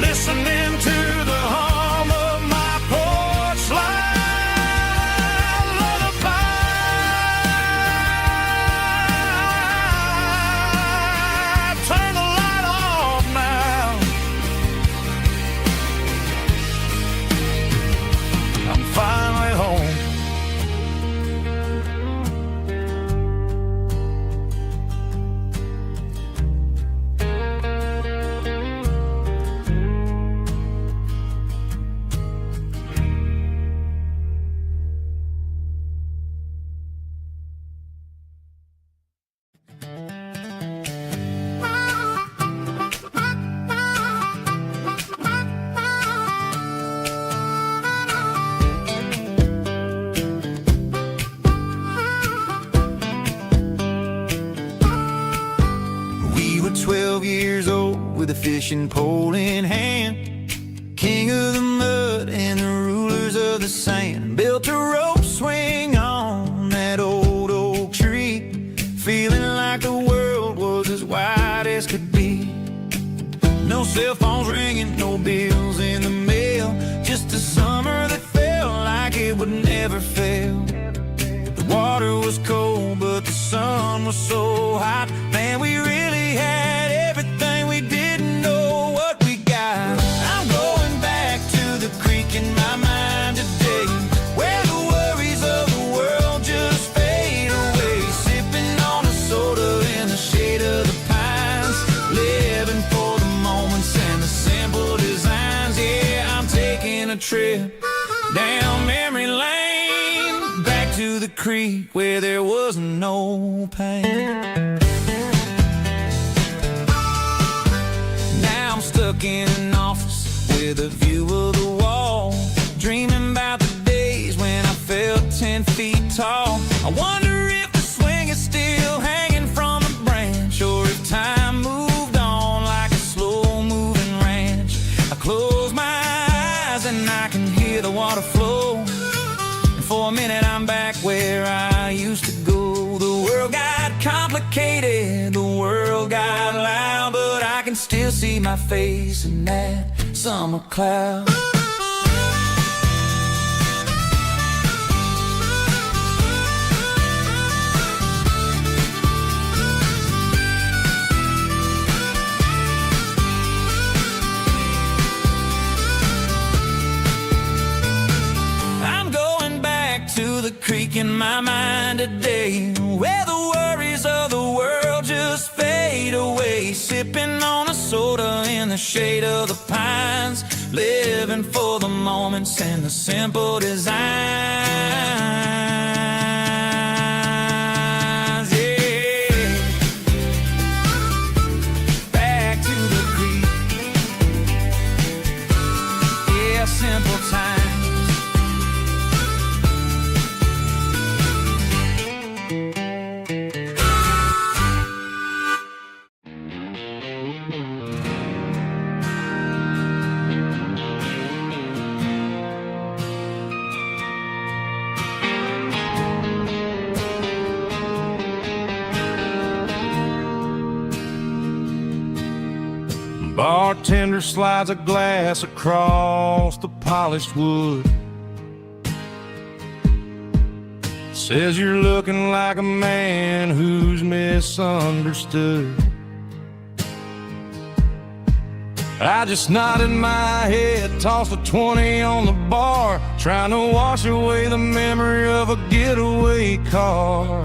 listening to the hum of my porch light lullaby. Turn the light off now. I'm finally home. We were 12 years old with a fishing pole in hand, king of the mud and the rulers of the sand. Built a rope swing on that old oak tree, feeling like the world was as wide as could be. No cell phones ringing, no bills in the mail, just a summer that felt like it would never fail. The water was cold, but the sun was so hot. Man, we really had everything, we didn't know what we got. I'm going back to the creek in my mind today, where the worries of the world just fade away. Sipping on a soda in the shade of the pines, living for the moments and the simple designs. Yeah, I'm taking a trip down memory lane, back to the creek where there was no pain. Now I'm stuck in an office with a view of the wall, dreaming about the days when I felt 10 feet tall. I wonder if the swing is still hanging from a branch, or if time moved on like a slow-moving ranch. I close I'm back where I used to go. The world got complicated, the world got loud, but I can still see my face in that summer cloud. The creek in my mind today, where the worries of the world just fade away, sipping on a soda in the shade of the pines, living for the moments and the simple designs. Yeah, back to the creek. Yeah, simple times. Bartender slides a glass across the polished wood. Says you're looking like a man who's misunderstood. I just nodded my head, tossed a 20 on the bar, trying to wash away the memory of a getaway car.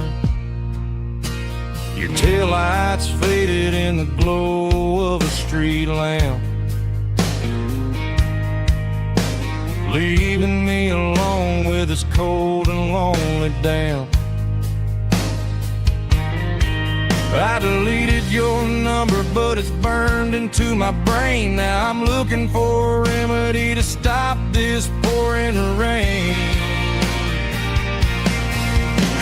Your taillights faded in the glow of a street lamp, leaving me alone with this cold and lonely damp. I deleted your number, but it's burned into my brain. Now I'm looking for a remedy to stop this pouring rain.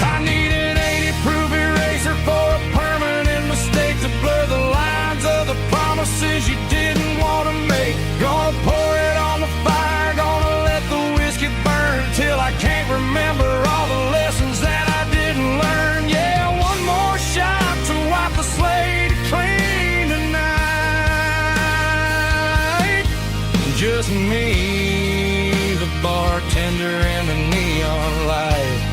I need an 80-proof eraser for a permanent mistake to blur the lines of the promises you didn't want to make. Gonna pour it on the fire, gonna let the whiskey burn till I can't remember all the lessons that I didn't learn. Yeah, one more shot to wipe the slate clean tonight. Just me, the bartender, and the neon light.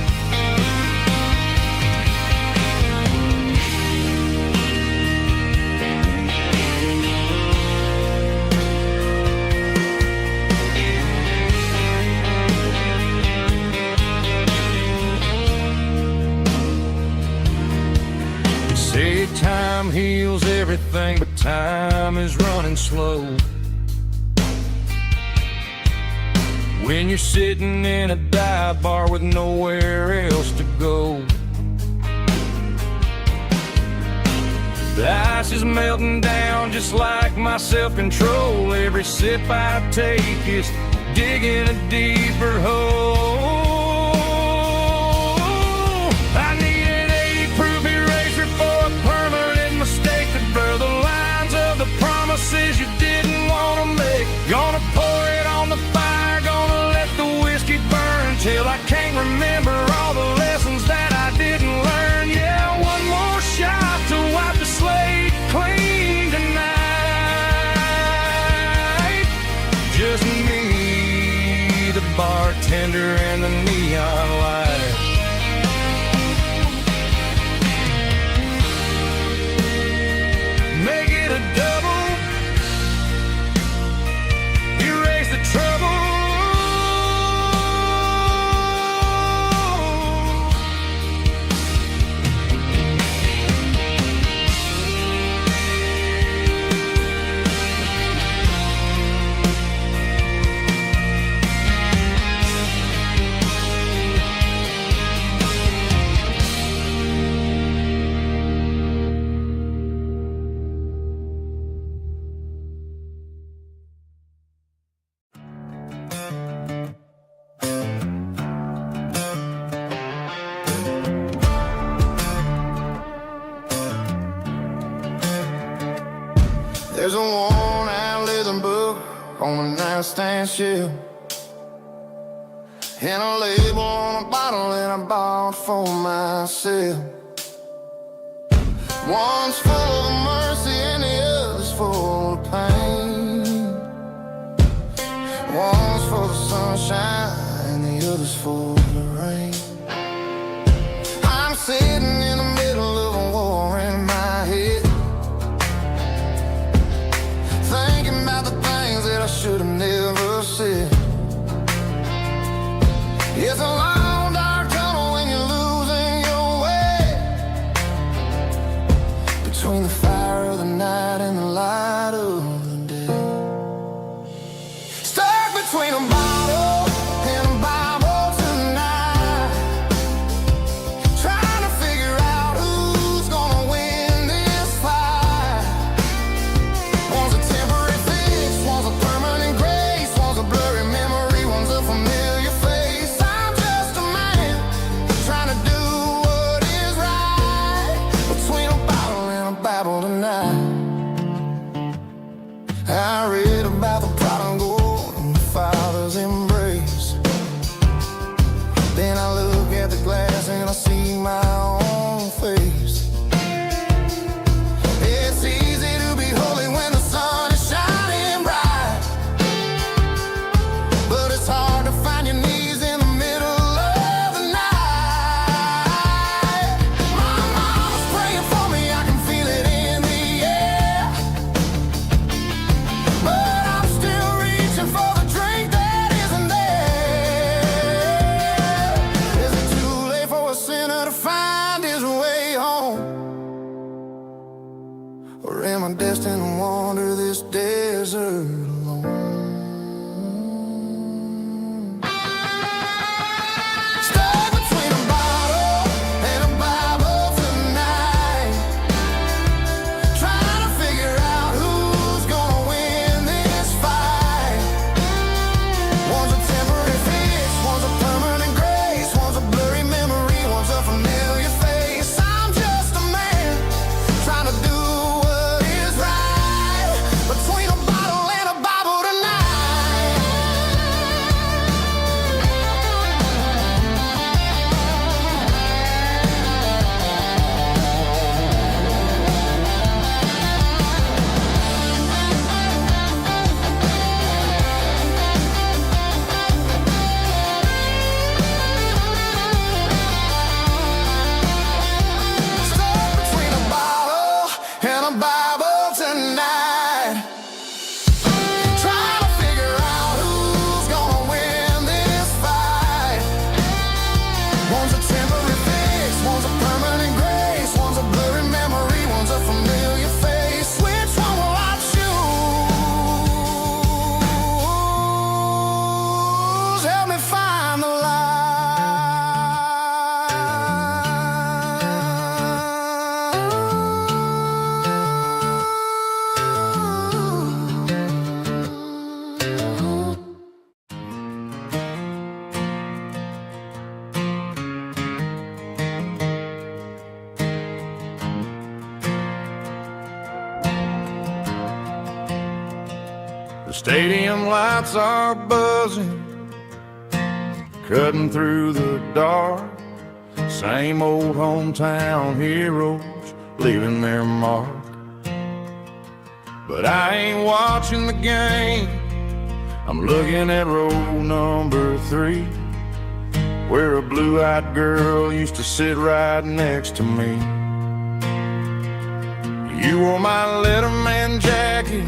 Say time heals everything, but time is running slow. When you're sitting in a dive bar with nowhere else to go, the ice is melting down just like my self-control. Every sip I take is digging a deeper hole. I need an 80-proof eraser for a permanent mistake to blur the lines of the promises you didn't want to make. Gonna pour it on the fire, gonna let the whiskey burn till I can't remember all the lessons that I didn't learn. Yeah, one more shot to wipe the slate clean tonight. Just me, the bartender, and the neon light. Make it a double, erase the trouble. There's a worn-out leather book on a nightstand shelf, and a label on a bottle that I bought for myself. One's full of mercy and the other's full of pain. One's full of sunshine and the other's full of rain. I'm sitting in the middle of a war in my head, thinking about the things that I should have never said. It's a long dark tunnel when you're losing your way, between the fire of the night and the light of the day. Stuck between a bottle and a Bible tonight, trying to figure out who's gonna win this fight. One's a temporary fix, one's a permanent grace, one's a blurry memory, one's a familiar face. I'm just a man trying to do what is right, between a bottle and a Bible tonight. I read about the prodigal and the Father's embrace. Then I look at the glass and I see my own face. It's easy to be holy when the sun is shining bright, but it's hard to find your knees in the middle of the night. My mama's praying for me, I can feel it in the air, but I'm still reaching for the drink that isn't there. Is it too late for a sinner to find his way home? Or am I destined to wander this desert alone? Stuck between a bottle and a Bible tonight, trying to figure out who's gonna win this fight. One's a temporary fix, one's a permanent grace, one's a blurry memory, one's a familiar face. I'm just a man trying to do what is right, between a bottle and a Bible tonight. Stuck between a bottle and a Bible tonight, trying to figure out who's gonna win this fight. One's a temporary fix, one's a permanent grace, one's a blurry memory, one's a familiar face. Which one will I choose? Help me find the light. The stadium lights are buzzing, cutting through the dark. Same old hometown heroes leaving their mark. But I ain't watching the game, I'm looking at row number 3, where a blue-eyed girl used to sit right next to me. You wore my Letterman jacket,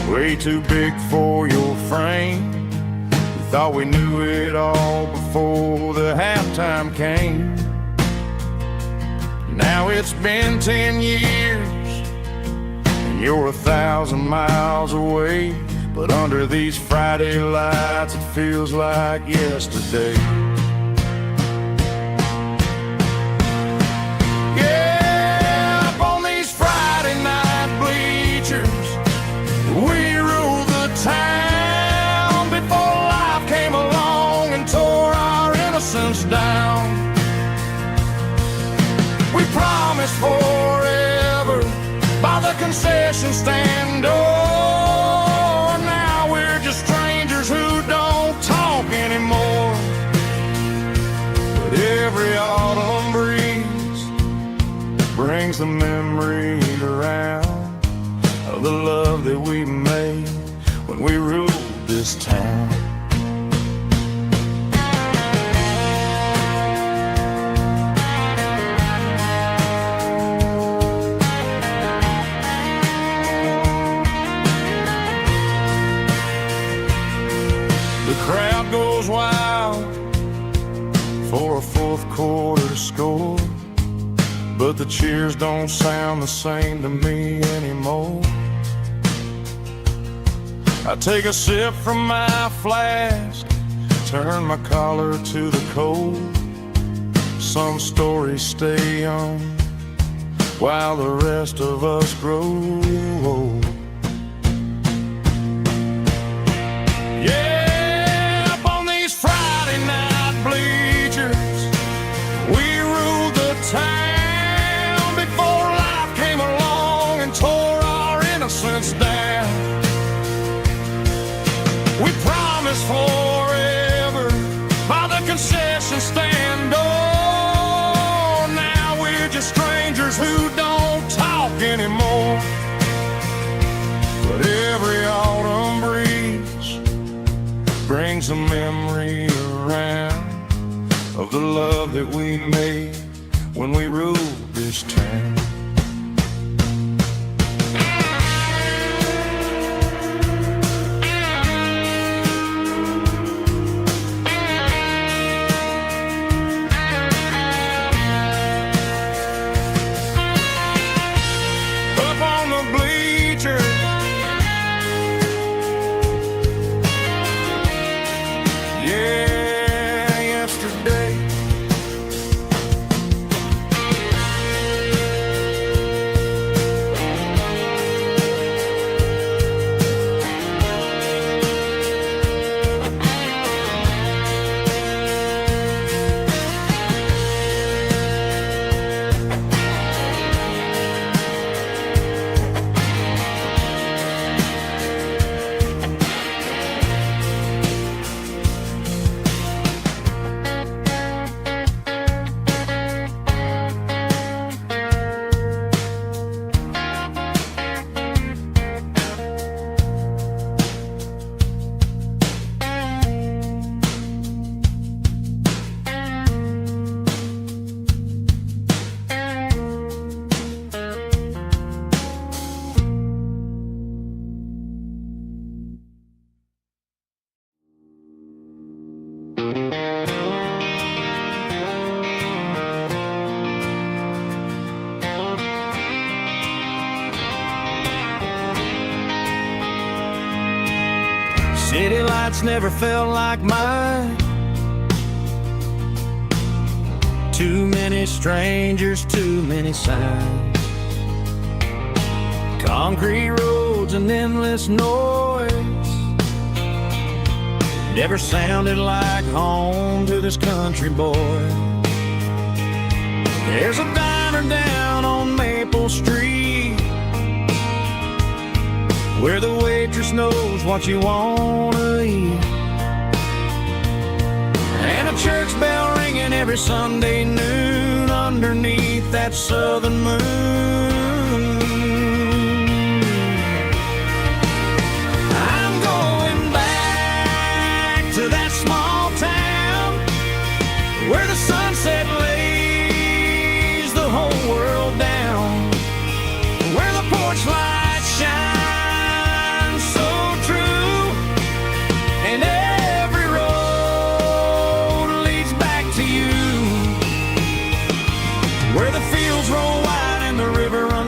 way too big for your frame. We thought we knew it all before the halftime came. Now it's been 10 years and you're 1,000 miles away, but under these Friday lights it feels like yesterday. Yeah, up on these Friday night bleachers, we rule the town before life came along and tore our innocence down. We promised forever by the concession stand door. Now we're just strangers who don't talk anymore. every autumn breeze brings the memory around of the love that we made when we ruled this town. The crowd goes wild for a fourth quarter score, but the cheers don't sound the same to me anymore. I take a sip from my flask, turn my collar to the cold. Some stories stay young while the rest of us grow old. Yeah, up on these Friday night bleachers, we ruled the town before life came along and tore our innocence down. We promised forever by the concession stand door. Now we're just strangers who don't talk anymore. But every autumn breeze brings a memory around of the love that we made when we ruled this town. City lights never felt like mine. Too many strangers, too many signs. Concrete roads and endless noise never sounded like home to this country boy. There's a diner down on Maple Street where the waitress knows what you wanna eat, and a church bell ringing every Sunday noon underneath that southern moon. I'm going back to that small town where the sunset lays the whole world down, where the porch lights shine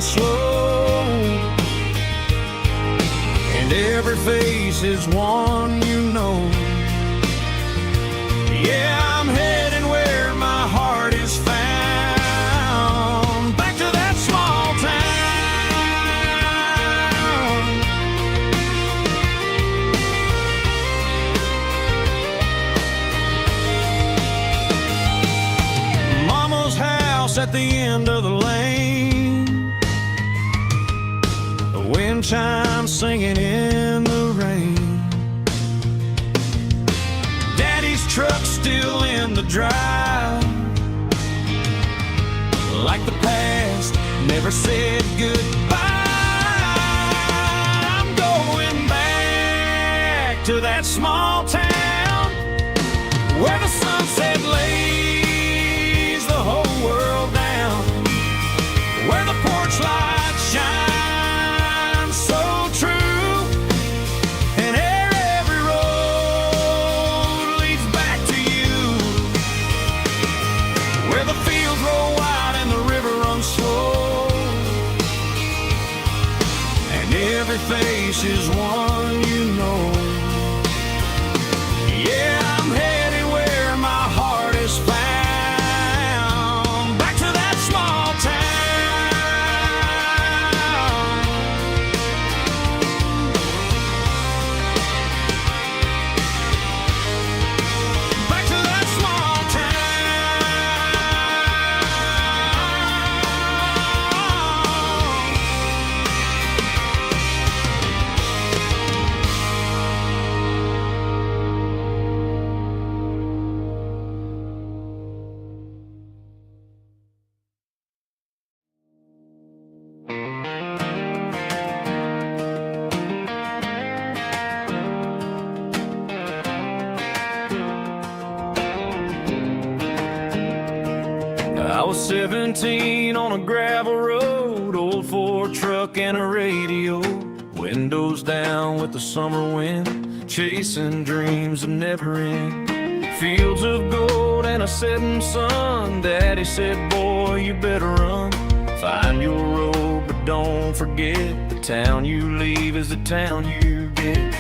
slow, and every face is one you know. Yeah, I'm heading where my heart is found, back to that small town. Mama's house at the end of the lane, wind chimes singing in the rain. Daddy's truck still in the drive, never said goodbye. I'm going back to that small town where the sunset lays the whole world down, where the porch lights shine so true, and every road leads back to you, where the fields roll wide and the river runs slow, and every face is one you know. Yeah, I'm headed where my heart is found, back to that small town. Back to that small I was 17 on a gravel road, old Ford truck and a radio, windows down with the summer wind, chasing dreams of never end. Fields of gold and a setting sun. Daddy said, boy, you better run. Find your road, but don't forget, the town you leave is the town you get.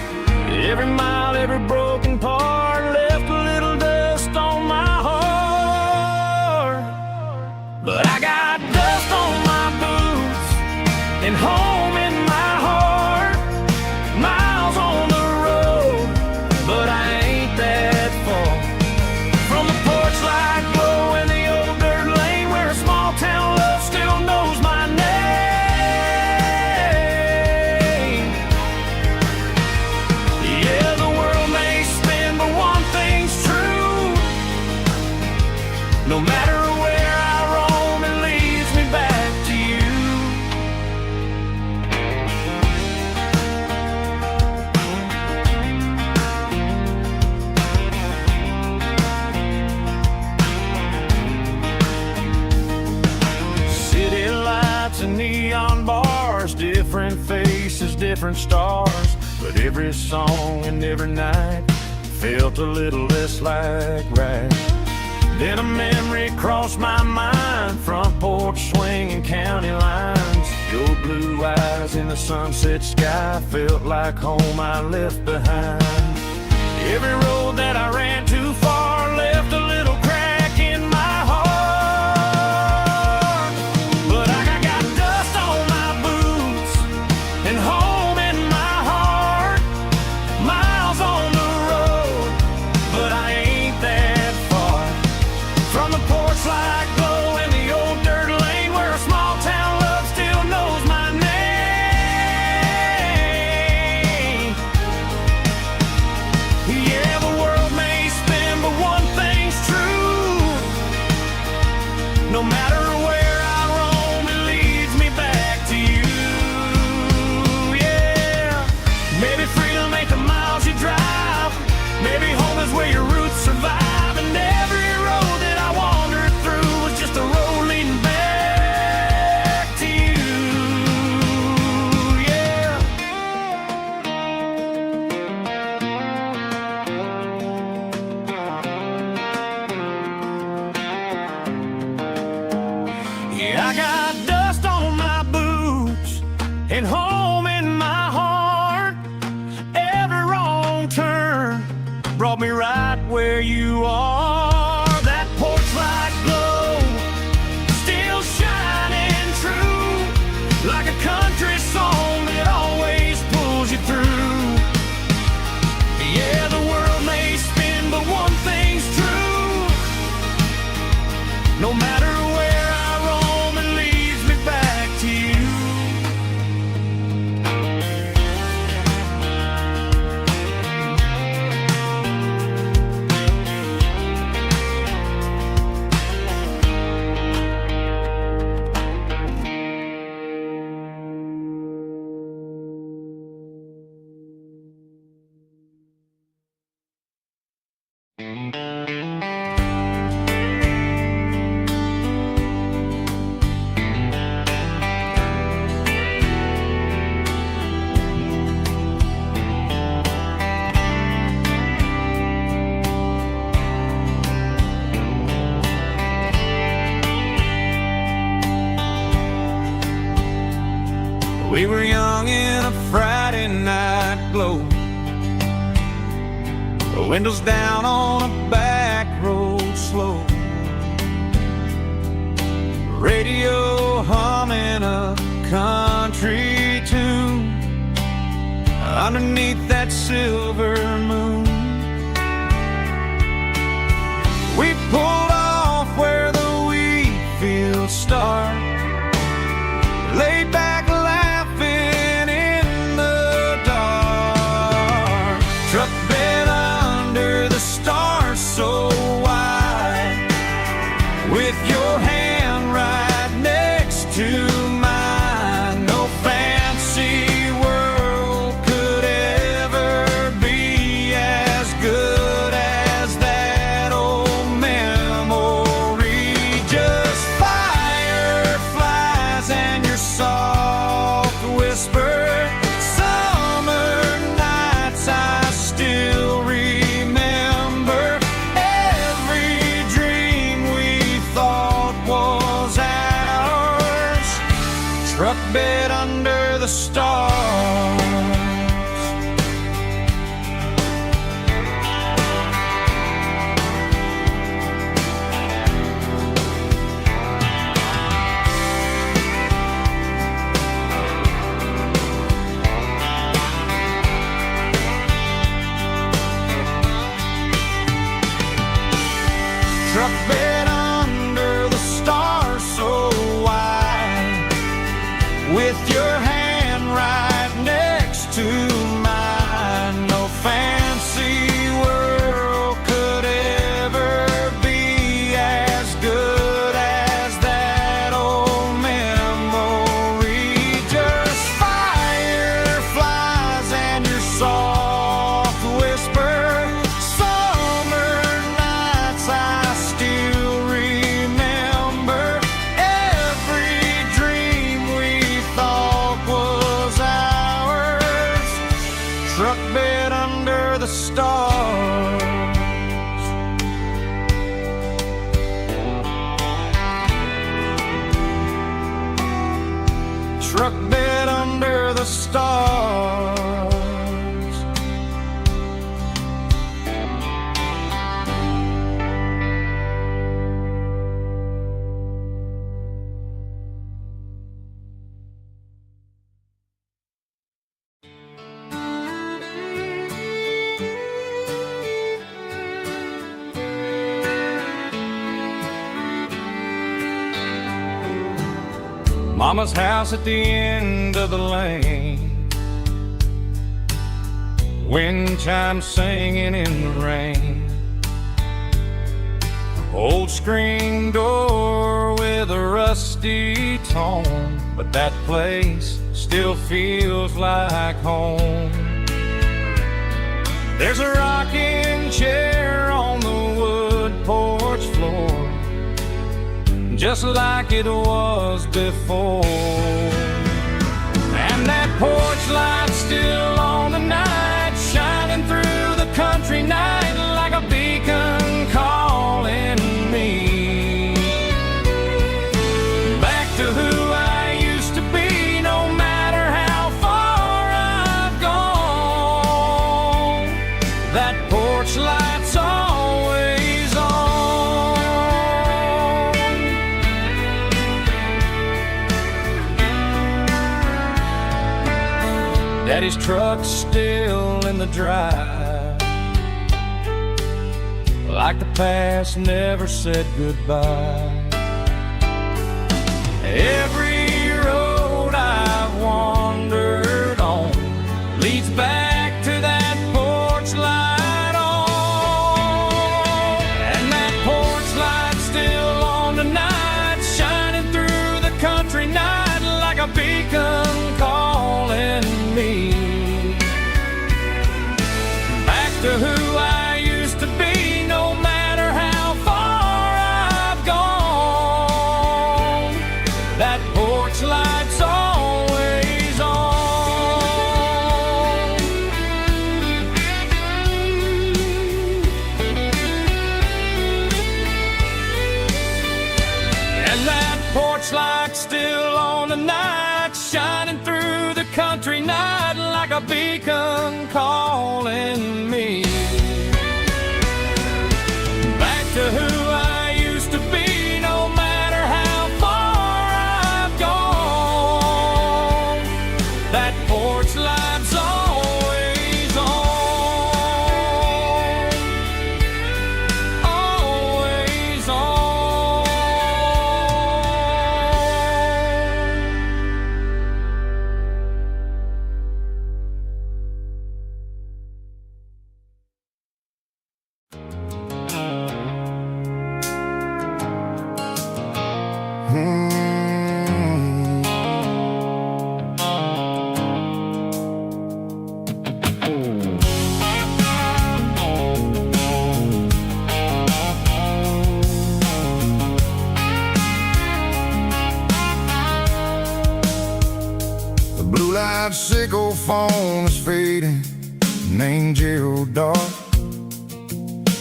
Every mile, every broken part left a little dust on my heart. But I got dust on my boots and home in my heart. Miles on the road, but I ain't that far from the porch light glow in the old dirt lane, where a small town love still knows my name. Yeah, the world may spin, but one thing's true. No matter where I roam, it leads me back to you. City lights and neon bars, different faces, different stars, but every song and every night felt a little less like right. Then a memory crossed my mind, front porch swinging county lines. Your blue eyes in the sunset sky felt like home I left behind. Every road that I ran too far left a little crack in my heart. But I got dust on my boots and home in my heart. Miles on the road, but I ain't that far from the porch light glow in the old dirt lane, where a small town love still knows my name. Yeah, the world may spin, but one thing's true. No matter where I roam, it leads me back to you. Yeah, maybe freedom ain't the miles you drive. Maybe home is where your roots survive, and every road that I wandered through was just a road leading back to you. Yeah. Yeah, I got dust on my boots and home in my heart. Every wrong turn brought me right where you are. That porch light glow still shining true, like a country song that always pulls you through. Yeah, the world may spin, but one thing's true. No matter where I roam, it leads me back to you. We were young in a Friday night glow, the windows down on a back road slow, radio humming a country tune underneath that silver moon. We pulled off where the wheat fields start, laid back laughing in the dark. Truck bed under the stars so wide, with your hand right next to mine. No fancy world could ever be as good as that old memory. Just fireflies and your soft whisper. Summer nights I still remember. Every dream we thought was ours. Truck bed under the stars. Truck bed under the stars so wide, with your hand right next to mine. No fancy world could ever be as good as that old memory. Just fireflies and your soft whisper. Summer nights I still remember. Every dream we thought was ours. Truck bed under the stars. Truck bed under the stars. Mama's house at the end of the lane, wind chimes singing in the rain. Old screen door with a rusty tone, but that place still feels like home. There's a rocking chair on the wood porch floor, just like it was before. And that porch light still on the night, shining through the country night like a beacon calling me back to who I used to be. No matter how far I've gone, that porch light's always on. Daddy's truck's still in the drive, like the past never said goodbye. Every road I've wandered on leads back to that porch light on. And that porch light's still on tonight, shining through the country night like a beacon calling me back to who I used to be. No matter how far I've gone, that porch light's always on. And that porch light's still on tonight, shining through the country night like a beacon calling me back to who I used to be, no matter how far I've gone. That porch light's always on, always on. The blue light sickle phone is fading, named Geralkyo.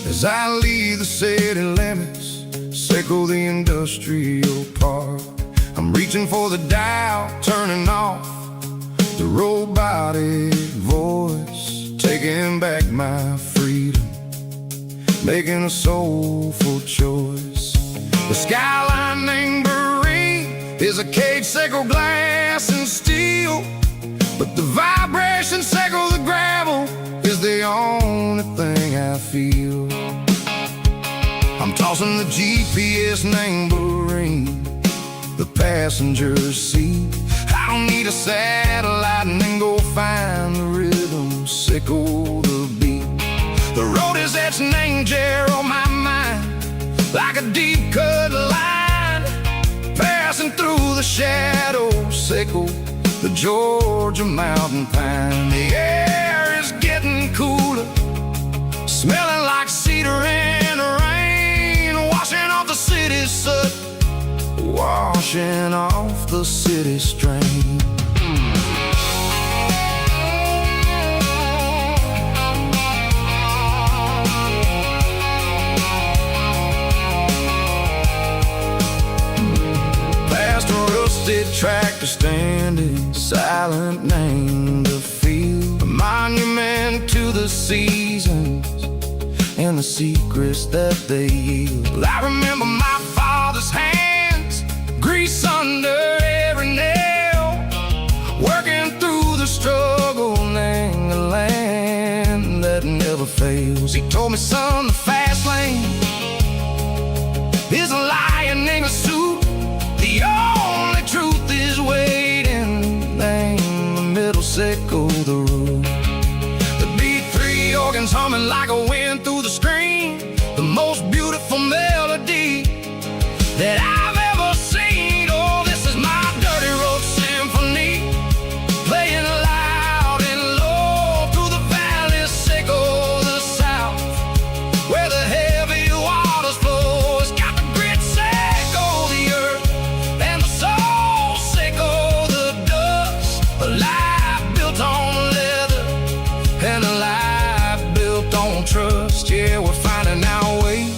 As I leave the city limits, sickle the industrial park. I'm reaching for the dial, turning off the robotic voice, taking back my freedom, making a soulful choice. The skyline named Marine is a cage, sickle glass and steel, but the vibration sickle the gravel is the only thing I feel. I'm tossing the GPS named Marine, the passenger seat. I don't need a satellite and then go find the rhythm, sickle the beat. The road is etched named Jer on my mind, like a deep cut line, passing through the shadows, sickle the Georgia mountain pine. The air is getting cooler, smelling like cedar in the rain, washing off the city's soot, washing off the city strain. Past a rusted tractor standing silent, named the field, a monument to the seasons and the secrets that they yield. I remember my father's hands, grease under every nail, working through the struggle, named the land that never fails. He told me, son, the fast lane is a lion in a suit, the only truth is waiting, named the middle, sickle the root. The B3 organs humming like a wind through the screen, the most beautiful melody that I've ever seen. Oh, this is my dirty road symphony, playing loud and low through the valleys, sickle the south, where the heavy waters flow. It's got the grit, sickle the earth, and the soul, sickle the dust. A life built on leather and a life built on trust. Yeah, we're finding our way,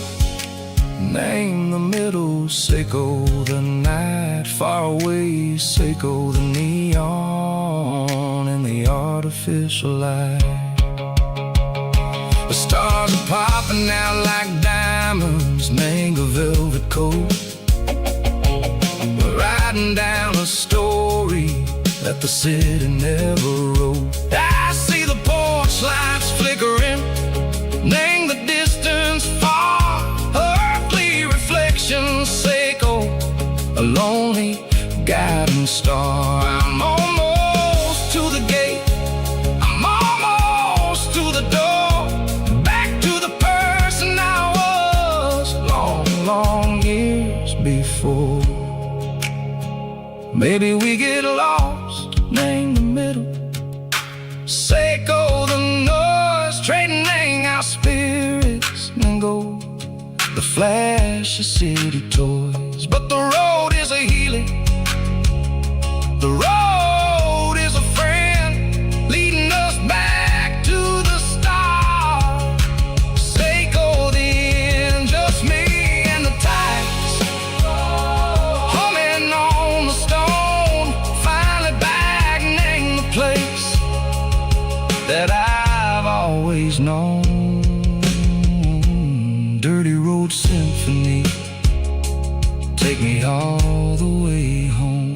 name the middle, sickle the night, far away, sickle the neon and the artificial light. The stars are popping out like diamonds, name a velvet coat. We're riding down a story that the city never wrote. I see the porch lights flickering, name the distance far, earthly reflections, sickle a lonely guiding star. I'm almost to the gate, I'm almost to the door, back to the person I was long, long years before. Maybe we get lost, name the middle, sickle the noise, trading our spirits and go the flash of city toys. But the road is a healing, the road is a friend, leading us back to the start. Sickle the end, just me and the tides, humming on the stone, finally back, name the take me all the way home.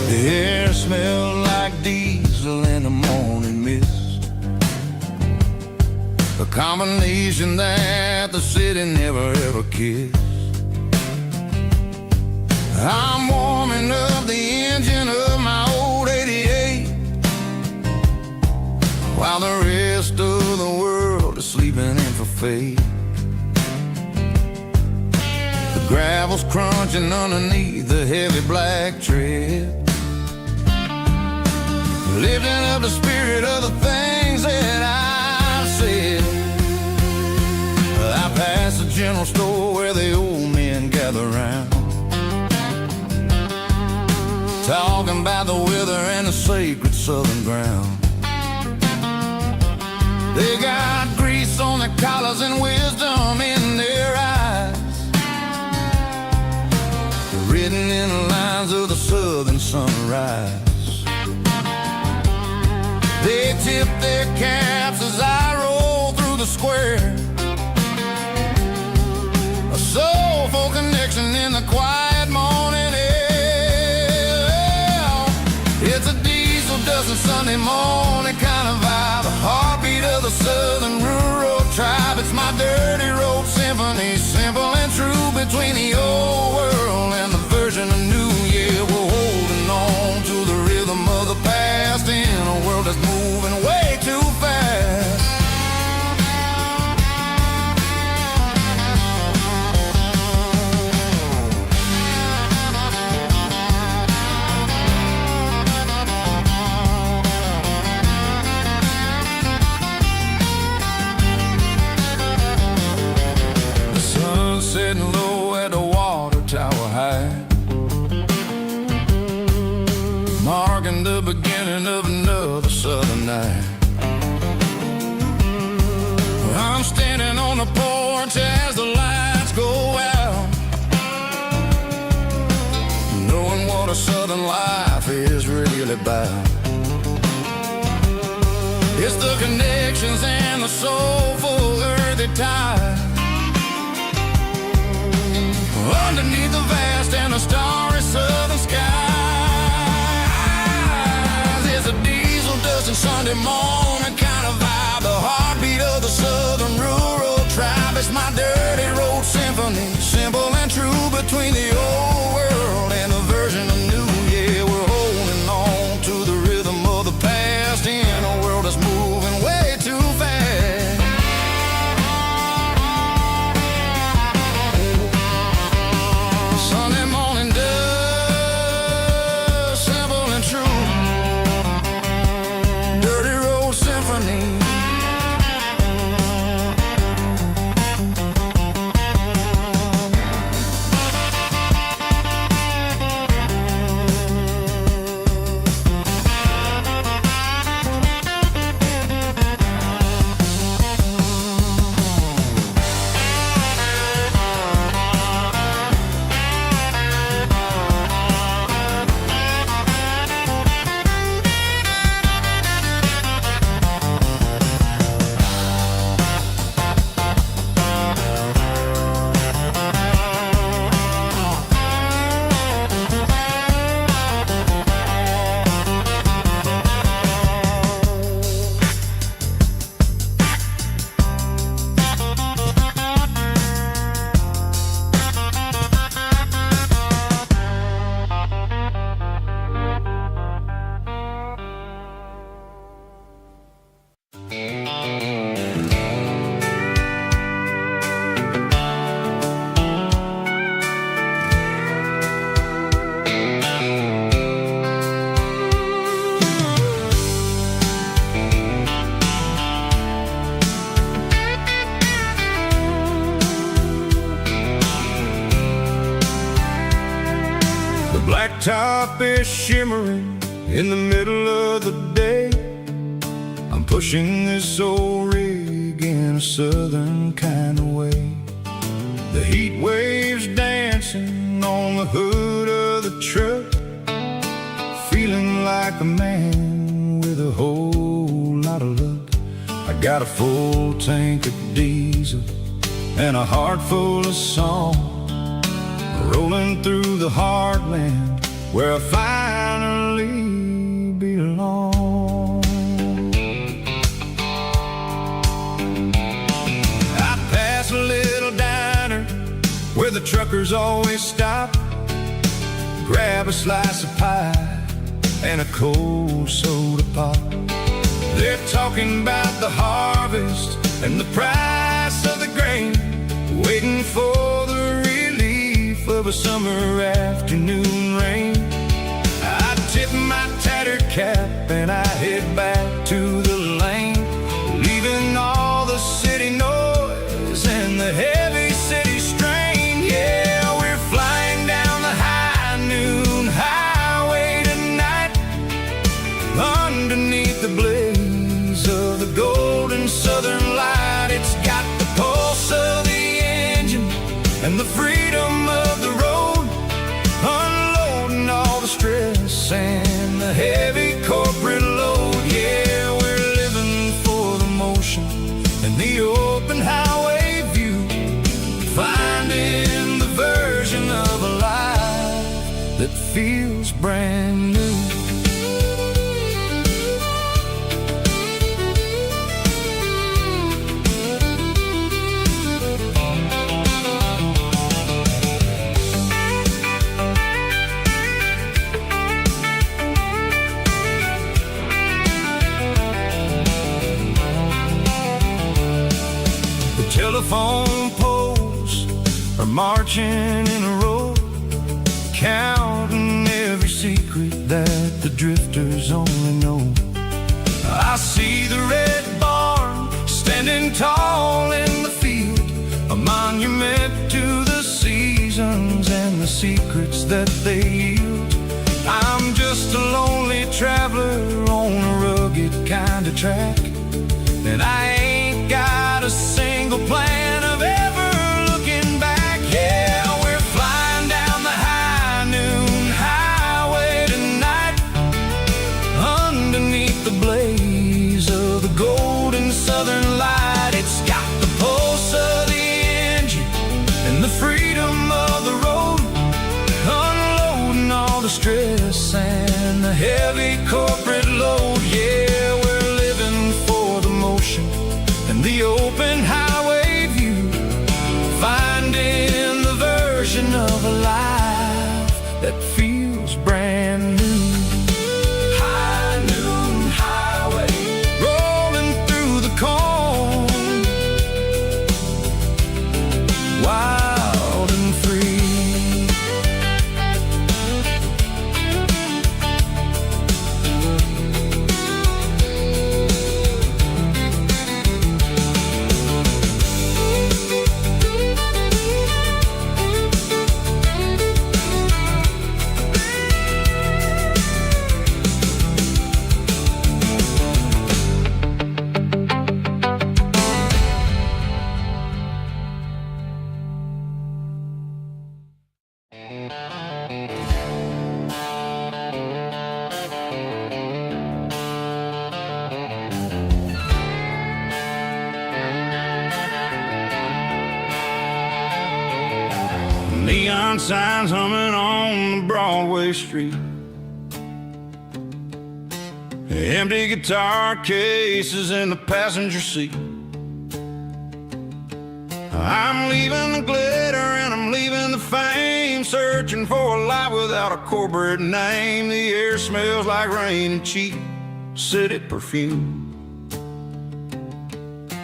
The air smelled like diesel in the morning mist, a combination that the city never ever kissed. I'm warming up the engine of my old 88, while the rest of the world is sleeping in for fate. The gravel's crunching underneath the heavy black tread, lifting up the spirit of the things that I've said. I passed the general store where the old men gather round, talking about the weather and the sacred southern ground. They got grease on their collars and wisdom in their eyes, written in the lines of the southern sunrise. They tip their caps as I roll through the square, a soulful connection in the quiet morning air. It's a diesel dusting Sunday morning kind of vibe, the heartbeat of the southern rural tribe. It's my dirty road symphony, simple and true, between the old world and the version of new. Yeah, we're holding on to the rhythm of the past in a world that's moving way too fast. The sun's setting low at the water tower high, marking the beginning of another southern night. I'm standing on the porch as the lights go out, knowing what a southern life is really about. It's the connections and the soulful earthy tide, underneath the vast and the starry southern skies. It's a diesel dusting Sunday morning kind of vibe, the heartbeat of the southern rural tribe. It's my dirty road symphony, simple and true, between the old world and the version of new. Yeah, we're holding on to the rhythm of the past in a world that's moving way too fast. Sunday morning dust, simple and true, dirty road symphony. blacktop is shimmering in the middle of the day. I'm pushing this old rig in a southern kind of way. The heat waves dancing on the hood of the truck, feeling like a man with a whole lot of luck. I got a full tank of diesel and a heart full of song, rolling through the heartland where I finally belong. I pass a little diner where the truckers always stop, grab a slice of pie and a cold soda pop. They're talking about the harvest and the price of the grain, waiting for the relief of a summer afternoon rain. I tip my tattered cap and I head back to the lane, leaving all the city noise and the heavy city strain. Yeah, we're flying down the high noon highway tonight, underneath the blaze of the golden southern light. It's got the pulse of the engine and the freedom of the road, unloading all the stress and the heavy corporate load. Yeah, we're living for the motion and the open highway view, finding the version of a life that feels brand new. Telephone poles are marching in a row, counting every secret that the drifters only know. I see the red barn standing tall in the field, a monument to the seasons and the secrets that they yield. I'm just a lonely traveler on a rugged kind of track, and I ain't got a single plan of ever looking back. Yeah, we're flying down the high noon highway tonight, underneath the blaze of the golden southern light. It's got the pulse of the engine and the freedom of the road, unloading all the stress and the heavy corporate load. Yeah, we're living for the motion and the open highway view, finding the version of a life that feels brand new. High noon highway, rolling through the corn, wild and free. Neon signs humming on the Broadway street, empty guitar cases in the passenger seat. I'm leaving the glitter and I'm leaving the fame, searching for a life without a corporate name. The air smells like rain and cheap city perfume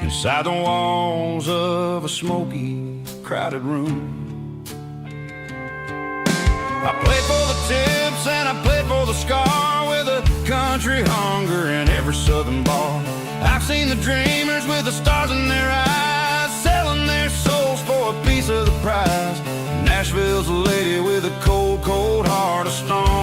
inside the walls of a smoky, crowded room. I played for the tips and I played for the scar, with a country hunger in every southern bar. I've seen the dreamers with the stars in their eyes, selling their souls for a piece of the prize. Nashville's a lady with a cold, cold heart of stone.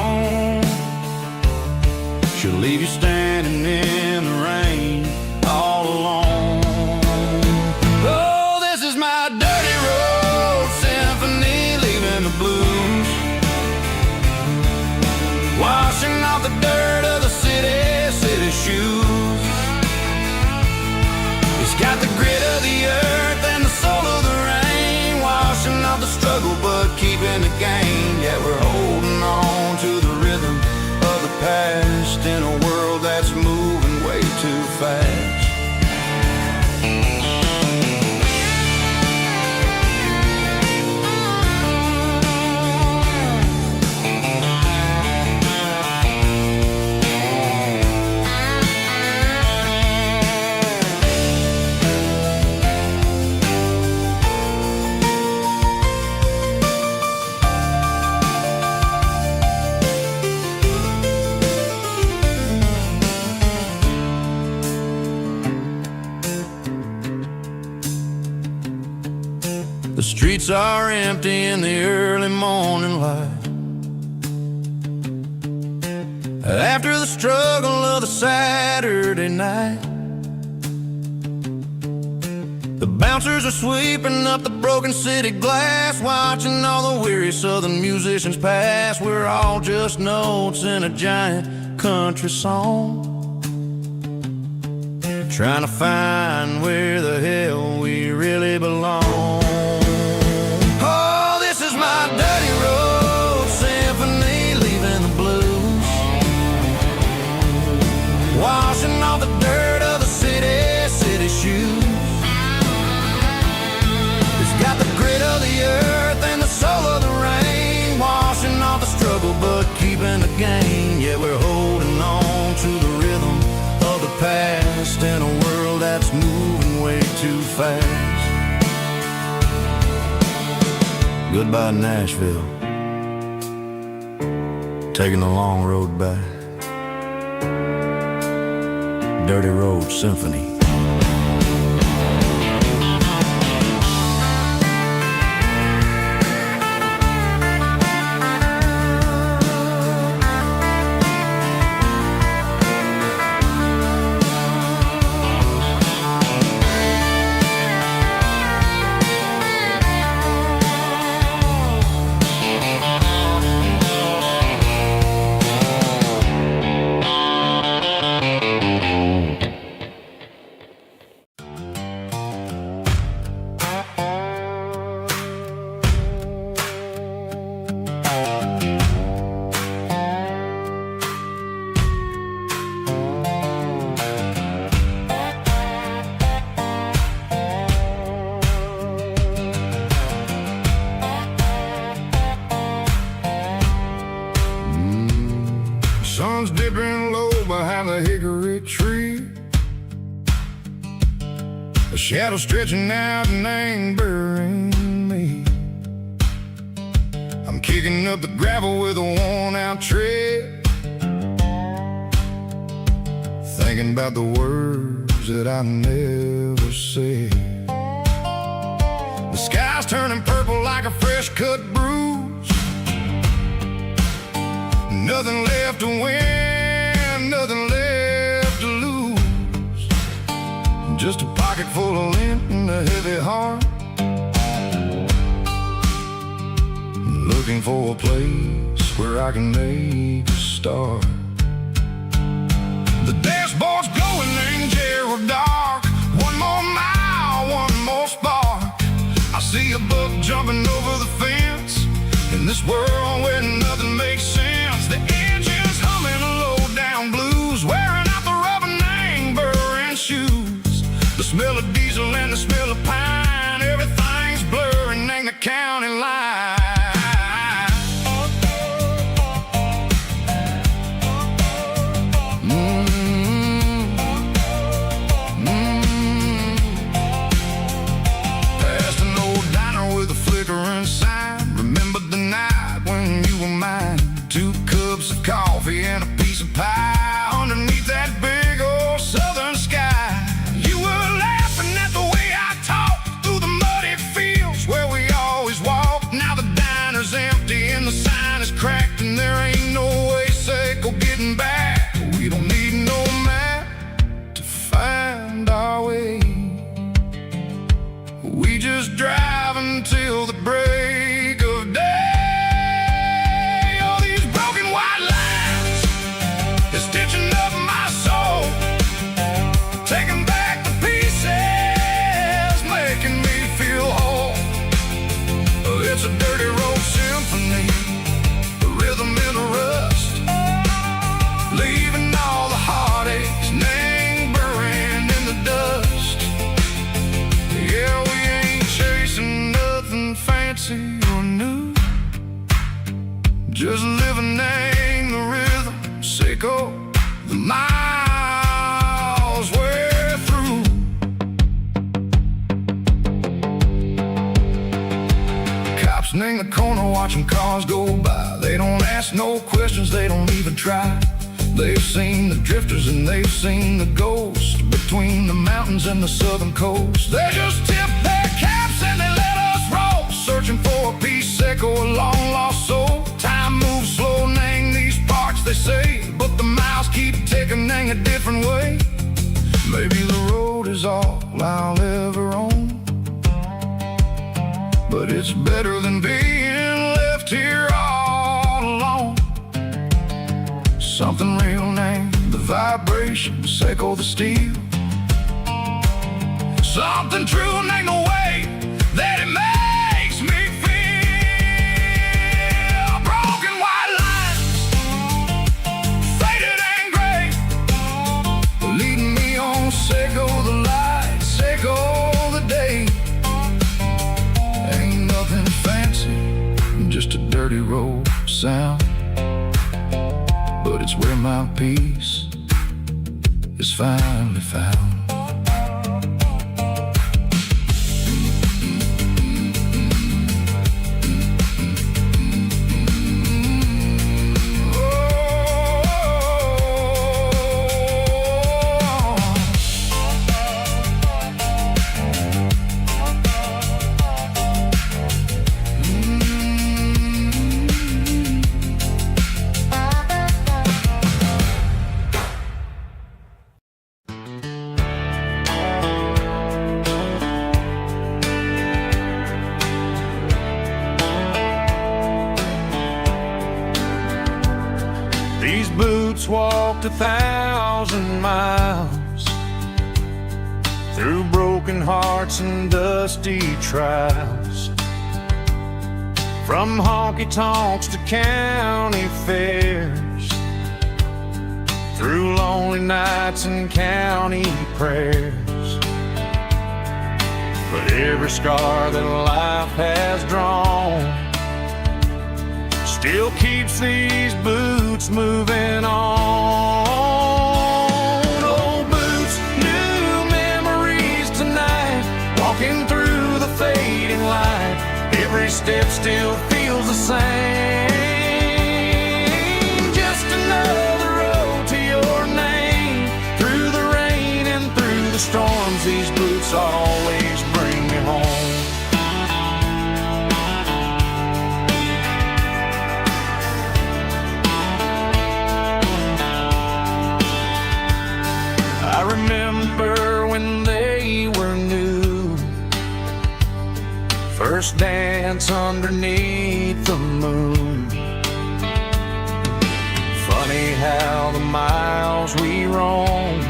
got the grit of the earth and the soul of the rain, washing off the struggle but keeping the gain. Yeah, we're holding on to the rhythm of the past in a world that's moving way too fast. The streets are empty in the early morning light, after the struggle of the Saturday night. The bouncers are sweeping up the broken city glass, watching all the weary southern musicians pass. We're all just notes in a giant country song, trying to find where the hell we really belong. My dirty road symphony, leaving the blues, washing off the dirt of the city shoes. It's got the grit of the earth and the soul of the rain, washing off the struggle but keeping the gain. Yeah, we're holding on to the rhythm of the past in a world that's moving way too fast. Goodbye, Nashville, taking the long road back. Dirty Road Symphony. Sun's dipping low behind the hickory tree, a shadow stretching out and angering me. I'm kicking up the gravel with a worn-out tread, thinking about the words that I never said. The sky's turning purple like a fresh-cut bruise, nothing left to win, nothing left to lose. Just a pocket full of lint and a heavy heart, looking for a place where I can make a start. The dashboard's glowing in Gerald dark. One more mile, one more spark. I see a buck jumping over the fence in this world where nothing makes sense. The engine's humming a low-down blues, wearing out the rubber name burring shoes. The smell of diesel and the smell of pine, everything's blurring in the county line. Past an old diner with a flickering sign, remembered the night when you were mine. 2 cups of coffee and a piece of pie underneath that big old southern sky. You were laughing at the way I talked through the muddy fields where we always walked. Now the diner's empty and the sign is cracked, and there ain't no way safe or getting back. We don't need no map to find our way. We just drive until the break of day. Stitching up my soul, taking back the pieces corner watching cars go by. They don't ask no questions, they don't even try. They've seen the drifters and they've seen the ghosts between the mountains and the southern coast. They just tip their caps and they let us roll, searching for a piece sick or a long-lost soul. Time moves slow, nang these parts, they say, but the miles keep ticking, nang a different way. Maybe the road is all I'll ever own, but it's better than being left here all alone. Something real named the vibration, echo the steel. Something true named the way that it makes me feel. Broken white lines, faded and gray, leading me on, echo the light, echo the day. Ain't nothing fancy, just a dirty road sound, but it's where my peace is finally found. These boots walked 1,000 miles through broken hearts and dusty trials, from honky-tonks to county fairs, through lonely nights and county prayers. But every scar that life has drawn still keeps these boots moving on. Old boots, new memories tonight, walking through the fading light. Every step still feels the same. Just another road to your name. Through the rain and through the storms, these boots always bring me home. I remember when they were new, first dance underneath the moon. Funny how the miles we roam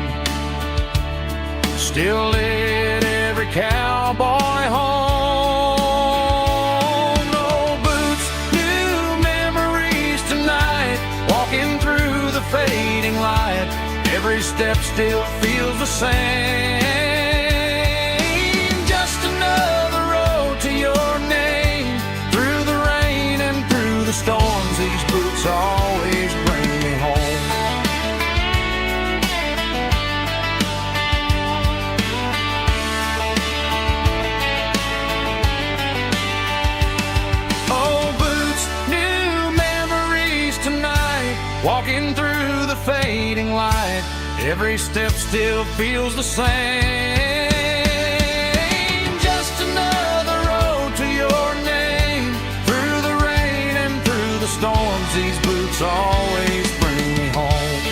still lit every cowboy home. No boots, new memories tonight, walking through the fading light. Every step still feels the same. Just another road to your name. Through the rain and through the storms, these boots always bring me home. Oh, boots, new memories tonight, walking through the fading light. Every step still feels the same. Just another road to your name. Through the rain and through the storms, these boots always bring me home.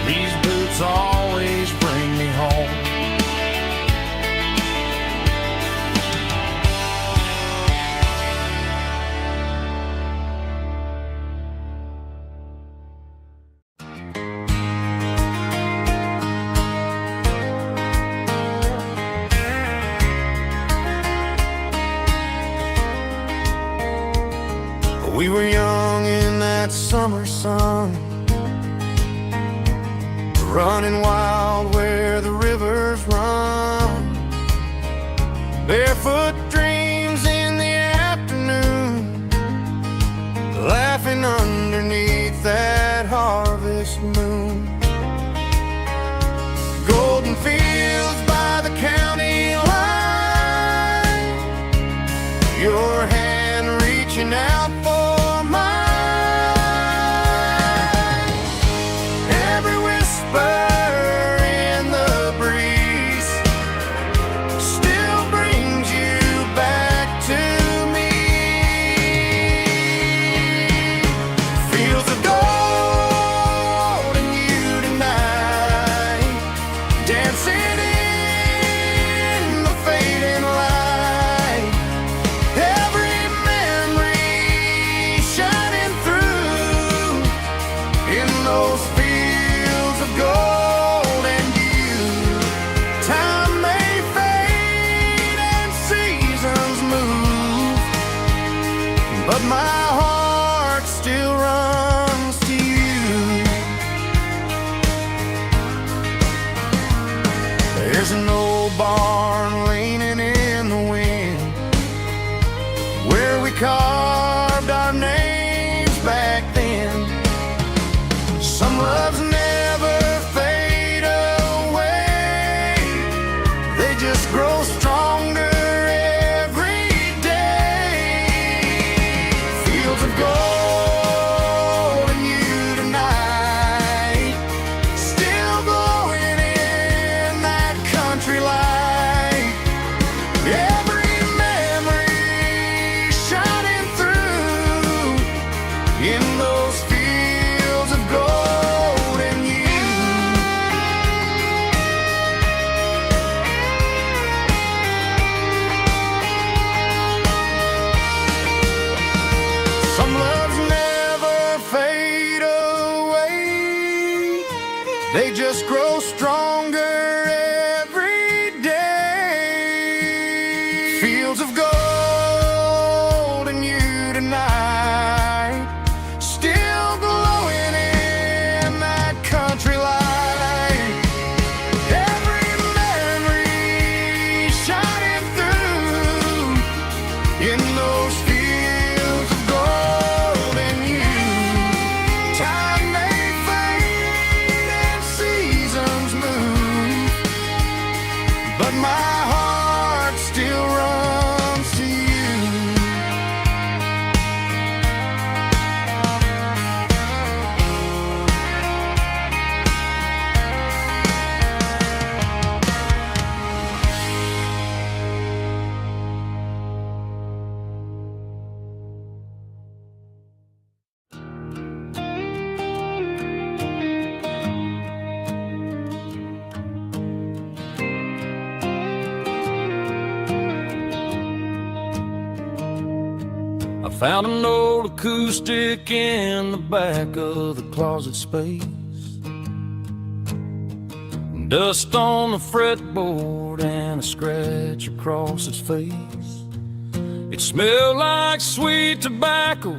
These boots always bring me home. We were young in that summer sun, running wild where the rivers run. Barefoot dreams in the afternoon, laughing underneath that harvest moon. Golden fields by the county line, There's an old barn leaning in the wind where we carved our names back then. Some loves never fade away, they just grow stronger every day. Fields of gold and you tonight, still glowing in that country light. Every memory shining through in those fields of gold and you. Some loves never fade away, they just grow stronger every day. Fields of gold and you tonight, still glowing in that country light. Every memory shining through in those fields of gold and you. Time may fade and seasons move, but my heart still runs to you. I found an old acoustic in the back of the closet space. Dust on the fretboard and a scratch across its face. It smelled like sweet tobacco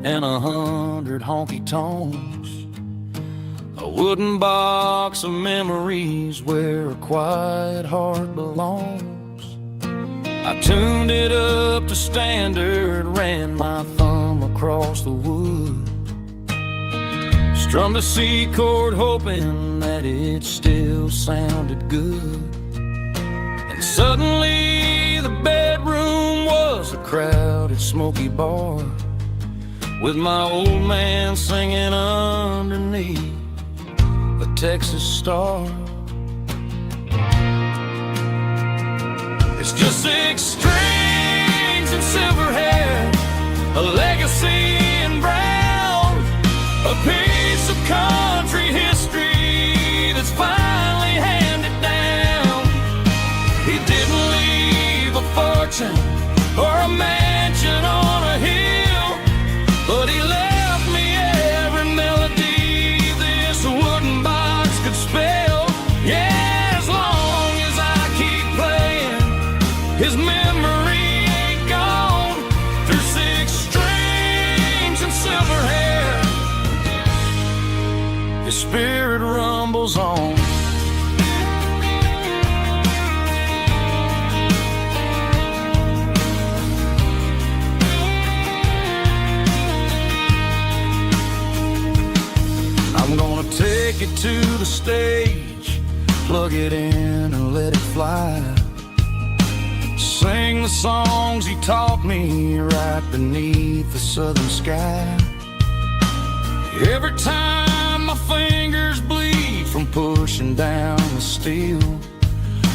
and 100 honky-tonks. A wooden box of memories where a quiet heart belongs. I tuned it up to standard, ran my thumb across the wood, strummed a C chord hoping that it still sounded good. And suddenly the bedroom was a crowded smoky bar, with my old man singing underneath the Texas star. It's just 6 strings and silver hair, a legacy in brown, a piece of country history that's finally handed down. He didn't leave a fortune or a mansion on a hill, but he left me every melody this wooden box could spell. Yeah, as long as I keep playing, his memory ain't gone. Through 6 strings and silver hair, his spirit rumbles on. I'm gonna take it to the stage, plug it in and let it fly. Sing the songs he taught me right beneath the southern sky. Every time my fingers bleed from pushing down the steel,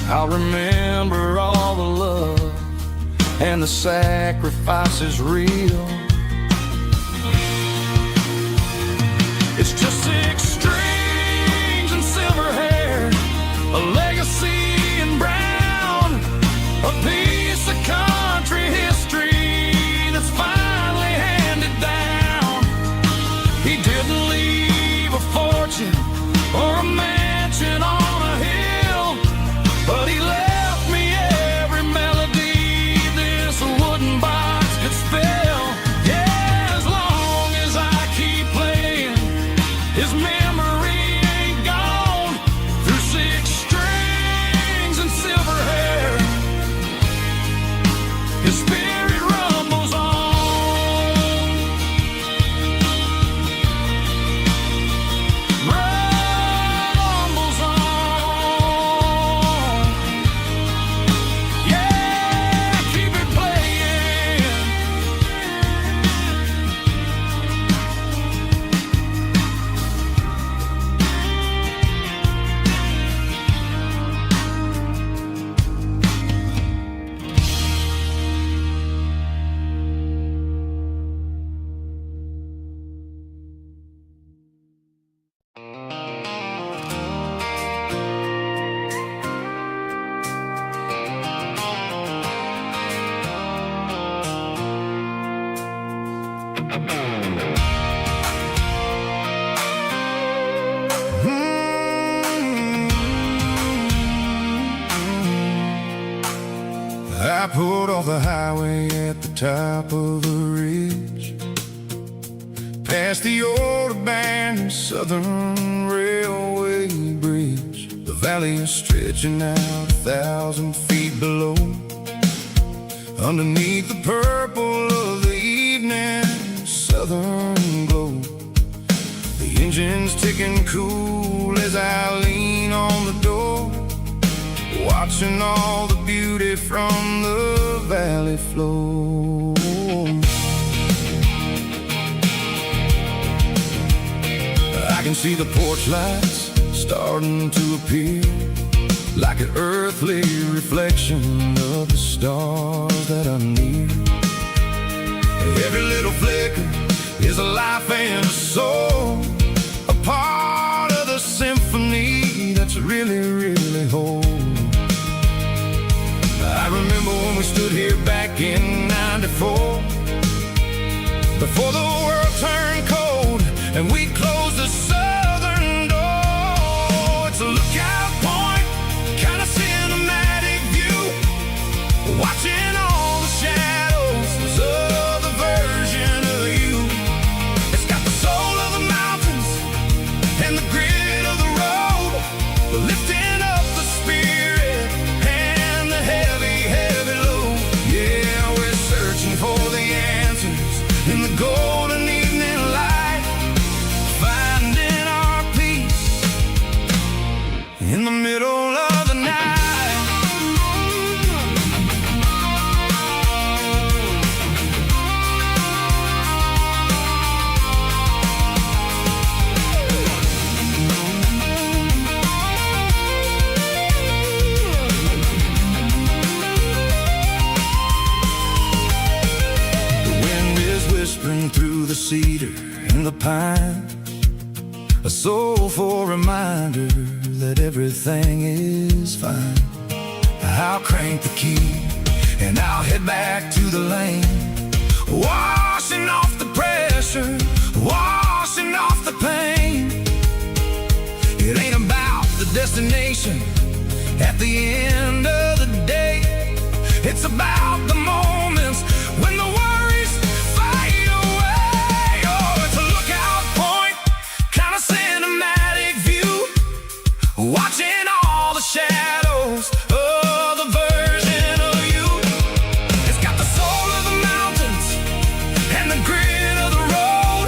I'll remember all the love and the sacrifices real. It's just 6 strings and silver hair, a legacy in brown, a piece of country history that's finally handed down. He didn't leave a fortune or a mansion on a hill, but he left me every melody this wooden box could spell. Yeah, as long as I keep playing, his memory I pulled off the highway at the top of a ridge, past the old abandoned Southern Railway bridge. The valley is stretching out 1,000 feet below, underneath the purple of the evening southern glow. The engine's ticking cool as I lean on the door, watching all the beauty from the valley flow. I can see the porch lights starting to appear, like an earthly reflection of the stars that are near. Every little flicker is a life and a soul, a part of the symphony that's really, really whole. I remember when we stood here back in '94, before the world turned cold and we closed the southern door. It's a lookout point, kind of cinematic view, watching all the shadows of the version of you. It's got the soul of the mountains and the grit of the road, lifting up the spirit and the heavy, heavy load. Yeah, we're searching for the answers in the golden evening light, finding our peace in the middle of the night. Whispering through the cedar and the pine, a soulful reminder that everything is fine. I'll crank the key and I'll head back to the lane, washing off the pressure, washing off the pain. It ain't about the destination at the end of the day, it's about the moments when the worries fade away. Oh, it's a lookout point, kind of cinematic view, watching all the shadows of the version of you. It's got the soul of the mountains and the grit of the road,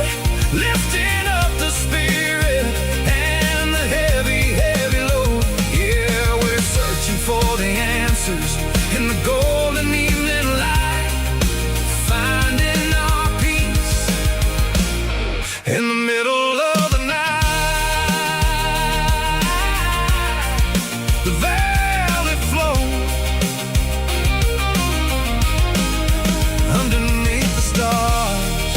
lifting up the spirit and the heavy, heavy load. Yeah, we're searching for the answers in the golden evening light, finding our peace in the middle of the night. The valley flows underneath the stars,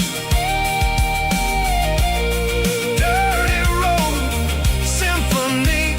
dirty road symphony.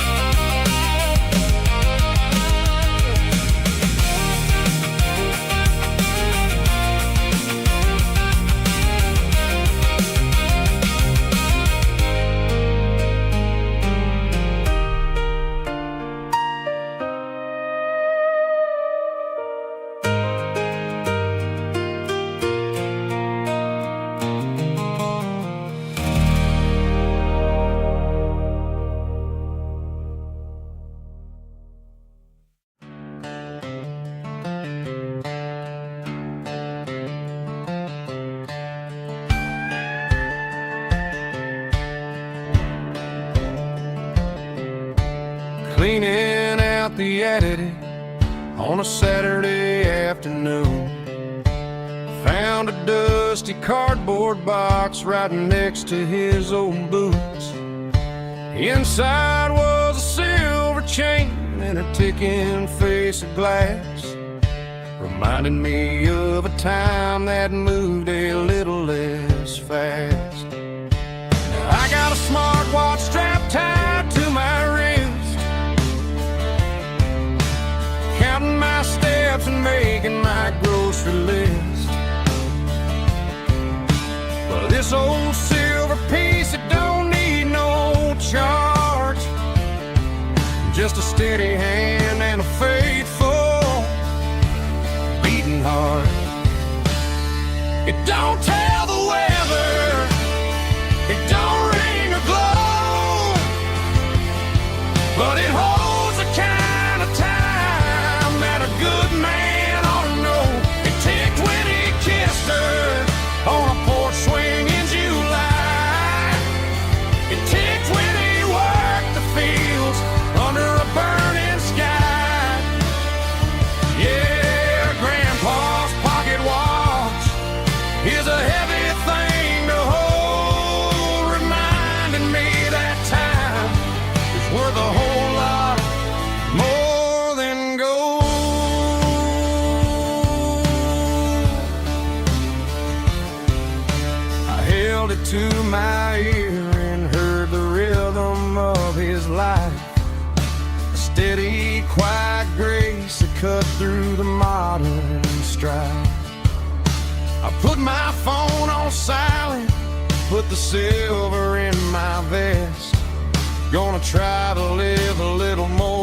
Cleaning out the attic on a Saturday afternoon, found a dusty cardboard box right next to his old boots. Inside was a silver chain and a ticking face of glass, reminding me of a time that moved a little less fast. Now I got a smartwatch strapped tied to my wrist, counting my steps and making my grocery list. But this old silver piece, it don't need no charge, just a steady hand and a faithful sweetheart. It don't tell the weather, it don't ring or glow, but it holds the kind of time that a good man ought to know. It ticked when he kissed her on a porch swing in July. It ticked when he worked the fields under a burning sky. Yeah, Grandpa's pocket watch is a heavy thing to hold, reminding me that time is worth a whole lot more than gold. I held it to my ear and heard the rhythm of his life, a steady, quiet grace that cut through the modern strife. I put my phone on silent, put the silver in my vest. Gonna try to live a little more